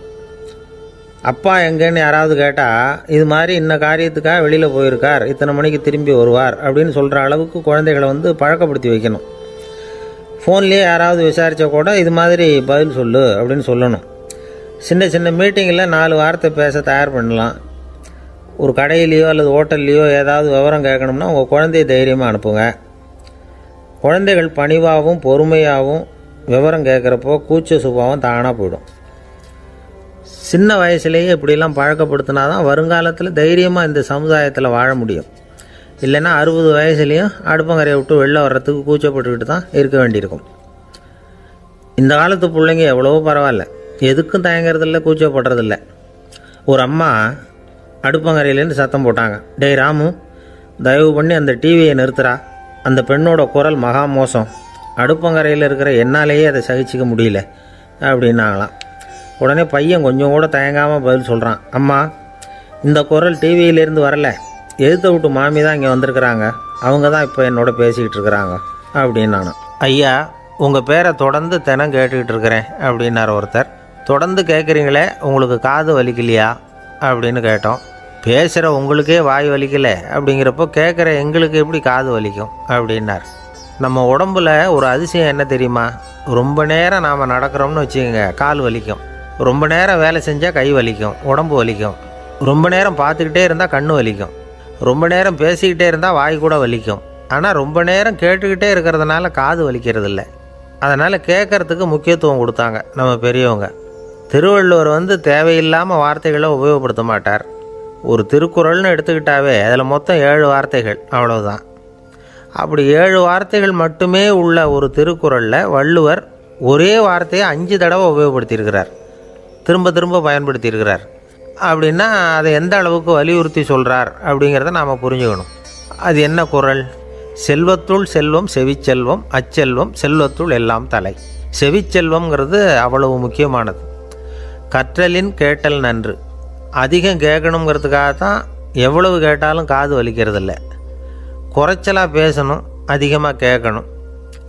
S1: அப்பா எங்கேன்னு யாராவது கேட்டால் இது மாதிரி இன்ன காரியத்துக்காக வெளியில் போயிருக்கார், இத்தனை மணிக்கு திரும்பி வருவார் அப்படின்னு சொல்கிற அளவுக்கு குழந்தைகளை வந்து பழக்கப்படுத்தி வைக்கணும். ஃபோன்லேயே யாராவது விசாரித்தா கூட இது மாதிரி பதில் சொல்லு அப்படின்னு சொல்லணும். சின்ன சின்ன மீட்டிங்கில் 4 வார்த்தை பேச தயார் பண்ணலாம். ஒரு கடையிலையோ அல்லது ஹோட்டல்லையோ ஏதாவது விவரம் கேட்கணும்னா உங்கள் குழந்தைய தைரியமாக அனுப்புங்க. குழந்தைகள் பணிவாகவும் பொறுமையாகவும் விவரம் கேட்குறப்போ கூச்ச சுபாவம் தானாக போயிடும். சின்ன வயசுலேயே இப்படிலாம் பழக்கப்படுத்தினா தான் வருங்காலத்தில் தைரியமாக இந்த சமுதாயத்தில் வாழ முடியும். இல்லைன்னா 60 வயசுலேயும் அடுப்பங்கரையை விட்டு வெளில வர்றதுக்கு கூச்சப்பட்டுக்கிட்டு தான் இருக்க வேண்டியிருக்கும். இந்த காலத்து பிள்ளைங்க எவ்வளவோ பரவாயில்ல, எதுக்கும் தயங்குறதில்ல, கூச்சப்படுறதில்ல. ஒரு அம்மா அடுப்பங்கரையிலேருந்து சத்தம் போட்டாங்க, டேய் ராமு, தயவு பண்ணி அந்த டிவியை நிறுத்துறா, அந்த பெண்ணோட குரல் மகா மோசம், அடுப்பங்கரையில் இருக்கிற என்னாலேயே அதை சகிச்சிக்க முடியல அப்படின்னாங்களாம். உடனே பையன் கொஞ்சம் கூட தயங்காமல் பதில் சொல்கிறான், அம்மா இந்த குரல் டிவியிலேருந்து வரல, எழுத்த விட்டு மாமி தான் இங்கே வந்திருக்கிறாங்க, அவங்க தான் இப்போ என்னோட பேசிக்கிட்டு இருக்கிறாங்க அப்படின்னு நானும். ஐயா, உங்கள் பேரை தொடர்ந்து தினம் கேட்டுக்கிட்டு இருக்கிறேன் அப்படின்னார் ஒருத்தர். தொடர்ந்து கேட்குறீங்களே, உங்களுக்கு காது வலிக்கலையா அப்படின்னு கேட்டோம். பேசுகிற உங்களுக்கே வாய் வலிக்கலை அப்படிங்கிறப்போ கேட்குற எங்களுக்கு எப்படி காது வலிக்கும் அப்படின்னார். நம்ம உடம்புல ஒரு அதிசயம் என்ன தெரியுமா? ரொம்ப நேரம் நாம் நடக்கிறோம்னு வச்சுக்கோங்க, கால் வலிக்கும். ரொம்ப நேரம் வேலை செஞ்சால் கை வலிக்கும், உடம்பு வலிக்கும். ரொம்ப நேரம் பார்த்துக்கிட்டே இருந்தால் கண்ணு வலிக்கும். ரொம்ப நேரம் பேசிக்கிட்டே இருந்தால் வாய் கூட வலிக்கும். ஆனால் ரொம்ப நேரம் கேட்டுக்கிட்டே இருக்கிறதுனால காது வலிக்கிறது இல்லை. அதனால் கேட்குறதுக்கு முக்கியத்துவம் கொடுத்தாங்க நம்ம பெரியவங்க. திருவள்ளுவர் வந்து தேவையில்லாமல் வார்த்தைகளை உபயோகப்படுத்த மாட்டார். ஒரு திருக்குறள்னு எடுத்துக்கிட்டாவே அதில் மொத்தம் 7 வார்த்தைகள், அவ்வளவுதான். அப்படி 7 வார்த்தைகள் மட்டுமே உள்ள ஒரு திருக்குறளில் வள்ளுவர் ஒரே வார்த்தையை 5 தடவை உபயோகப்படுத்தியிருக்கிறார், திரும்ப திரும்ப பயன்படுத்தியிருக்கிறார். அப்படின்னா அதை எந்த அளவுக்கு வலியுறுத்தி சொல்கிறார் அப்படிங்கிறத நாம் புரிஞ்சுக்கணும். அது என்ன குறள்? செல்வத்துள் செல்வம் செவிச்செல்வம், அச்செல்வம் செல்வத்துள் எல்லாம் தலை. செவிச்செல்வம்ங்கிறது அவ்வளவு முக்கியமானது. கற்றலின் கேட்டல் நன்று. அதிகம் கேட்கணுங்கிறதுக்காக தான் எவ்வளவு கேட்டாலும் காது வலிக்கிறதில்ல. குறைச்சலாக பேசணும், அதிகமாக கேட்கணும்.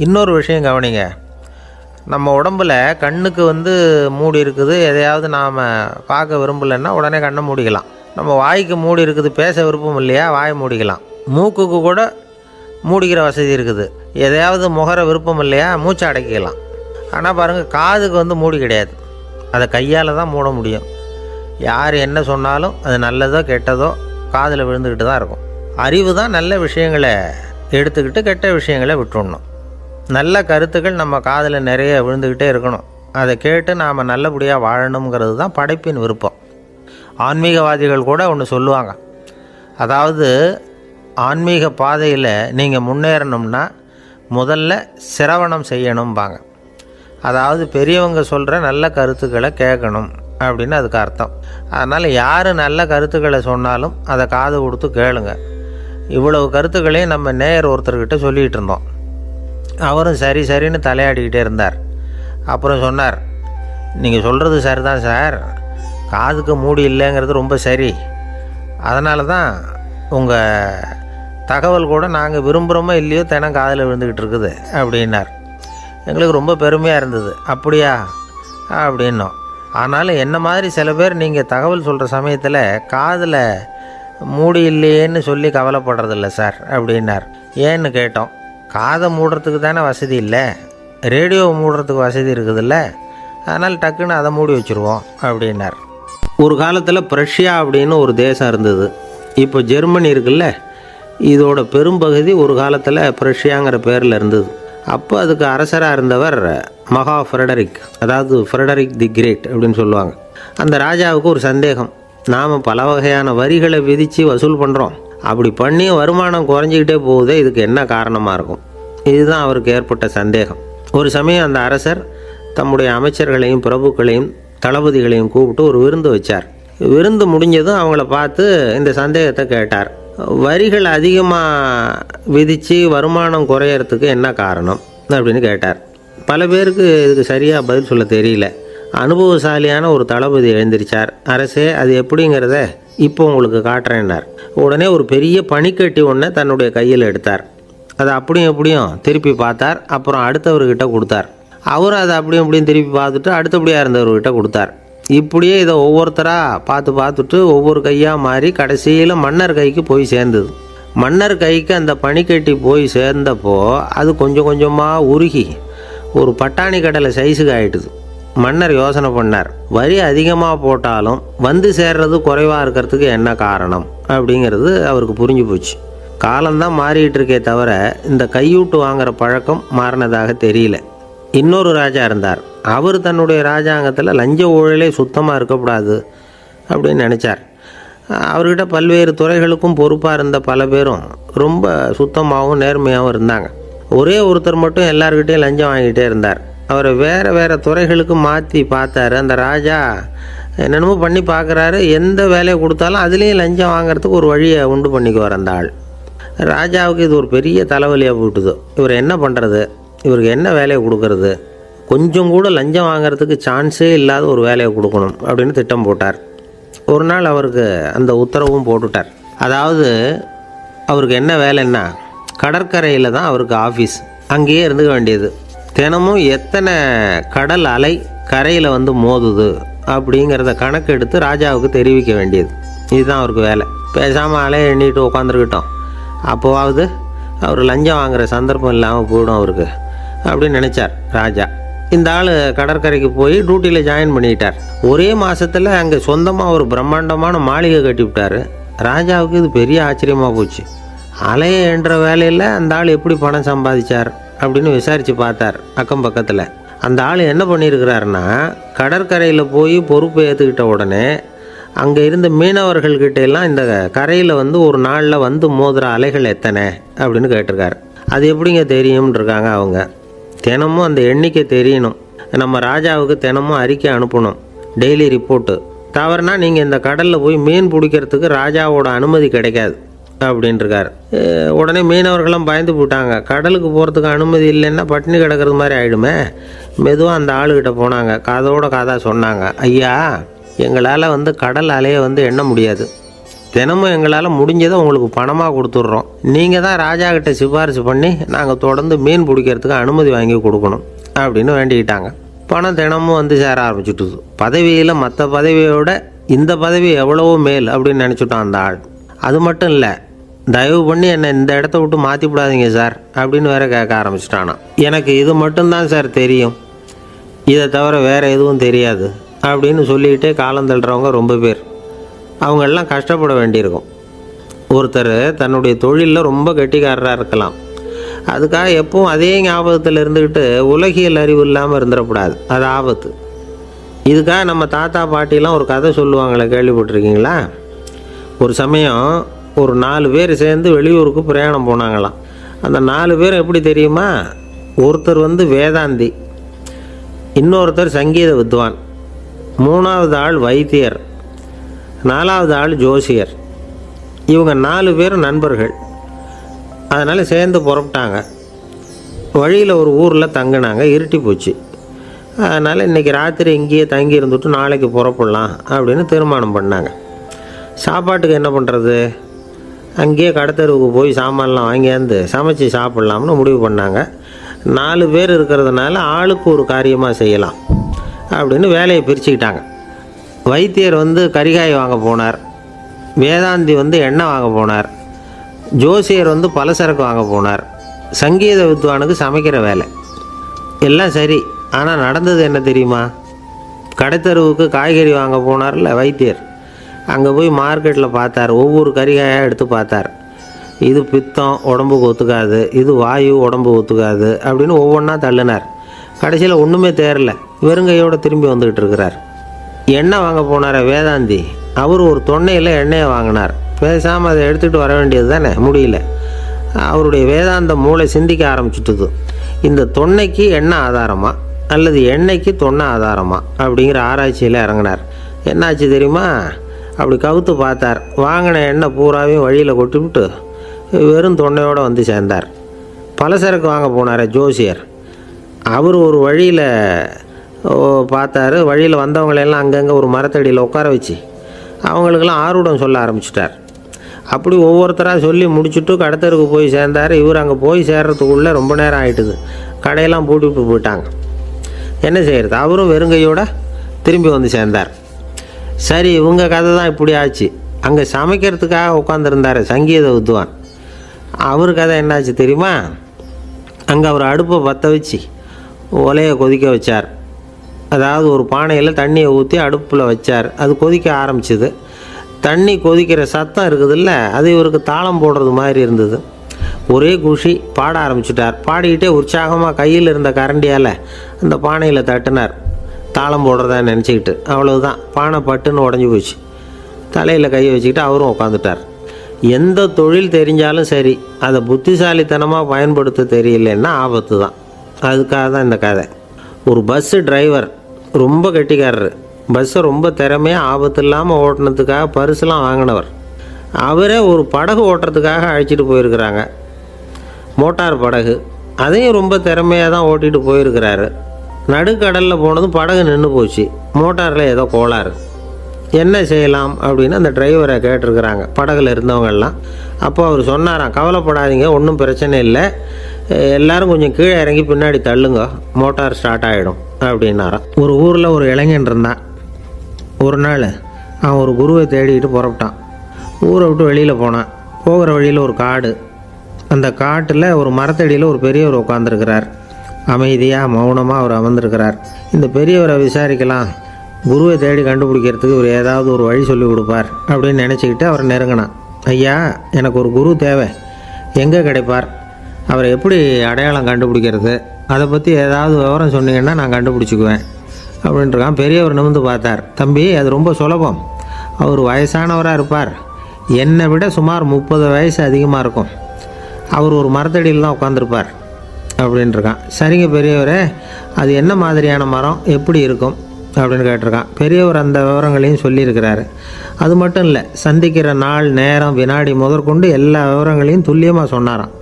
S1: இன்னொரு விஷயம் கவனிங்க, நம்ம உடம்பில் கண்ணுக்கு மூடி இருக்குது, எதையாவது நாம் பார்க்க விரும்பலைன்னா உடனே கண்ணை மூடிக்கலாம். நம்ம வாய்க்கு மூடி இருக்குது, பேச விருப்பம் இல்லையா, வாயை மூடிக்கலாம். மூக்குக்கு கூட மூடிக்கிற வசதி இருக்குது, எதையாவது முகர விருப்பம் இல்லையா, மூச்சை அடக்கிக்கலாம். ஆனால் பாருங்கள், காதுக்கு மூடி கிடையாது, அதை கையால் தான் மூட முடியும். யார் என்ன சொன்னாலும் அது நல்லதோ கெட்டதோ காதில் விழுந்துக்கிட்டு தான் இருக்கும். அறிவு தான் நல்ல விஷயங்களை எடுத்துக்கிட்டு கெட்ட விஷயங்களை விட்டுடணும். நல்ல கருத்துக்கள் நம்ம காதில் நிறைய விழுந்துக்கிட்டே இருக்கணும். அதை கேட்டு நாம் நல்லபடியாக வாழணுங்கிறது தான் படைப்பின் விருப்பம். ஆன்மீகவாதிகள் கூட ஒன்று சொல்லுவாங்க, அதாவது ஆன்மீக பாதையில் நீங்கள் முன்னேறணும்னா முதல்ல சிரவணம் செய்யணும்பாங்க. அதாவது பெரியவங்க சொல்கிற நல்ல கருத்துக்களை கேட்கணும் அப்படின்னு அதுக்கு அர்த்தம். அதனால் யார் நல்ல கருத்துக்களை சொன்னாலும் அதை காது கொடுத்து கேளுங்க. இவ்வளவு கருத்துக்களையும் நம்ம நேயர் ஒருத்தர்கிட்ட சொல்லிகிட்டு இருந்தோம். அவரும் சரி சரின்னு தலையாடிக்கிட்டே இருந்தார். அப்புறம் சொன்னார், நீங்கள் சொல்கிறது சரிதான் சார், காதுக்கு மூடி இல்லைங்கிறது ரொம்ப சரி. அதனால தான் உங்கள் தகவல் கூட நாங்கள் விரும்புகிறோமோ இல்லையோ தினம் காதில் விழுந்துக்கிட்டு இருக்குது அப்படின்னார். எங்களுக்கு ரொம்ப பெருமையாக இருந்தது. அப்படியா அப்படின்னோம். ஆனாலும் என்ன மாதிரி சில பேர் நீங்கள் தகவல் சொல்கிற சமயத்தில் காதில் மூடி இல்லையேன்னு சொல்லி கவலைப்படுறதில்ல சார் அப்படின்னார். ஏன்னு கேட்டோம். காதை மூடுறதுக்கு தானே வசதி இல்லை, ரேடியோவை மூடுறதுக்கு வசதி இருக்குதுல்ல, அதனால் டக்குன்னு அதை மூடி வச்சுருவோம் அப்படின்னார். ஒரு காலத்தில் பிரஷ்யா அப்படின்னு ஒரு தேசம் இருந்தது. இப்போ ஜெர்மனி இருக்குல்ல, இதோட பெரும்பகுதி ஒரு காலத்தில் பிரஷ்யாங்கிற பேரில் இருந்தது. அப்போ அதுக்கு அரசராக இருந்தவர் மகா ஃப்ரெடரிக், அதாவது ஃப்ரெடரிக் தி கிரேட் அப்படின்னு சொல்லுவாங்க. அந்த ராஜாவுக்கு ஒரு சந்தேகம், நாம் பல வகையான வரிகளை விதித்து வசூல் பண்ணுறோம், அப்படி பண்ணி வருமானம் குறைஞ்சிக்கிட்டே போகுதே, இதுக்கு என்ன காரணமாக இருக்கும்? இதுதான் அவருக்கு ஏற்பட்ட சந்தேகம். ஒரு சமயம் அந்த அரசர் தம்முடைய அமைச்சர்களையும் பிரபுக்களையும் தளபதிகளையும் கூப்பிட்டு ஒரு விருந்து வச்சார். விருந்து முடிஞ்சதும் அவங்கள பார்த்து இந்த சந்தேகத்தை கேட்டார். வரிகள் அதிகமாக விதித்து வருமானம் குறையறதுக்கு என்ன காரணம் அப்படின்னு கேட்டார். பல பேருக்கு இதுக்கு சரியாக பதில் சொல்ல தெரியல. அனுபவசாலியான ஒரு தளபதி எழுந்திருச்சார். அரசே, அது எப்படிங்கிறத இப்போ உங்களுக்கு காட்டுறேன்னார். உடனே ஒரு பெரிய பனிக்கட்டி ஒன்றை தன்னுடைய கையில் எடுத்தார். அதை அப்படியும் எப்படியும் திருப்பி பார்த்தார். அப்புறம் அடுத்தவர்கிட்ட கொடுத்தார். அவரும் அதை அப்படியும் எப்படியும் திருப்பி பார்த்துட்டு அடுத்தபடியாக இருந்தவர்கிட்ட கொடுத்தார். இப்படியே இதை ஒவ்வொருத்தராக பார்த்துட்டு ஒவ்வொரு கையாக மாறி கடைசியில் மன்னர் கைக்கு போய் சேர்ந்தது. மன்னர் கைக்கு அந்த பனிக்கட்டி போய் சேர்ந்தப்போ அது கொஞ்சம் கொஞ்சமாக உருகி ஒரு பட்டாணி கடலை சைஸுக்கு ஆகிட்டுது. மன்னர் யோசனை பண்ணார், வரி அதிகமாக போட்டாலும் வந்து சேர்றது குறைவாக இருக்கிறதுக்கு என்ன காரணம் அப்படிங்கிறது அவருக்கு புரிஞ்சு போச்சு. காலம்தான் மாறிட்டு இருக்கே தவிர இந்த கையூட்டு வாங்குகிற பழக்கம் மாறினதாக தெரியல. இன்னொரு ராஜா இருந்தார். அவர் தன்னுடைய ராஜாங்கத்தில் லஞ்ச ஊழலே சுத்தமாக இருக்கக்கூடாது அப்படின்னு நினச்சார். அவர்கிட்ட பல்வேறு துறைகளுக்கும் பொறுப்பாக இருந்த பல பேரும் ரொம்ப சுத்தமாகவும் நேர்மையாகவும் இருந்தாங்க. ஒரே ஒருத்தர் மட்டும் எல்லார்கிட்டையும் லஞ்சம் வாங்கிட்டே இருந்தார். அவரை வேறு துறைகளுக்கு மாற்றி பார்த்தாரு. அந்த ராஜா என்னென்னமோ பண்ணி பார்க்குறாரு. எந்த வேலையை கொடுத்தாலும் அதுலேயும் லஞ்சம் வாங்கிறதுக்கு ஒரு வழியை உண்டு பண்ணிக்குவார் அந்த ஆள். ராஜாவுக்கு இது ஒரு பெரிய தலைவலியாக போட்டுது. இவர் என்ன பண்ணுறது, இவருக்கு என்ன வேலையை கொடுக்கறது, கொஞ்சம் கூட லஞ்சம் வாங்கிறதுக்கு சான்ஸே இல்லாத ஒரு வேலையை கொடுக்கணும் அப்படின்னு திட்டம் போட்டார். ஒரு நாள் அவருக்கு அந்த உத்தரவும் போட்டுட்டார். அதாவது அவருக்கு என்ன வேலைன்னா, கடற்கரையில் தான் அவருக்கு ஆஃபீஸ், அங்கேயே இருந்துக்க வேண்டியது. தினமும் எத்தனை கடல் அலை கரையில் மோதுது அப்படிங்கிறத கணக்கு எடுத்து ராஜாவுக்கு தெரிவிக்க வேண்டியது. இதுதான் அவருக்கு வேலை. பேசாமல் அலையை எண்ணிட்டு உட்காந்துருக்கிட்டோம், அப்போவாவது அவர் லஞ்சம் வாங்குகிற சந்தர்ப்பம் இல்லாமல் போயிடும் அவருக்கு அப்படின்னு நினச்சார் ராஜா. இந்த ஆள் கடற்கரைக்கு போய் டியூட்டியில் ஜாயின் பண்ணிக்கிட்டார். ஒரே மாதத்தில் அங்கே சொந்தமாக ஒரு பிரம்மாண்டமான மாளிகை கட்டிவிட்டார். ராஜாவுக்கு இது பெரிய ஆச்சரியமாக போச்சு. அலையை என்ற வேலையில் அந்த ஆள் எப்படி பணம் சம்பாதிச்சார் அப்படின்னு விசாரித்து பார்த்தார் அக்கம் பக்கத்தில். அந்த ஆள் என்ன பண்ணியிருக்கிறாருன்னா, கடற்கரையில் போய் பொறுப்பை ஏற்றுக்கிட்ட உடனே அங்கே இருந்த மீனவர்கள்கிட்ட எல்லாம் இந்த கரையில் ஒரு நாளில் மோதுகிற அலைகள் எத்தனை அப்படின்னு கேட்டிருக்காரு. அது எப்படிங்க தெரியும்னு இருக்காங்க அவங்க. தினமும் அந்த எண்ணிக்கை தெரியணும். நம்ம ராஜாவுக்கு தினமும் அறிக்கை அனுப்பணும், டெய்லி ரிப்போர்ட்டு. தவறுனா நீங்கள் இந்த கடலில் போய் மீன் பிடிக்கிறதுக்கு ராஜாவோட அனுமதி கிடைக்காது. அப்படின்ட்டுருக்கார். உடனே மீனவர்கள்லாம் பயந்து போட்டாங்க. கடலுக்கு போகிறதுக்கு அனுமதி இல்லைன்னா பட்டினி கிடக்கிறது மாதிரி ஆகிடுமே. மெதுவாக அந்த ஆளுகிட்ட போனாங்க. காதோட காதாக சொன்னாங்க, ஐயா, எங்களால் கடல் அலையை எண்ண முடியாது. தினமும் எங்களால் முடிஞ்சதை உங்களுக்கு பணமாக கொடுத்துட்றோம். நீங்கள் தான் ராஜா கிட்ட சிபாரிசு பண்ணி நாங்கள் தொடர்ந்து மீன் பிடிக்கிறதுக்கு அனுமதி வாங்கி கொடுக்கணும் அப்படின்னு வேண்டிக்கிட்டாங்க. பணம் தினமும் சேர ஆரம்பிச்சுட்டுது. பதவியில் மற்ற பதவியோட இந்த பதவி எவ்வளவோ மேல் அப்படின்னு நினச்சிட்டோம் அந்த ஆள். அது மட்டும் இல்லை, தயவு பண்ணி என்னை இந்த இடத்த விட்டு மாற்றி விடாதீங்க சார் அப்படின்னு வேற கேட்க ஆரம்பிச்சிட்டானா. எனக்கு இது மட்டும்தான் சார் தெரியும், இதை தவிர வேறு எதுவும் தெரியாது அப்படின்னு சொல்லிக்கிட்டே காலம் தள்ளுறவங்க ரொம்ப பேர். அவங்களெல்லாம் கஷ்டப்பட வேண்டியிருக்கும். ஒருத்தர் தன்னுடைய தொழிலில் ரொம்ப கெட்டிக்காரராக இருக்கலாம். அதுக்காக எப்பவும் அதே ஞாபகத்தில் இருந்துக்கிட்டு உலகியல் அறிவு இல்லாமல் இருந்துடக்கூடாது. அது ஆபத்து. இதுக்காக நம்ம தாத்தா பாட்டிலாம் ஒரு கதை சொல்லுவாங்களே, கேள்விப்பட்டிருக்கீங்களா? ஒரு சமயம் ஒரு 4 பேர் சேர்ந்து வெளியூருக்கு பிரயாணம் போனாங்களாம். அந்த 4 பேர் எப்படி தெரியுமா? ஒருத்தர் வேதாந்தி, இன்னொருத்தர் சங்கீத வித்வான், 3வது ஆள் வைத்தியர், 4வது ஆள் ஜோசியர். இவங்க 4 பேரும் நண்பர்கள். அதனால் சேர்ந்து புறப்பட்டாங்க. வழியில் ஒரு ஊரில் தங்கினாங்க. இருட்டி போச்சு. அதனால் இன்றைக்கி ராத்திரி இங்கேயே தங்கி இருந்துட்டு நாளைக்கு புறப்படலாம் அப்படின்னு தீர்மானம் பண்ணாங்க. சாப்பாட்டுக்கு என்ன பண்ணுறது? அங்கேயே கடத்தெருவுக்கு போய் சாமான்லாம் வாங்கியாந்து சமைச்சு சாப்பிட்லாம்னு முடிவு பண்ணாங்க. 4 பேர் இருக்கிறதுனால ஆளுக்கு ஒரு காரியமாக செய்யலாம் அப்படின்னு வேலையை பிரிச்சுக்கிட்டாங்க. வைத்தியர் கரிகாய் வாங்க போனார், வேதாந்தி எண்ணெய் வாங்க போனார், ஜோசியர் பலசரக்கு வாங்க போனார், சங்கீத வித்வானுக்கு சமைக்கிற வேலை. எல்லாம் சரி. ஆனால் நடந்தது என்ன தெரியுமா? கடைத்தெருவுக்கு காய்கறி வாங்க போனார்ல வைத்தியர், அங்கே போய் மார்க்கெட்டில் பார்த்தார். ஒவ்வொரு கறிகாயாக எடுத்து பார்த்தார். இது பித்தம், உடம்புக்கு ஒத்துக்காது, இது வாயு, உடம்பு ஒத்துக்காது அப்படின்னு ஒவ்வொன்றா தள்ளினார். கடைசியில் ஒன்றுமே தேரல. வெறுங்கையோடு திரும்பி வந்துக்கிட்டு இருக்கிறார். எண்ணெய் வாங்க போனார் வேதாந்தி, அவர் ஒரு தொன்னையில் எண்ணெயை வாங்கினார். பேசாமல் அதை எடுத்துகிட்டு வர வேண்டியது தானே, முடியல. அவருடைய வேதாந்த மூளை சிந்திக்க ஆரம்பிச்சுட்டுது. இந்த தொன்னைக்கு எண்ணெய் ஆதாரமா அல்லது எண்ணெய்க்கு தொன்னை ஆதாரமா அப்படிங்கிற ஆராய்ச்சியில் இறங்கினார். என்னாச்சு தெரியுமா? அப்படி கவுத்து பார்த்தார். வாங்கின எண்ணெய் பூராவையும் வழியில் கொட்டிவிட்டு வெறும் தொன்னையோடு சேர்ந்தார். பலசரக்கு வாங்க போனார் ஜோசியர். அவர் ஒரு வழியில் பார்த்தாரு. வழியில் வந்தவங்களெல்லாம் அங்கங்கே ஒரு மரத்தடியில் உட்கார வச்சு அவங்களுக்கெல்லாம் ஆர்வம் சொல்ல ஆரம்பிச்சிட்டார். அப்படி ஒவ்வொருத்தராக சொல்லி முடிச்சுட்டு கடத்தருக்கு போய் சேர்ந்தார். இவர் அங்கே போய் சேர்றதுக்குள்ளே ரொம்ப நேரம் ஆகிட்டுது. கடையெல்லாம் பூட்டிவிட்டு போயிட்டாங்க. என்ன செய்கிறது? அவரும் வெறுங்கையோடு திரும்பி சேர்ந்தார். சரி, இவங்க கதை தான் இப்படி ஆச்சு. அங்கே சமைக்கிறதுக்காக உட்காந்துருந்தார் சங்கீத வித்வான். அவர் கதை என்னாச்சு தெரியுமா? அங்கே அவர் அடுப்பை பற்ற வச்சு ஒலையை கொதிக்க வச்சார். அதாவது ஒரு பானையில் தண்ணியை ஊற்றி அடுப்பில் வச்சார். அது கொதிக்க ஆரம்பிச்சிது. தண்ணி கொதிக்கிற சத்தம் இருக்குதுல்ல, அது இவருக்கு தாளம் போடுறது மாதிரி இருந்தது. ஒரே குஷி, பாட ஆரம்பிச்சிட்டார். பாடிக்கிட்டே உற்சாகமாக கையில் இருந்த கரண்டியால் அந்த பானையில் தட்டினார், தாளம் போடுறதா நினச்சிக்கிட்டு. அவ்வளவுதான், பானை பட்டுன்னு உடஞ்சி போச்சு. தலையில் கையை வச்சுக்கிட்டு அவரும் உட்காந்துட்டார். எந்த தொழில் தெரிஞ்சாலும் சரி, அதை புத்திசாலித்தனமாக பயன்படுத்த தெரியலன்னா ஆபத்து தான். அதுக்காக தான் இந்த கதை. ஒரு பஸ்ஸு டிரைவர் ரொம்ப கெட்டிக்காரர். பஸ்ஸை ரொம்ப திறமையாக ஆபத்து இல்லாமல் ஓட்டினதுக்காக பரிசுலாம் வாங்கினவர். அவரே ஒரு படகு ஓட்டுறதுக்காக அழைச்சிட்டு போயிருக்கிறாங்க, மோட்டார் படகு. அதையும் ரொம்ப திறமையாக தான் ஓட்டிகிட்டு போயிருக்கிறாரு. நடுக்கடலில் போனதும் படகு நின்று போச்சு. மோட்டாரில் ஏதோ கோளாறு. என்ன செய்யலாம் அப்படின்னு அந்த டிரைவரை கேட்டிருக்கிறாங்க படகுல இருந்தவங்கெல்லாம். அப்போ அவர் சொன்னாராம், கவலைப்படாதீங்க, ஒன்றும் பிரச்சனை இல்லை, எல்லோரும் கொஞ்சம் கீழே இறங்கி பின்னாடி தள்ளுங்க, மோட்டார் ஸ்டார்ட் ஆகிடும் அப்படின்னாராம். ஒரு ஊரில் ஒரு இளைஞன் இருந்தான். ஒரு நாள் அவன் ஒரு குருவை தேடிக்கிட்டு புறப்பட்டான். ஊரை விட்டு வெளியில் போனான். போகிற வழியில் ஒரு காடு. அந்த காட்டில் ஒரு மரத்தடியில் ஒரு பெரியவர் உட்காந்துருக்கிறார். அமைதியாக மௌனமாக அவர் அமர்ந்திருக்கிறார். இந்த பெரியவரை விசாரிக்கலாம், குருவை தேடி கண்டுபிடிக்கிறதுக்கு இவர் ஏதாவது ஒரு வழி சொல்லி கொடுப்பார் அப்படின்னு நினச்சிக்கிட்டு அவர் நெருங்கினான். ஐயா, எனக்கு ஒரு குரு தேவை, எங்கே கிடைப்பார்? அவரை எப்படி அடையாளம் கண்டுபிடிக்கிறது? அதை பற்றி ஏதாவது விவரம் சொன்னீங்கன்னா நான் கண்டுபிடிச்சிக்குவேன் அப்படின்ட்டுருக்கான். பெரியவர் நிமிர்ந்து பார்த்தார். தம்பி, அது ரொம்ப சுலபம். அவர் வயசானவராக இருப்பார், என்னை விட சுமார் 30 வயசு அதிகமாக இருக்கும். அவர் ஒரு மரத்தடியில் தான் உட்காந்துருப்பார் அப்படின்ட்டுருக்கான். சரிங்க பெரியவரே, அது என்ன மாதிரியான மரம், எப்படி இருக்கும்? அப்படின்னு கேட்டிருக்கான். பெரியவர் அந்த விவரங்களையும் சொல்லியிருக்கிறாரு. அது மட்டும் இல்லை, சந்திக்கிற நாள், நேரம், வினாடி முதற்கொண்டு எல்லா விவரங்களையும் துல்லியமாக சொன்னாராம்.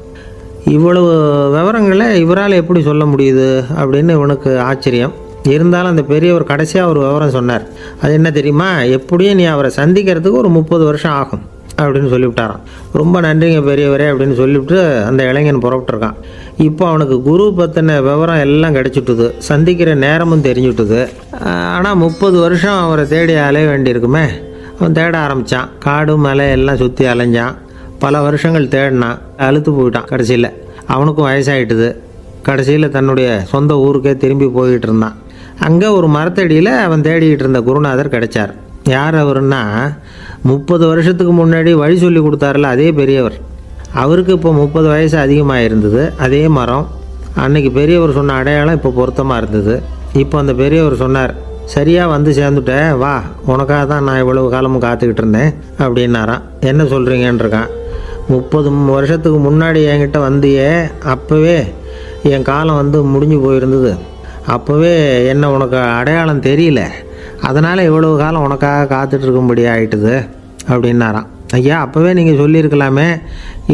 S1: இவ்வளவு விவரங்களை இவரால் எப்படி சொல்ல முடியுது அப்படின்னு இவனுக்கு ஆச்சரியம். இருந்தாலும் அந்த பெரியவர் கடைசியாக ஒரு விவரம் சொன்னார். அது என்ன தெரியுமா? எப்படியும் நீ அவரை சந்திக்கிறதுக்கு ஒரு 30 வருஷம் ஆகும் அப்படின்னு சொல்லிவிட்டாரான். ரொம்ப நன்றிங்க பெரியவரே அப்படின்னு சொல்லிவிட்டு அந்த இளைஞன் புறப்பட்டுருக்கான். இப்போ அவனுக்கு குரு பற்றின விவரம் எல்லாம் கிடச்சிட்டுது, சந்திக்கிற நேரமும் தெரிஞ்சுட்டுது. ஆனால் 30 வருஷம் அவரை தேடி அலைய வேண்டியிருக்குமே. அவன் தேட ஆரம்பித்தான். காடு மலை எல்லாம் சுற்றி அலைஞ்சான். பல வருஷங்கள் தேடினான். அழுத்து போயிட்டான். கடைசியில் அவனுக்கும் வயசாகிட்டுது. கடைசியில் தன்னுடைய சொந்த ஊருக்கே திரும்பி போய்கிட்டு இருந்தான். அங்கே ஒரு மரத்தடியில் அவன் தேடிக்கிட்டு இருந்த குருநாதர் கிடைச்சார். யார் அவருன்னா, 30 வருஷத்துக்கு முன்னாடி வழி சொல்லி கொடுத்தாருல அதே பெரியவர். அவருக்கு இப்போ 30 வயசு அதிகமாக இருந்தது. அதே மரம். அன்னைக்கு பெரியவர் சொன்ன அடையாளம் இப்போ பொருத்தமாக இருந்தது. இப்போ அந்த பெரியவர் சொன்னார், சரியாக வந்து சேர்ந்துட்டேன், வா, உனக்காக தான் நான் இவ்வளவு காலமும் காத்துக்கிட்டு இருந்தேன் அப்படின்னாராம். என்ன சொல்கிறீங்கன்றிருக்கான். 30 வருஷத்துக்கு முன்னாடி என்கிட்ட வந்தியே, அப்போவே என் காலம் வந்து முடிஞ்சு போயிருந்தது. அப்போவே என்ன உனக்கு அடையாளம் தெரியல, அதனால் இவ்வளவு காலம் உனக்காக காத்துட்ருக்கும்படி ஆகிட்டுது அப்படின்னாராம். ஐயா, அப்போவே நீங்கள் சொல்லியிருக்கலாமே,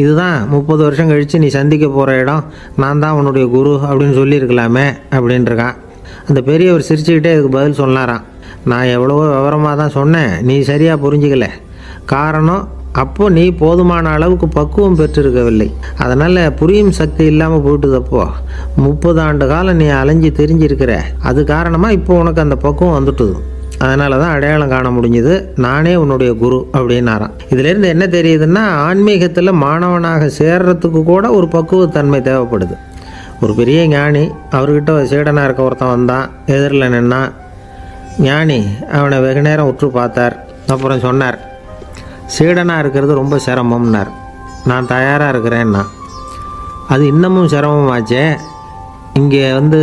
S1: இதுதான் 30 வருஷம் கழித்து நீ சந்திக்க போகிற இடம், நான் தான் உன்னுடைய குரு அப்படின்னு சொல்லியிருக்கலாமே அப்படின்ட்டுருக்கான். அந்த பெரியவர் சிரிச்சுக்கிட்டே இதுக்கு பதில் சொன்னாராம். நான் எவ்வளவோ விவரமாக தான் சொன்னேன், நீ சரியாக புரிஞ்சிக்கல. காரணம், அப்போது நீ போதுமான அளவுக்கு பக்குவம் பெற்றிருக்கவில்லை. அதனால் புரியும் சக்தி இல்லாமல் போயிட்டுதப்போ 30 ஆண்டு காலம் நீ அலைஞ்சி தெரிஞ்சிருக்கிற. அது காரணமாக இப்போ உனக்கு அந்த பக்குவம் வந்துட்டுது. அதனால தான் அடையாளம் காண முடிஞ்சுது, நானே உன்னுடைய குரு அப்படின்னாராம். இதிலேருந்து என்ன தெரியுதுன்னா, ஆன்மீகத்தில் மாணவனாக சேர்றதுக்கு கூட ஒரு பக்குவத்தன்மை தேவைப்படுது. ஒரு பெரிய ஞானி, அவர்கிட்ட சீடனாக இருக்க ஒருத்தன் வந்தான். எதிரில் நின்னான். ஞானி அவனை வெகு நேரம் உற்று பார்த்தார். அப்புறம் சொன்னார், சீடனாக இருக்கிறது ரொம்ப சிரமம்னார். நான் தயாராக இருக்கிறேன்னா. அது இன்னமும் சிரமமாச்சே, இங்கே வந்து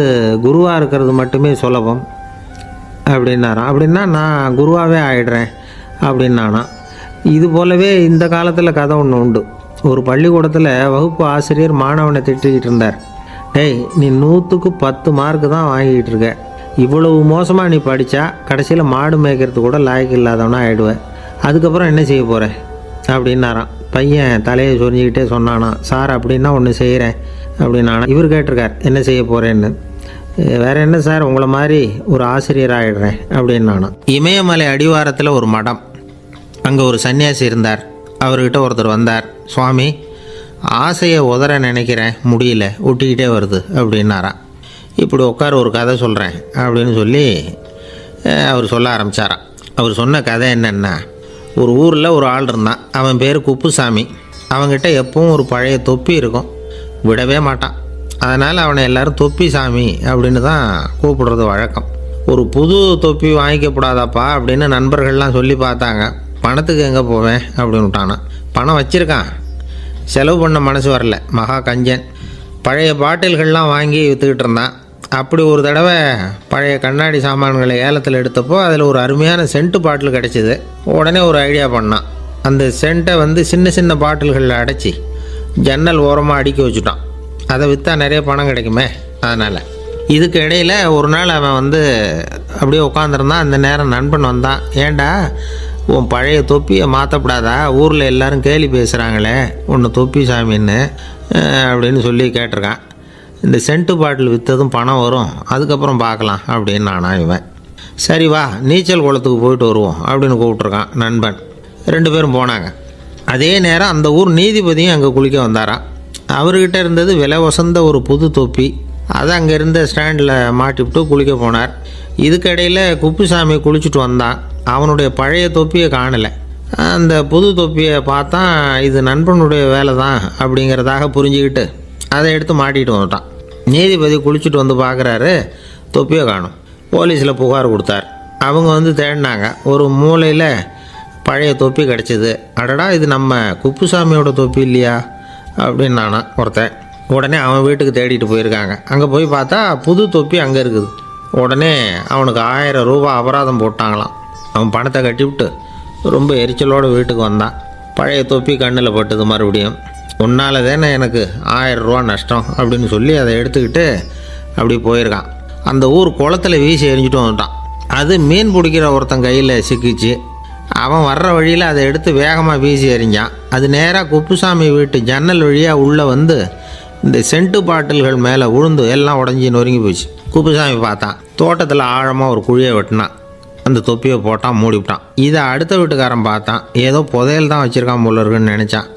S1: குருவாக இருக்கிறது மட்டுமே சுலபம் அப்படின்னாராம். அப்படின்னா நான் குருவாகவே ஆயிடுறேன் அப்படின்னானா. இது போலவே இந்த காலத்தில் கதை ஒன்று உண்டு. ஒரு பள்ளிக்கூடத்தில் வகுப்பு ஆசிரியர் மாணவனை திட்டிக்கிட்டு இருந்தார். டேய், நீ 100க்கு 10 மார்க்கு தான் வாங்கிக்கிட்டு இருக்க. இவ்வளவு மோசமாக நீ படித்தா கடைசியில் மாடு மேய்க்கிறது கூட லாய்க்கு இல்லாதவனா ஆகிடுவேன். அதுக்கப்புறம் என்ன செய்ய போகிறேன் அப்படின்னாராம். பையன் தலையை சொரிஞ்சிக்கிட்டே சொன்னானா, சார் அப்படின்னா ஒன்று செய்கிறேன் அப்படின்னானா. இவர் கேட்டிருக்கார், என்ன செய்ய போகிறேன்னு. வேறு என்ன சார், உங்களை மாதிரி ஒரு ஆசிரியர் ஆகிடுறேன் அப்படின்னானா. இமயமலை அடிவாரத்தில் ஒரு மடம். அங்கே ஒரு சன்னியாசி இருந்தார். அவர்கிட்ட ஒருத்தர் வந்தார். சுவாமி, ஆசையை உதற நினைக்கிறேன், முடியல, ஒட்டிக்கிட்டே வருது அப்படின்னாராம். இப்படி உட்கார, ஒரு கதை சொல்கிறேன் அப்படின்னு சொல்லி அவர் சொல்ல ஆரம்பித்தாராம். அவர் சொன்ன கதை என்னென்னா, ஒரு ஊரில் ஒரு ஆள் இருந்தான். அவன் பேர் குப்புசாமி. அவன்கிட்ட எப்பவும் ஒரு பழைய தொப்பி இருக்கும், விடவே மாட்டான். அதனால் அவனை எல்லோரும் தொப்பி சாமி அப்படின்னு தான் கூப்பிடுறது வழக்கம். ஒரு புது தொப்பி வாங்கிக்கப்படாதாப்பா அப்படின்னு நண்பர்கள்லாம் சொல்லி பார்த்தாங்க. பணத்துக்கு எங்கே போவேன் அப்படின்னு விட்டானா. பணம் வச்சுருக்கான், செலவு பண்ண மனசு வரல. மகா கஞ்சன். பழைய பாட்டில்கள்லாம் வாங்கி விற்றுக்கிட்டு இருந்தான். அப்படி ஒரு தடவை பழைய கண்ணாடி சாமான்களை ஏலத்தில் எடுத்தப்போ அதில் ஒரு அருமையான சென்ட்டு பாட்டில் கிடச்சிது. உடனே ஒரு ஐடியா பண்ணான். அந்த சென்ட்டை வந்து சின்ன சின்ன பாட்டில்களில் அடைச்சி ஜன்னல் ஓரமாக அடுக்கி வச்சுட்டான். அதை விற்றா நிறைய பணம் கிடைக்குமே. அதனால் இதுக்கு இடையில் ஒரு நாள் அவன் வந்து அப்படியே உட்காந்துருந்தான். அந்த நேரம் நண்பன் வந்தான். ஏண்டா, உன் பழைய தொப்பியை மாற்றப்படாதா, ஊரில் எல்லோரும் கேலி பேசுகிறாங்களே ஒன்று தொப்பி சாமின்னு அப்படின்னு சொல்லி கேட்டிருக்கான். இந்த சென்ட்டு பாட்டில் விற்றதும் பணம் வரும், அதுக்கப்புறம் பார்க்கலாம் அப்படின்னு நானா. இவன் சரி வா, நீச்சல் குளத்துக்கு போயிட்டு வருவோம் அப்படின்னு கூப்பிட்ருக்கான் நண்பன். 2 பேரும் போனாங்க. அதே நேரம் அந்த ஊர் நீதிபதியும் அங்கே குளிக்க வந்தாராம். அவர்கிட்ட இருந்தது விலை வசந்த ஒரு புது தொப்பி. அதை அங்கே இருந்த ஸ்டாண்டில் மாட்டிவிட்டு குளிக்க போனார். இதுக்கிடையில் குப்புசாமி குளிச்சுட்டு வந்தான். அவனுடைய பழைய தொப்பியை காணலை. அந்த புது தொப்பியை பார்த்தா இது நண்பனுடைய வேலை தான் அப்படிங்கிறதாக புரிஞ்சுக்கிட்டு அதை எடுத்து மாட்டிகிட்டு வந்துட்டான். நீதிபதி குளிச்சுட்டு வந்து பார்க்குறாரு, தொப்பியை காணும். போலீஸில் புகார் கொடுத்தார். அவங்க வந்து தேடினாங்க. ஒரு மூலையில் பழைய தொப்பி கிடச்சிது. அடடா, இது நம்ம குப்புசாமியோட தொப்பி இல்லையா அப்படின்னு நானா ஒருத்தன். உடனே அவன் வீட்டுக்கு தேடிட்டு போயிருக்காங்க. அங்கே போய் பார்த்தா புது தொப்பி அங்கே இருக்குது. உடனே அவனுக்கு 1000 ரூபா அபராதம் போட்டாங்களாம். அவன் பணத்தை கட்டிவிட்டு ரொம்ப எரிச்சலோடு வீட்டுக்கு வந்தான். பழைய தொப்பி கண்ணில் பட்டுது. மறுபடியும், உன்னால் தானே எனக்கு 1000 ரூபா நஷ்டம் அப்படின்னு சொல்லி அதை எடுத்துக்கிட்டு அப்படி போயிருக்கான். அந்த ஊர் குளத்தில் வீசி எரிஞ்சிட்டு வந்துட்டான். அது மீன் பிடிக்கிற ஒருத்தன் கையில் சிக்கிச்சு. அவன் வர்ற வழியில் அதை எடுத்து வேகமாக வீசி எறிஞ்சான். அது நேராக குப்புசாமி வீட்டு ஜன்னல் வழியாக உள்ளே வந்து இந்த சென்ட்டு பாட்டில்கள் மேலே உழுந்து எல்லாம் உடஞ்சி நொறுங்கி போச்சு. குப்புசாமி பார்த்தான். தோட்டத்தில் ஆழமாக ஒரு குழியை வெட்டினான். அந்த தொப்பியை போட்டான், மூடிவிட்டான். இதை அடுத்த வீட்டுக்காரன் பார்த்தான். ஏதோ புதையல் தான் வச்சுருக்கான் போல இருக்குன்னு நினச்சான்.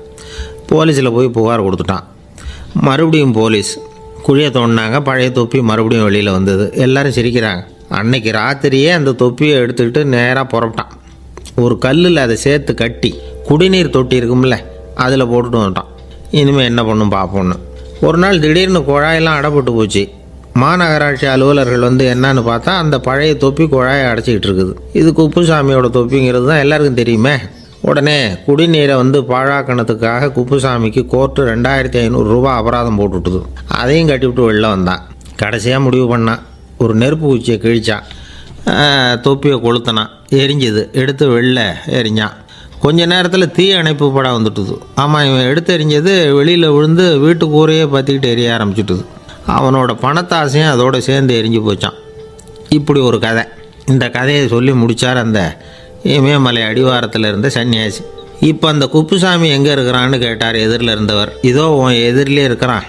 S1: போலீஸில் போய் புகார் கொடுத்துட்டான். மறுபடியும் போலீஸ் குழியை தோண்டினாங்க. பழைய தொப்பி மறுபடியும் வெளியில் வந்தது. எல்லோரும் சிரிக்கிறாங்க. அன்னைக்கு ராத்திரியே அந்த தொப்பியை எடுத்துக்கிட்டு நேராக புறப்பட்டான். ஒரு கல்லில் அதை சேர்த்து கட்டி குடிநீர் தொட்டி இருக்கும்ல, அதில் போட்டுட்டு வந்துட்டான். இனிமேல் என்ன பண்ணும் பார்ப்போன்னு. ஒரு நாள் திடீர்னு குழாயெல்லாம் அடைப்பட்டு போச்சு. மாநகராட்சி அலுவலர்கள் வந்து என்னன்னு பார்த்தா அந்த பழைய தொப்பி குழாயை அடைச்சிக்கிட்டு இருக்குது. இது குப்புசாமியோட தொப்பிங்கிறது தான் எல்லாருக்கும் தெரியுமே. உடனே குடிநீரை வந்து பாழாக்கணத்துக்காக குப்புசாமிக்கு கோர்ட்டு 2500 ரூபா அபராதம் போட்டுவிட்டுது. அதையும் கட்டிவிட்டு வெளில வந்தான். கடைசியாக முடிவு பண்ணான். ஒரு நெருப்பு குச்சியை கிழிச்சான். தொப்பியை கொளுத்தினான். எரிஞ்சுது. எடுத்து வெளில எரிஞ்சான். கொஞ்ச நேரத்தில் தீ அணைப்பு படம் வந்துட்டுது. ஆமாம், இவன் எடுத்து எரிஞ்சது வெளியில் விழுந்து வீட்டு கூரையே பற்றிக்கிட்டு எரிய ஆரம்பிச்சுட்டுது. அவனோட பணத்தாசையும் அதோடு சேர்ந்து எரிஞ்சு போச்சான். இப்படி ஒரு கதை. இந்த கதையை சொல்லி முடித்தார் அந்த இமயமலை அடிவாரத்தில் இருந்த சன்னியாசி. இப்போ அந்த குப்புசாமி எங்கே இருக்கிறான்னு கேட்டார் எதிரில் இருந்தவர். இதோ உன் எதிரிலே இருக்கிறான்,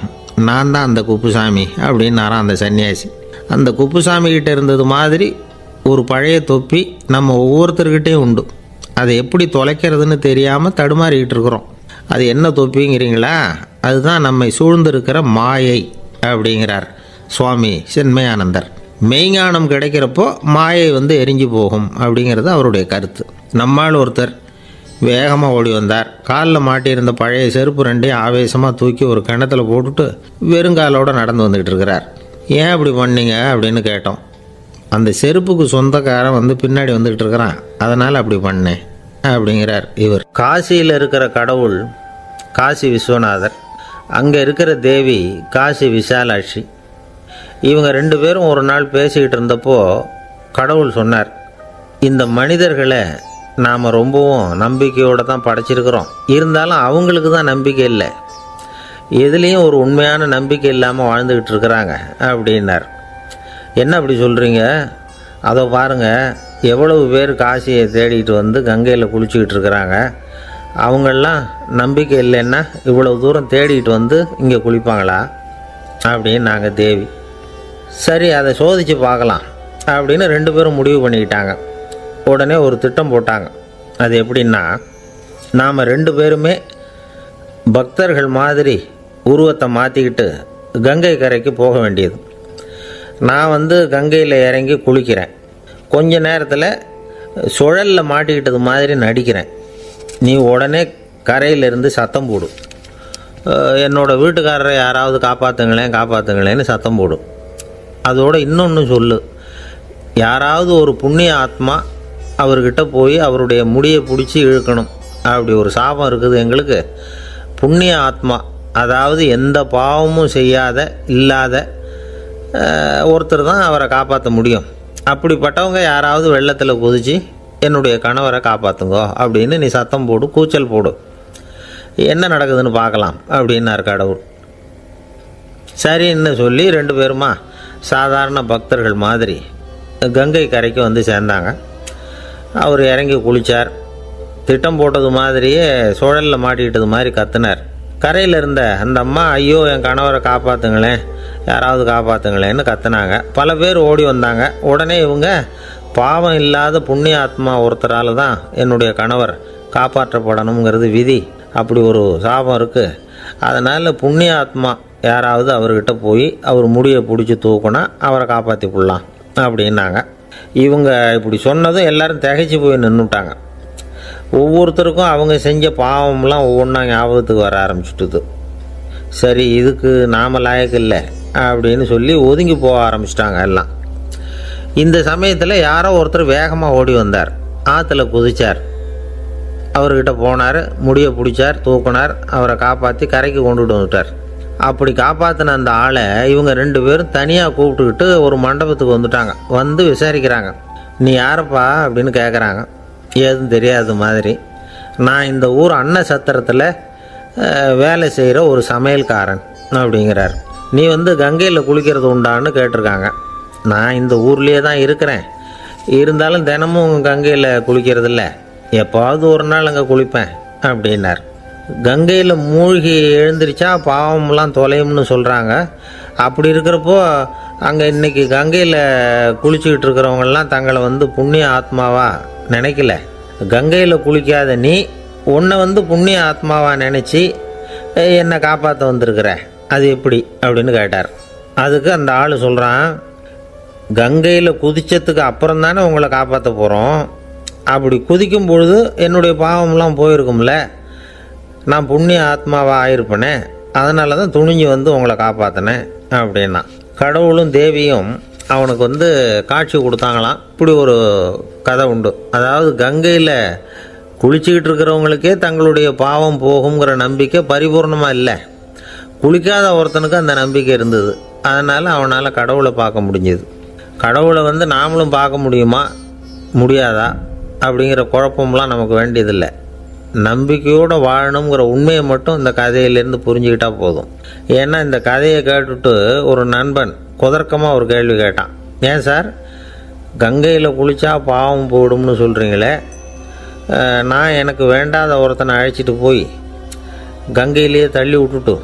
S1: நான் தான் அந்த குப்புசாமி அப்படின்னாரான் அந்த சன்னியாசி. அந்த குப்புசாமி கிட்டே இருந்தது மாதிரி ஒரு பழைய தொப்பி நம்ம ஒவ்வொருத்தர்கிட்டையும் உண்டு. அதை எப்படி தொலைக்கிறதுன்னு தெரியாமல் தடுமாறிக்கிட்டு இருக்கிறோம். அது என்ன தொப்பிங்கிறீங்களா? அதுதான் நம்மை சூழ்ந்திருக்கிற மாயை அப்படிங்கிறார் சுவாமி சின்மயானந்தர். மெய்ஞானம் கிடைக்கிறப்போ மாயை வந்து எரிஞ்சு போகும் அப்படிங்கிறது அவருடைய கருத்து. நம்மால் ஒருத்தர் வேகமாக ஓடி வந்தார். காலில் மாட்டியிருந்த பழைய செருப்பு ரெண்டையும் ஆவேசமாக தூக்கி ஒரு கிணத்துல போட்டுட்டு வெறுங்காலோடு நடந்து வந்துக்கிட்டு இருக்கிறார். ஏன் அப்படி பண்ணீங்க அப்படின்னு கேட்டோம். அந்த செருப்புக்கு சொந்தக்காரன் வந்து பின்னாடி வந்துக்கிட்டு இருக்கிறான், அதனால் அப்படி பண்ணேன் அப்படிங்கிறார் இவர். காசியில் இருக்கிற கடவுள் காசி விஸ்வநாதர், அங்கே இருக்கிற தேவி காசி விசாலாட்சி. இவங்க 2 பேரும் ஒரு நாள் பேசிக்கிட்டு இருந்தப்போ கடவுள் சொன்னார், இந்த மனிதர்களை நாம் ரொம்பவும் நம்பிக்கையோடு தான் படைச்சிருக்கிறோம். இருந்தாலும் அவங்களுக்கு தான் நம்பிக்கை இல்லை, எதுலேயும் ஒரு உண்மையான நம்பிக்கை இல்லாமல் வாழ்ந்துக்கிட்டு இருக்கிறாங்க அப்படின்னார். என்ன அப்படி சொல்கிறீங்க? அதை பாருங்கள், எவ்வளவு பேர் காசியை தேடிட்டு வந்து கங்கையில் குளிச்சுக்கிட்டு இருக்கிறாங்க. அவங்களெலாம் நம்பிக்கை இல்லைன்னா இவ்வளவு தூரம் தேடிட்டு வந்து இங்கே குளிப்பாங்களா அப்படின்னு நாங்கள் தேவி. சரி, அதை சோதித்து பார்க்கலாம் அப்படின்னு 2 பேரும் முடிவு பண்ணிக்கிட்டாங்க. உடனே ஒரு திட்டம் போட்டாங்க. அது எப்படின்னா, நாம் 2 பேருமே பக்தர்கள் மாதிரி உருவத்தை மாற்றிக்கிட்டு கங்கை கரைக்கு போக வேண்டியது. நான் வந்து கங்கையில் இறங்கி குளிக்கிறேன். கொஞ்ச நேரத்தில் சுழலில் மாட்டிக்கிட்டது மாதிரி நடிக்கிறேன். நீ உடனே கரையிலிருந்து சத்தம் போடும். என்னோடய வீட்டுக்காரரை யாராவது காப்பாற்றுங்களேன்னு சத்தம் போடும். அதோடு இன்னொன்று சொல்லு, யாராவது ஒரு புண்ணிய ஆத்மா அவர்கிட்ட போய் அவருடைய முடியை பிடிச்சி இழுக்கணும். அப்படி ஒரு சாபம் இருக்குது எங்களுக்கு. புண்ணிய ஆத்மா, அதாவது எந்த பாவமும் செய்யாத இல்லாத ஒருத்தர் தான் அவரை காப்பாற்ற முடியும். அப்படிப்பட்டவங்க யாராவது வெள்ளத்தில் குதித்து என்னுடைய கணவரை காப்பாற்றுங்கோ அப்படின்னு நீ சத்தம் போடு, கூச்சல் போடு, என்ன நடக்குதுன்னு பார்க்கலாம் அப்படின்னார் கடவுள். சரின்னு சொல்லி 2 பேருமா சாதாரண பக்தர்கள் மாதிரி கங்கை கரைக்கு வந்து சேர்ந்தாங்க. அவர் இறங்கி குளித்தார். திட்டம் போட்டது மாதிரியே சுழலில் மாட்டிக்கிட்டது மாதிரி கத்துனார். கரையில் இருந்த அந்த அம்மா, ஐயோ என் கணவரை காப்பாற்றுங்களேன், யாராவது காப்பாற்றுங்களேன்னு கத்துனாங்க. பல பேர் ஓடி வந்தாங்க. உடனே இவங்க, பாவம் இல்லாத புண்ணிய ஆத்மா ஒருத்தரால் தான் என்னுடைய கணவர் காப்பாற்றப்படணுங்கிறது விதி, அப்படி ஒரு சாபம் இருக்குது, அதனால் புண்ணிய ஆத்மா யாராவது அவர்கிட்ட போய் அவர் முடியை பிடிச்சி தூக்குனா அவரை காப்பாற்றி கொள்ளலாம் அப்படின்னாங்க. இவங்க இப்படி சொன்னதும் எல்லோரும் திகைச்சு போய் நின்றுட்டாங்க. ஒவ்வொருத்தருக்கும் அவங்க செஞ்ச பாவம்லாம் ஒவ்வொன்றா ஞாபகத்துக்கு வர ஆரம்பிச்சுட்டுது. சரி, இதுக்கு நாம் லாயக்கு இல்லை அப்படின்னு சொல்லி ஒதுங்கி போக ஆரம்பிச்சிட்டாங்க எல்லாம். இந்த சமயத்தில் யாரோ ஒருத்தர் வேகமாக ஓடி வந்தார். ஆற்றுல குதித்தார். அவர்கிட்ட போனார், முடியை பிடிச்சார், தூக்குனார், அவரை காப்பாற்றி கரைக்கு கொண்டுட்டு வந்துட்டார். அப்படி காப்பாற்றின அந்த ஆளை இவங்க 2 பேரும் தனியாக கூப்பிட்டுக்கிட்டு ஒரு மண்டபத்துக்கு வந்துட்டாங்க. வந்து விசாரிக்கிறாங்க. நீ யாரப்பா அப்படின்னு கேட்குறாங்க. ஏதும் தெரியாத மாதிரி. நான் இந்த ஊர் அன்ன சத்திரத்தில் வேலை செய்கிற ஒரு சமையல்காரன் அப்படிங்கிறார். நீ வந்து கங்கையில் குளிக்கிறது உண்டான்னு கேட்டிருக்காங்க. நான் இந்த ஊர்லேயே தான் இருக்கிறேன், இருந்தாலும் தினமும் கங்கையில் குளிக்கிறதில்ல, எப்பாவது ஒரு நாள் அங்கே குளிப்பேன் அப்படின்னார். கங்கையில் மூழ்கி எழுந்திரிச்சா பாவம்லாம் தொலையும்னு சொல்கிறாங்க. அப்படி இருக்கிறப்போ அங்கே இன்றைக்கி கங்கையில் குளிச்சுக்கிட்டு இருக்கிறவங்கெல்லாம் தங்களை புண்ணிய ஆத்மாவா நினைக்கல. கங்கையில் குளிக்காத நீ உன்னை புண்ணிய ஆத்மாவா நினச்சி என்னை காப்பாற்ற வந்திருக்கிற, அது எப்படி அப்படின்னு கேட்டார். அதுக்கு அந்த ஆள் சொல்கிறான், கங்கையில் குதித்ததுக்கு அப்புறம் தானே உங்களை காப்பாற்ற போகிறோம். அப்படி குதிக்கும் பொழுது என்னுடைய பாவம்லாம் போயிருக்கும்ல, நான் புண்ணிய ஆத்மாவாக ஆயிருப்பேனே, அதனால தான் துணிஞ்சு உங்களை காப்பாற்றினேன் அப்படின்னா. கடவுளும் தேவியும் அவனுக்கு காட்சி கொடுத்தாங்களாம். இப்படி ஒரு கதை உண்டு. அதாவது கங்கையில் குளிச்சுக்கிட்டு இருக்கிறவங்களுக்கே தங்களுடைய பாவம் போகுங்கிற நம்பிக்கை பரிபூர்ணமாக இல்லை. குளிக்காத ஒருத்தனுக்கு அந்த நம்பிக்கை இருந்தது. அதனால் அவனால் கடவுளை பார்க்க முடிஞ்சது. கடவுளை நாமளும் பார்க்க முடியுமா முடியாதா அப்படிங்கிற குழப்பம்லாம் நமக்கு வேண்டியதில்லை. நம்பிக்கையோடு வாழணுங்கிற உண்மையை மட்டும் இந்த கதையிலேருந்து புரிஞ்சுக்கிட்டால் போதும். ஏன்னா இந்த கதையை கேட்டுட்டு ஒரு நண்பன் குதர்க்கமாக ஒரு கேள்வி கேட்டான். ஏன் சார், கங்கையில் குளித்தா பாவம் போயிடும்னு சொல்கிறீங்களே, நான் எனக்கு வேண்டாத ஒருத்தனை அழைச்சிட்டு போய் கங்கையிலேயே தள்ளி விட்டுட்டு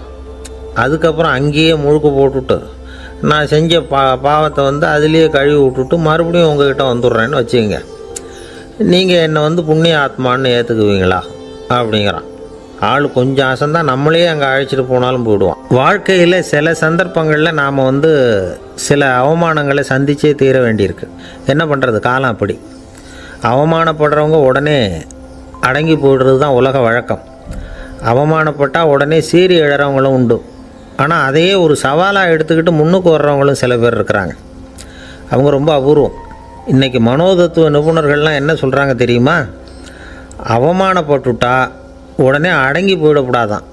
S1: அதுக்கப்புறம் அங்கேயே முழுக்க போட்டுட்டு நான் செஞ்ச பாவத்தை அதுலேயே கழுவி விட்டுட்டு மறுபடியும் உங்ககிட்ட வந்துடுறேன்னு வச்சுக்கோங்க, நீங்கள் என்னை புண்ணிய ஆத்மான்னு ஏற்றுக்குவீங்களா அப்படிங்கிறான். ஆள் கொஞ்சம் அசந்தான் நம்மளே அங்கே அழைச்சிட்டு போனாலும் போயிடுவான். வாழ்க்கையில் சில சந்தர்ப்பங்களில் நாம் சில அவமானங்களை சந்திச்சே தீர வேண்டியிருக்கு. என்ன பண்ணுறது, காலம் அப்படி. அவமானப்படுறவங்க உடனே அடங்கி போய்டுறது தான் உலக வழக்கம். அவமானப்பட்டால் உடனே சீறி எழறவங்களும் உண்டு. ஆனால் அதையே ஒரு சவாலாக எடுத்துக்கிட்டு முன்னுக்கு வர்றவங்களும் சில பேர் இருக்கிறாங்க. அவங்க ரொம்ப அபூர்வம். இன்றைக்கி மனோதத்துவ நிபுணர்கள்லாம் என்ன சொல்கிறாங்க தெரியுமா? அவமானப்பட்டுட்டா உடனே அடங்கி போயிடக்கூடாதான்.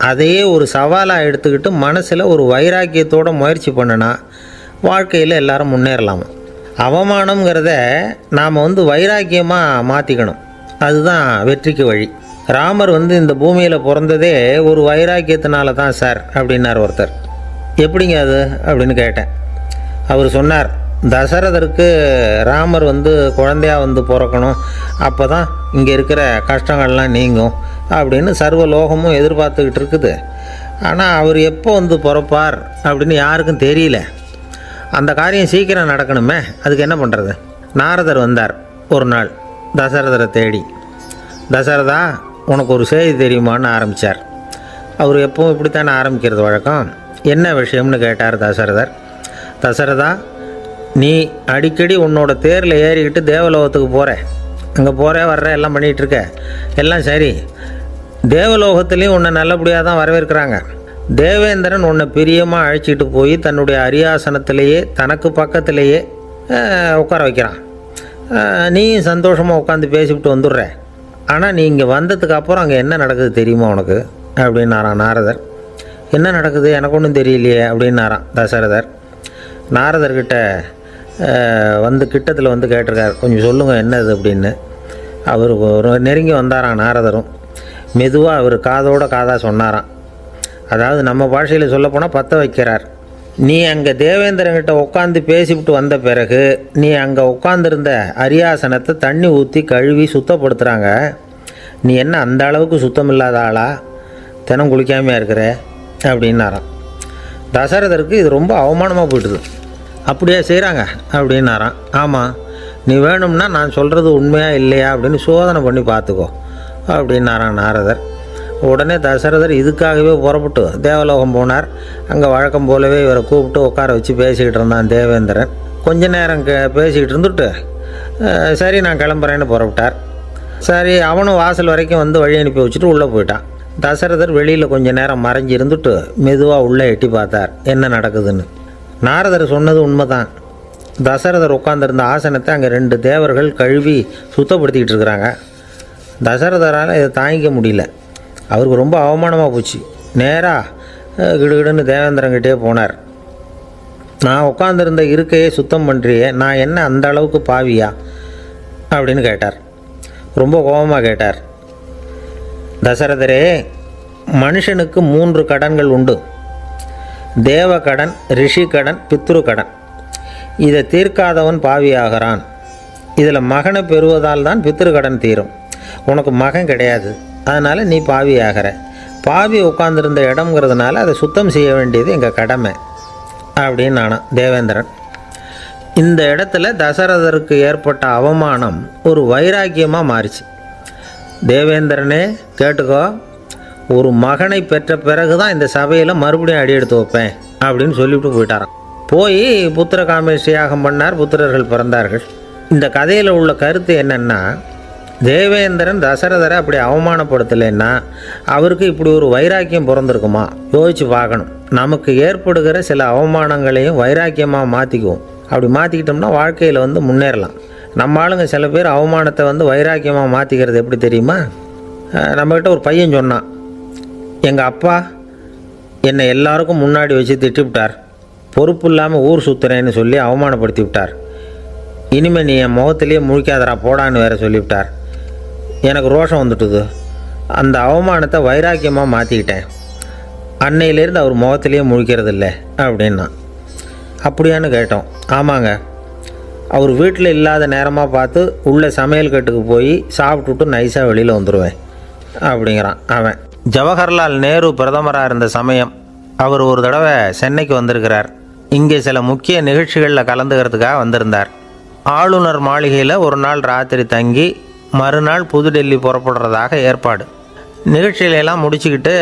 S1: அதையே ஒரு சவாலாக எடுத்துக்கிட்டு மனசில் ஒரு வைராக்கியத்தோடு முயற்சி பண்ணினா வாழ்க்கையில் எல்லாரும் முன்னேறலாமா. அவமானங்கிறத நாம் வைராக்கியமாக மாற்றிக்கணும். அதுதான் வெற்றிக்கு வழி. ராமர் இந்த பூமியில் பிறந்ததே ஒரு வைராக்கியத்தினால தான் சார் அப்படின்னார் ஒருத்தர். எப்படிங்க அது அப்படின்னு கேட்டேன். அவர் சொன்னார், தசரதருக்கு ராமர் குழந்தையாக பிறக்கணும், அப்போ தான் இங்கே இருக்கிற கஷ்டங்கள்லாம் நீங்கும் அப்படின்னு சர்வ லோகமும் எதிர்பார்த்துக்கிட்டு இருக்குது. ஆனால் அவர் எப்போ பிறப்பார் அப்படின்னு யாருக்கும் தெரியல. அந்த காரியம் சீக்கிரம் நடக்கணுமே, அதுக்கு என்ன பண்ணுறது? நாரதர் வந்தார் ஒரு நாள் தசரதரை தேடி. தசரதா, உனக்கு ஒரு செய்தி தெரியுமான்னு ஆரம்பித்தார். அவர் எப்பவும் இப்படித்தானே ஆரம்பிக்கிறது வழக்கம். என்ன விஷயம்னு கேட்டார் தசரதர். தசரதா, நீ அடிக்கடி உன்னோட தேரில் ஏறிக்கிட்டு தேவலோகத்துக்கு போகிற, அங்கே போகிற வர்ற எல்லாம் பண்ணிகிட்ருக்க, எல்லாம் சரி. தேவலோகத்துலேயும் உன்னை நல்லபடியாக தான் வரவேற்கிறாங்க. தேவேந்திரன் உன்னை பிரியமாக அழைச்சிட்டு போய் தன்னுடைய அரியாசனத்திலேயே தனக்கு பக்கத்திலேயே உட்கார வைக்கிறான். நீயும் சந்தோஷமாக உட்காந்து பேசிவிட்டு வந்துடுற. ஆனால் நீ இங்கே வந்ததுக்கு அப்புறம் அங்கே என்ன நடக்குது தெரியுமா உனக்கு அப்படின்னாரான் நாரதர். என்ன நடக்குது எனக்கு ஒன்றும் தெரியலையே அப்படின்னாரான் தசரதர். நாரதர்கிட்ட கிட்டத்தில் கேட்டிருக்கார், கொஞ்சம் சொல்லுங்கள் என்னது அப்படின்னு. அவர் நெருங்கி வந்தாரான் நாரதரும். மெதுவாக அவர் காதோட காதாக சொன்னாராம். அதாவது நம்ம பாஷையில் சொல்லப்போனால் பற்ற வைக்கிறார். நீ அங்கே தேவேந்திரங்கிட்ட உட்காந்து பேசிவிட்டு வந்த பிறகு நீ அங்கே உட்காந்துருந்த அரியாசனத்தை தண்ணி ஊற்றி கழுவி சுத்தப்படுத்துகிறாங்க. நீ என்ன அந்த அளவுக்கு சுத்தம் இல்லாத ஆளா, தினம் குளிக்காமையாக இருக்கிற அப்படின்னாராம். தசரதருக்கு இது ரொம்ப அவமானமாக போயிட்டுது. அப்படியே செய்கிறாங்க அப்படின்னாராம். ஆமாம், நீ வேணும்னா நான் சொல்கிறது உண்மையா இல்லையா அப்படின்னு சோதனை பண்ணி பார்த்துக்கோ அப்படின்னாரான் நாரதர். உடனே தசரதர் இதுக்காகவே புறப்பட்டு தேவலோகம் போனார். அங்கே வழக்கம் போலவே இவரை கூப்பிட்டு உட்கார வச்சு பேசிக்கிட்டு இருந்தான் தேவேந்திரன். கொஞ்ச நேரம் பேசிக்கிட்டு இருந்துட்டு சரி நான் கிளம்புறேன்னு புறப்பட்டார். சரி, அவனும் வாசல் வரைக்கும் வழி அனுப்பி வச்சுட்டு உள்ளே போயிட்டான். தசரதர் வெளியில் கொஞ்சம் நேரம் மறைஞ்சி இருந்துட்டு மெதுவாக உள்ளே எட்டி பார்த்தார் என்ன நடக்குதுன்னு. நாரதர் சொன்னது உண்மைதான். தசரதர் உட்காந்துருந்த ஆசனத்தை அங்கே 2 தேவர்கள் கழுவி சுத்தப்படுத்திக்கிட்டு இருக்கிறாங்க. தசரதரால் இதை தாங்கிக்க முடியல. அவருக்கு ரொம்ப அவமானமாக போச்சு. நேராக கிடுகிடுன்னு தேவேந்திரங்கிட்டே போனார். நான் உட்காந்துருந்த இருக்கையே சுத்தம் பண்ணுறியே, நான் என்ன அந்த அளவுக்கு பாவியா அப்படின்னு கேட்டார். ரொம்ப கோபமாக கேட்டார். தசரதரே, மனுஷனுக்கு 3 கடன்கள் உண்டு. தேவ கடன், ரிஷி கடன், பித்ரு கடன். இதை தீர்க்காதவன் பாவியாகிறான். இதில் மகனை பெறுவதால் தான் பித்திருக்கடன் தீரும். உனக்கு மகன் கிடையாது, அதனால் நீ பாவி ஆகிற. பாவி உட்கார்ந்துருந்த இடம்ங்கிறதுனால அதை சுத்தம் செய்ய வேண்டியது எங்கள் கடமை அப்படின்னு நானும் தேவேந்திரன். இந்த இடத்துல தசரதருக்கு ஏற்பட்ட அவமானம் ஒரு வைராக்கியமாக மாறிச்சு. தேவேந்திரனே கேட்டுக்கோ, ஒரு மகனை பெற்ற பிறகு தான் இந்த சபையில் மறுபடியும் அடி எடுத்து வைப்பேன் அப்படின்னு சொல்லிவிட்டு போயிட்டாராம். போய் புத்திர காமேஷ்டி யாகம் பண்ணார், புத்திரர்கள் பிறந்தார்கள். இந்த கதையில் உள்ள கருத்து என்னென்னா, தேவேந்திரன் தசரதரை அப்படி அவமானப்படுத்தலைன்னா அவருக்கு இப்படி ஒரு வைராக்கியம் பிறந்திருக்குமா? யோசித்து பார்க்கணும். நமக்கு ஏற்படுகிற சில அவமானங்களையும் வைராக்கியமாக மாற்றிக்குவோம். அப்படி மாற்றிக்கிட்டோம்னா வாழ்க்கையில் முன்னேறலாம். நம்ம ஆளுங்க சில பேர் அவமானத்தை வைராக்கியமாக மாற்றிக்கிறது எப்படி தெரியுமா? நம்மக்கிட்ட ஒரு பையன் சொன்னான், எங்கள் அப்பா என்னை எல்லாருக்கும் முன்னாடி வச்சு திட்டிவிட்டார், பொறுப்பு இல்லாமல் ஊர் சுற்றுறேன்னு சொல்லி அவமானப்படுத்தி விட்டார். இனிமேல் நீ என் முகத்திலேயே முழிக்காதரா போடான்னு வேறு சொல்லிவிட்டார். எனக்கு ரோஷம் வந்துட்டுது. அந்த அவமானத்தை வைராக்கியமாக மாற்றிக்கிட்டேன். அன்னையிலேருந்து அவர் முகத்திலேயே முழிக்கிறது இல்லை அப்படின்னா. அப்படியான்னு கேட்டோம். ஆமாங்க, அவர் வீட்டில் இல்லாத நேரமாக பார்த்து உள்ள சமையல் கட்டுக்கு போய் சாப்பிட்டுட்டு நைஸாக வெளியில் வந்துடுவேன் அப்படிங்கிறான் அவன். ஜவஹர்லால் நேரு பிரதமராக இருந்த சமயம் அவர் ஒரு தடவை சென்னைக்கு வந்திருக்கிறார். இங்கே சில முக்கிய நிகழ்ச்சிகளில் கலந்துக்கிறதுக்காக வந்திருந்தார். ஆளுநர் மாளிகையில் ஒரு நாள் ராத்திரி தங்கி மறுநாள் புதுடெல்லி புறப்படுறதாக ஏற்பாடு. நிகழ்ச்சியிலெல்லாம் முடிச்சுக்கிட்டு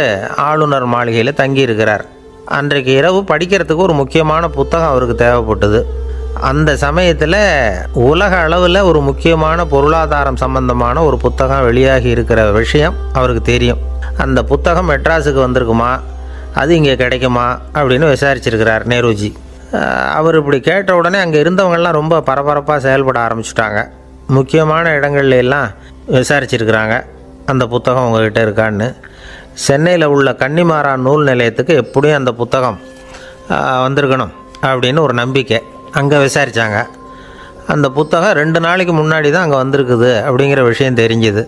S1: ஆளுநர் மாளிகையில் தங்கியிருக்கிறார். அன்றைக்கு இரவு படிக்கிறதுக்கு ஒரு முக்கியமான புத்தகம் அவருக்கு தேவைப்பட்டது. அந்த சமயத்தில் உலக அளவில் ஒரு முக்கியமான பொருளாதாரம் சம்பந்தமான ஒரு புத்தகம் வெளியாகி இருக்கிற விஷயம் அவருக்கு தெரியும். அந்த புத்தகம் மெட்ராஸுக்கு வந்திருக்குமா, அது இங்கே கிடைக்குமா அப்படின்னு விசாரிச்சிருக்கிறார் நேருஜி. அவர் இப்படி கேட்ட உடனே அங்கே இருந்தவங்கெல்லாம் ரொம்ப பரபரப்பாக செயல்பட ஆரம்பிச்சுட்டாங்க. முக்கியமான இடங்கள்ல எல்லாம் விசாரிச்சிருக்கிறாங்க அந்த புத்தகம் உங்கள்கிட்ட இருக்கான்னு. சென்னையில் உள்ள கன்னிமாரா நூல் நிலையத்துக்கு எப்படியும் அந்த புத்தகம் வந்திருக்கணும் அப்படின்னு ஒரு நம்பிக்கை. அங்கே விசாரித்தாங்க. அந்த புத்தகம் 2 நாளைக்கு முன்னாடி தான் அங்கே வந்திருக்குது அப்படிங்கிற விஷயம் தெரிஞ்சுது.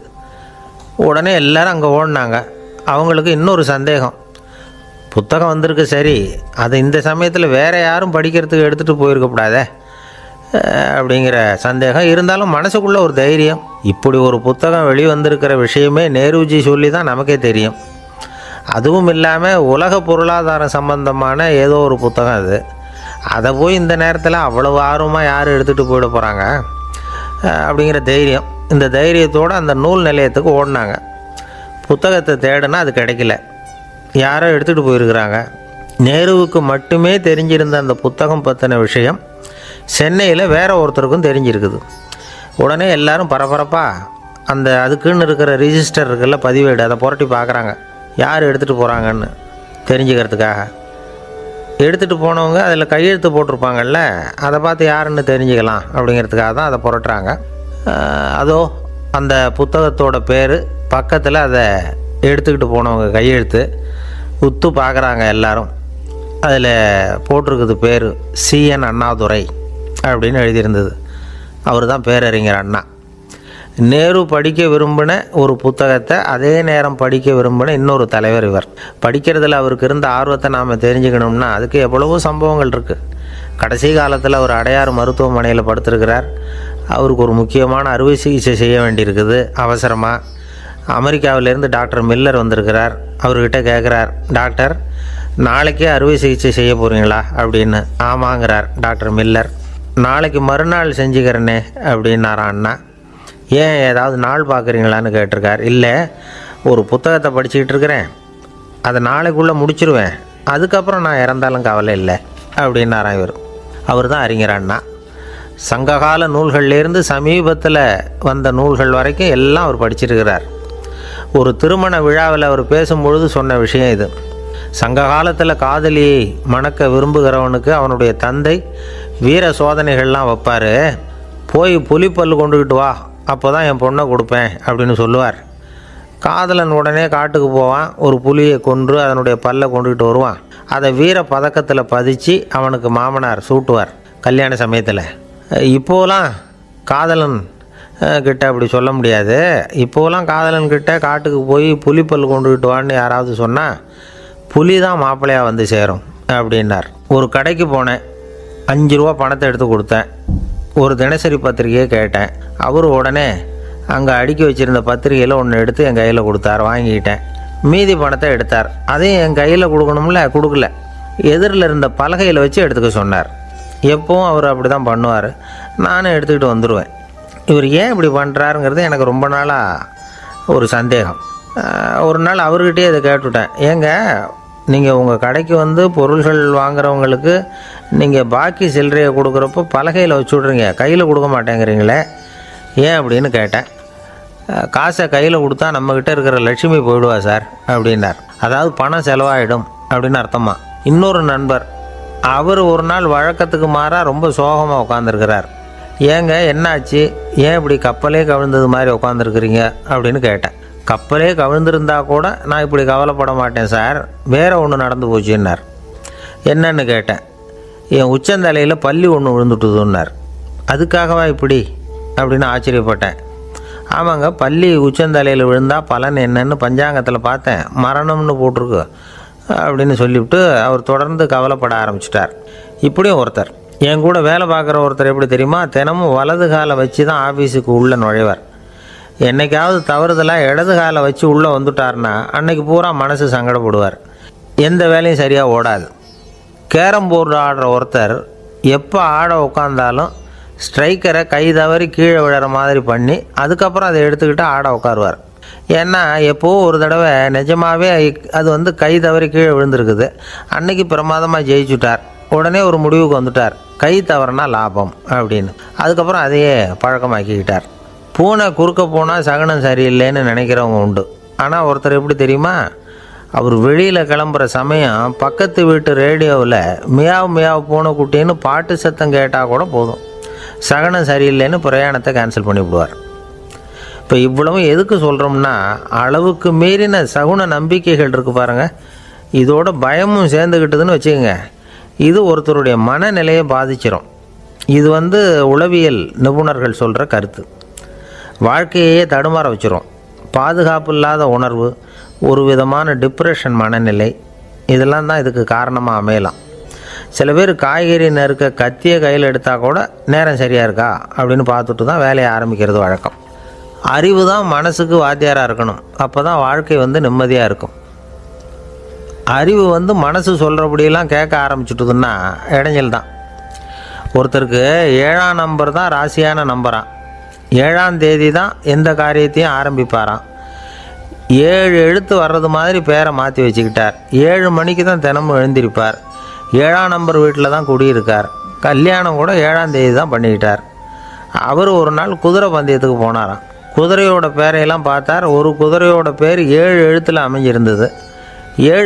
S1: உடனே எல்லோரும் அங்கே ஓடினாங்க. அவங்களுக்கு இன்னொரு சந்தேகம், புத்தகம் வந்திருக்கு சரி, அது இந்த சமயத்தில் வேறு யாரும் படிக்கிறதுக்கு எடுத்துகிட்டு போயிருக்கக்கூடாதே அப்படிங்கிற சந்தேகம் இருந்தாலும் மனசுக்குள்ளே ஒரு தைரியம். இப்படி ஒரு புத்தகம் வெளிவந்திருக்கிற விஷயமே நேருஜி சொல்லி தான் நமக்கே தெரியும். அதுவும் இல்லாமல் உலக பொருளாதாரம் சம்பந்தமான ஏதோ ஒரு புத்தகம் அது. அதை போய் இந்த நேரத்தில் அவ்வளவு ஆர்வமாக யார் எடுத்துகிட்டு போயிட போகிறாங்க அப்படிங்கிற தைரியம். இந்த தைரியத்தோடு அந்த நூல் நிலையத்துக்கு ஓடினாங்க. புத்தகத்தை தேடினா அது கிடைக்கல, யாரோ எடுத்துகிட்டு போயிருக்கிறாங்க. நேருவுக்கு மட்டுமே தெரிஞ்சிருந்த அந்த புத்தகம் பற்றின விஷயம் சென்னையில் வேற ஒருத்தருக்கும் தெரிஞ்சிருக்குது. உடனே எல்லாரும் பரபரப்பாக அந்த அதுக்குன்னு இருக்கிற ரிஜிஸ்டர் இருக்குல்ல, பதிவேடு, அதை புரட்டி பார்க்குறாங்க யார் எடுத்துகிட்டு போகிறாங்கன்னு தெரிஞ்சுக்கிறதுக்காக. எடுத்துகிட்டு போனவங்க அதில் கையெழுத்து போட்டிருப்பாங்கல்ல, அதை பார்த்து யாருன்னு தெரிஞ்சுக்கலாம் அப்படிங்கிறதுக்காக தான் அதை புரட்டுறாங்க. அதோ அந்த புத்தகத்தோட பேர் பக்கத்தில் அதை எடுத்துக்கிட்டு போனவங்க கையெழுத்து உத்து பார்க்குறாங்க எல்லாரும். அதில் போட்டிருக்குது பேர் CN அண்ணாதுரை அப்படின்னு எழுதியிருந்தது. அவர் தான் பேரறிஞர் அண்ணா. நேரு படிக்க விரும்பின ஒரு புத்தகத்தை அதே நேரம் படிக்க விரும்பின இன்னொரு தலைவர் இவர். படிக்கிறதுல அவருக்கு இருந்த ஆர்வத்தை நாம் தெரிஞ்சுக்கணும்னா அதுக்கு எவ்வளவோ சம்பவங்கள் இருக்குது. கடைசி காலத்தில் அவர் அடையாறு மருத்துவமனையில் படுத்திருக்கிறார். அவருக்கு ஒரு முக்கியமான அறுவை சிகிச்சை செய்ய வேண்டியிருக்குது அவசரமாக. அமெரிக்காவிலேருந்து டாக்டர் மில்லர் வந்திருக்கிறார். அவர்கிட்ட கேட்குறார், டாக்டர் நாளைக்கே அறுவை சிகிச்சை செய்ய போகிறீங்களா அப்படின்னு. ஆமாங்கிறார் டாக்டர் மில்லர். நாளைக்கு மறுநாள் செஞ்சுக்கிறேனே அப்படின்னாரான் அண்ணா. ஏன் ஏதாவது நாள் பார்க்குறீங்களான்னு கேட்டிருக்கார். இல்லை, ஒரு புத்தகத்தை படிச்சுக்கிட்டு இருக்கிறேன், அதை நாளைக்குள்ளே முடிச்சிருவேன், அதுக்கப்புறம் நான் இறந்தாலும் கவலை இல்லை அப்படின்னாரான் இவர். அவர் தான் அறிஞர் அண்ணா. சங்ககால நூல்கள்லேருந்து சமீபத்தில் வந்த நூல்கள் வரைக்கும் எல்லாம் அவர் படிச்சிருக்கிறார். ஒரு திருமண விழாவில் அவர் பேசும்பொழுது சொன்ன விஷயம் இது. சங்க காலத்தில் காதலியை மணக்க விரும்புகிறவனுக்கு அவனுடைய தந்தை வீர சோதனைகள்லாம் வைப்பார். போய் புலிப்பல் கொண்டுக்கிட்டு வா, அப்போ தான் என் பொண்ணை கொடுப்பேன் அப்படின்னு சொல்லுவார். காதலன் உடனே காட்டுக்கு போவான், ஒரு புலியை கொன்று அதனுடைய பல்லை கொண்டுக்கிட்டு வருவான். அதை வீர பதக்கத்தில் பதிச்சு அவனுக்கு மாமனார் சூட்டுவார் கல்யாண சமயத்தில். இப்போலாம் காதலன் கிட்ட அப்படி சொல்ல முடியாது. இப்போலாம் காதலன் கிட்ட காட்டுக்கு போய் புலிப்பல் கொண்டுக்கிட்டு வான்னு யாராவது சொன்னால் புலி தான் மாப்பிள்ளையாக வந்து சேரும் அப்படின்னார். ஒரு கடைக்கு போனேன், 5 ரூபா பணத்தை எடுத்து கொடுத்தேன். ஒரு தினசரி பத்திரிகையை கேட்டேன். அவர் உடனே அங்கே அடுக்கி வச்சுருந்த பத்திரிகையில் ஒன்று எடுத்து என் கையில் கொடுத்தார். வாங்கிக்கிட்டேன். மீதி பணத்தை எடுத்தார். அதையும் என் கையில் கொடுக்கணும்ல, கொடுக்கல. எதிரில் இருந்த பலகையில் வச்சு எடுத்துக்க சொன்னார். எப்பவும் அவர் அப்படி தான் பண்ணுவார். நானும் எடுத்துக்கிட்டு வந்துடுவேன். இவர் ஏன் இப்படி பண்ணுறாருங்கிறது எனக்கு ரொம்ப நாளாக ஒரு சந்தேகம். ஒரு நாள் அவர்கிட்டயே இதை கேட்டுவிட்டேன். ஏங்க, நீங்கள் உங்கள் கடைக்கு வந்து பொருள்கள் வாங்குறவங்களுக்கு நீங்கள் பாக்கி சில்லறையை கொடுக்குறப்போ பலகையில் வச்சு விட்றீங்க, கையில் கொடுக்க மாட்டேங்கிறீங்களே, ஏன் அப்படின்னு கேட்டேன். காசை கையில் கொடுத்தா நம்மக்கிட்ட இருக்கிற லட்சுமி போயிடுவா சார் அப்படின்னார். அதாவது பணம் செலவாயிடும் அப்படின்னு அர்த்தமா. இன்னொரு நண்பர், அவர் ஒரு நாள் வழக்கத்துக்கு மாறாக ரொம்ப சோகமாக உட்காந்துருக்கிறார். ஏங்க என்னாச்சு, ஏன் இப்படி கப்பலே கவிழ்ந்தது மாதிரி உட்காந்துருக்குறீங்க அப்படின்னு கேட்டேன். கப்பலே கவிழ்ந்திருந்தா கூட நான் இப்படி கவலைப்பட மாட்டேன் சார், வேறு ஒன்று நடந்து போச்சுன்னார். என்னன்னு கேட்டேன். என் உச்சந்தலையில் பல்லி ஒன்று விழுந்துட்டுதுன்னார். அதுக்காகவா இப்படி அப்படின்னு ஆச்சரியப்பட்டேன். ஆமாங்க, பல்லி உச்சந்தலையில் விழுந்தால் பலன் என்னன்னு பஞ்சாங்கத்தில் பார்த்தேன், மரணம்னு போட்டிருக்கு அப்படின்னு சொல்லிவிட்டு அவர் தொடர்ந்து கவலைப்பட ஆரம்பிச்சிட்டார். இப்படியும் ஒருத்தர், என் கூட வேலை பார்க்குற ஒருத்தர் எப்படி தெரியுமா, தினமும் வலது காலை வச்சு தான் ஆஃபீஸுக்கு உள்ளே நுழைவார். என்னைக்காவது தவறுதலாக இடது காலை வச்சு உள்ளே வந்துட்டார்னா அன்னைக்கு பூரா மனசு சங்கடப்படுவார். எந்த வேலையும் சரியாக ஓடாது. கேரம் போர்டு ஆடுற ஒருத்தர் எப்போ ஆட உட்காந்தாலும் ஸ்ட்ரைக்கரை கை தவறி கீழே விழுற மாதிரி பண்ணி அதுக்கப்புறம் அதை எடுத்துக்கிட்டு ஆட உட்காருவார். ஏன்னா எப்போது ஒரு தடவை நிஜமாகவே அது வந்து கை தவறி கீழே விழுந்திருக்குது. அன்னைக்கு பிரமாதமாக ஜெயிச்சுட்டார். உடனே ஒரு முடிவுக்கு வந்துட்டார், கை தவறுனா லாபம் அப்படின்னு. அதுக்கப்புறம் அதையே பழக்கமாக்கிக்கிட்டார். பூனை குறுக்க போனால் சகனம் சரியில்லைன்னு நினைக்கிறவங்க உண்டு. ஆனால் ஒருத்தர் எப்படி தெரியுமா, அவர் வெளியில் கிளம்புற சமயம் பக்கத்து வீட்டு ரேடியோவில் மியாவ் மியாவ் பூனை குட்டின்னு பாட்டு சத்தம் கேட்டால் கூட போதும், சகனம் சரியில்லைன்னு பிரயாணத்தை கேன்சல் பண்ணிவிடுவார். இப்போ இவ்வளவு எதுக்கு சொல்கிறோம்னா, அளவுக்கு மீறின சகுன நம்பிக்கைகள் இருக்குது பாருங்கள், இதோட பயமும் சேர்ந்துக்கிட்டதுன்னு வச்சுக்கோங்க, இது ஒருத்தருடைய மனநிலையை பாதிச்சிடும். இது வந்து உளவியல் நிபுணர்கள் சொல்கிற கருத்து. வாழ்க்கையே தடுமாற வச்சிரும். பாதுகாப்பு இல்லாத உணர்வு, ஒரு விதமான டிப்ரெஷன் மனநிலை, இதெல்லாம் தான் இதுக்கு காரணமாக அமையலாம். சில பேர் காய்கறி நறுக்க கத்தியை கையில் எடுத்தால் கூட நேரம் சரியாக இருக்கா அப்படின்னு பார்த்துட்டு தான் வேலையை ஆரம்பிக்கிறது வழக்கம். அறிவு தான் மனசுக்கு வாத்தியாராக இருக்கணும். அப்போ தான் வாழ்க்கை வந்து நிம்மதியாக இருக்கும். அறிவு வந்து மனசு சொல்கிறபடியெல்லாம் கேட்க ஆரம்பிச்சுட்டுதுன்னா இடைஞ்சல் தான். ஒருத்தருக்கு 7ஆம் நம்பர் தான் ராசியான நம்பரான். 7ஆம் தேதி தான் எந்த காரியத்தையும் ஆரம்பிப்பாராம். 7 எழுத்து வர்றது மாதிரி பேரை மாற்றி வச்சுக்கிட்டார். 7 மணிக்கு தான் தினமும் எழுந்திருப்பார். 7ஆம் நம்பர் வீட்டில் தான் குடியிருக்கார். கல்யாணம் கூட 7ஆம் தேதி தான் பண்ணிக்கிட்டார். அவர் ஒரு நாள் குதிரை பந்தயத்துக்கு போனாராம். குதிரையோட பேரையெல்லாம் பார்த்தார். ஒரு குதிரையோட பேர் 7 எழுத்தில் அமைஞ்சிருந்தது. 7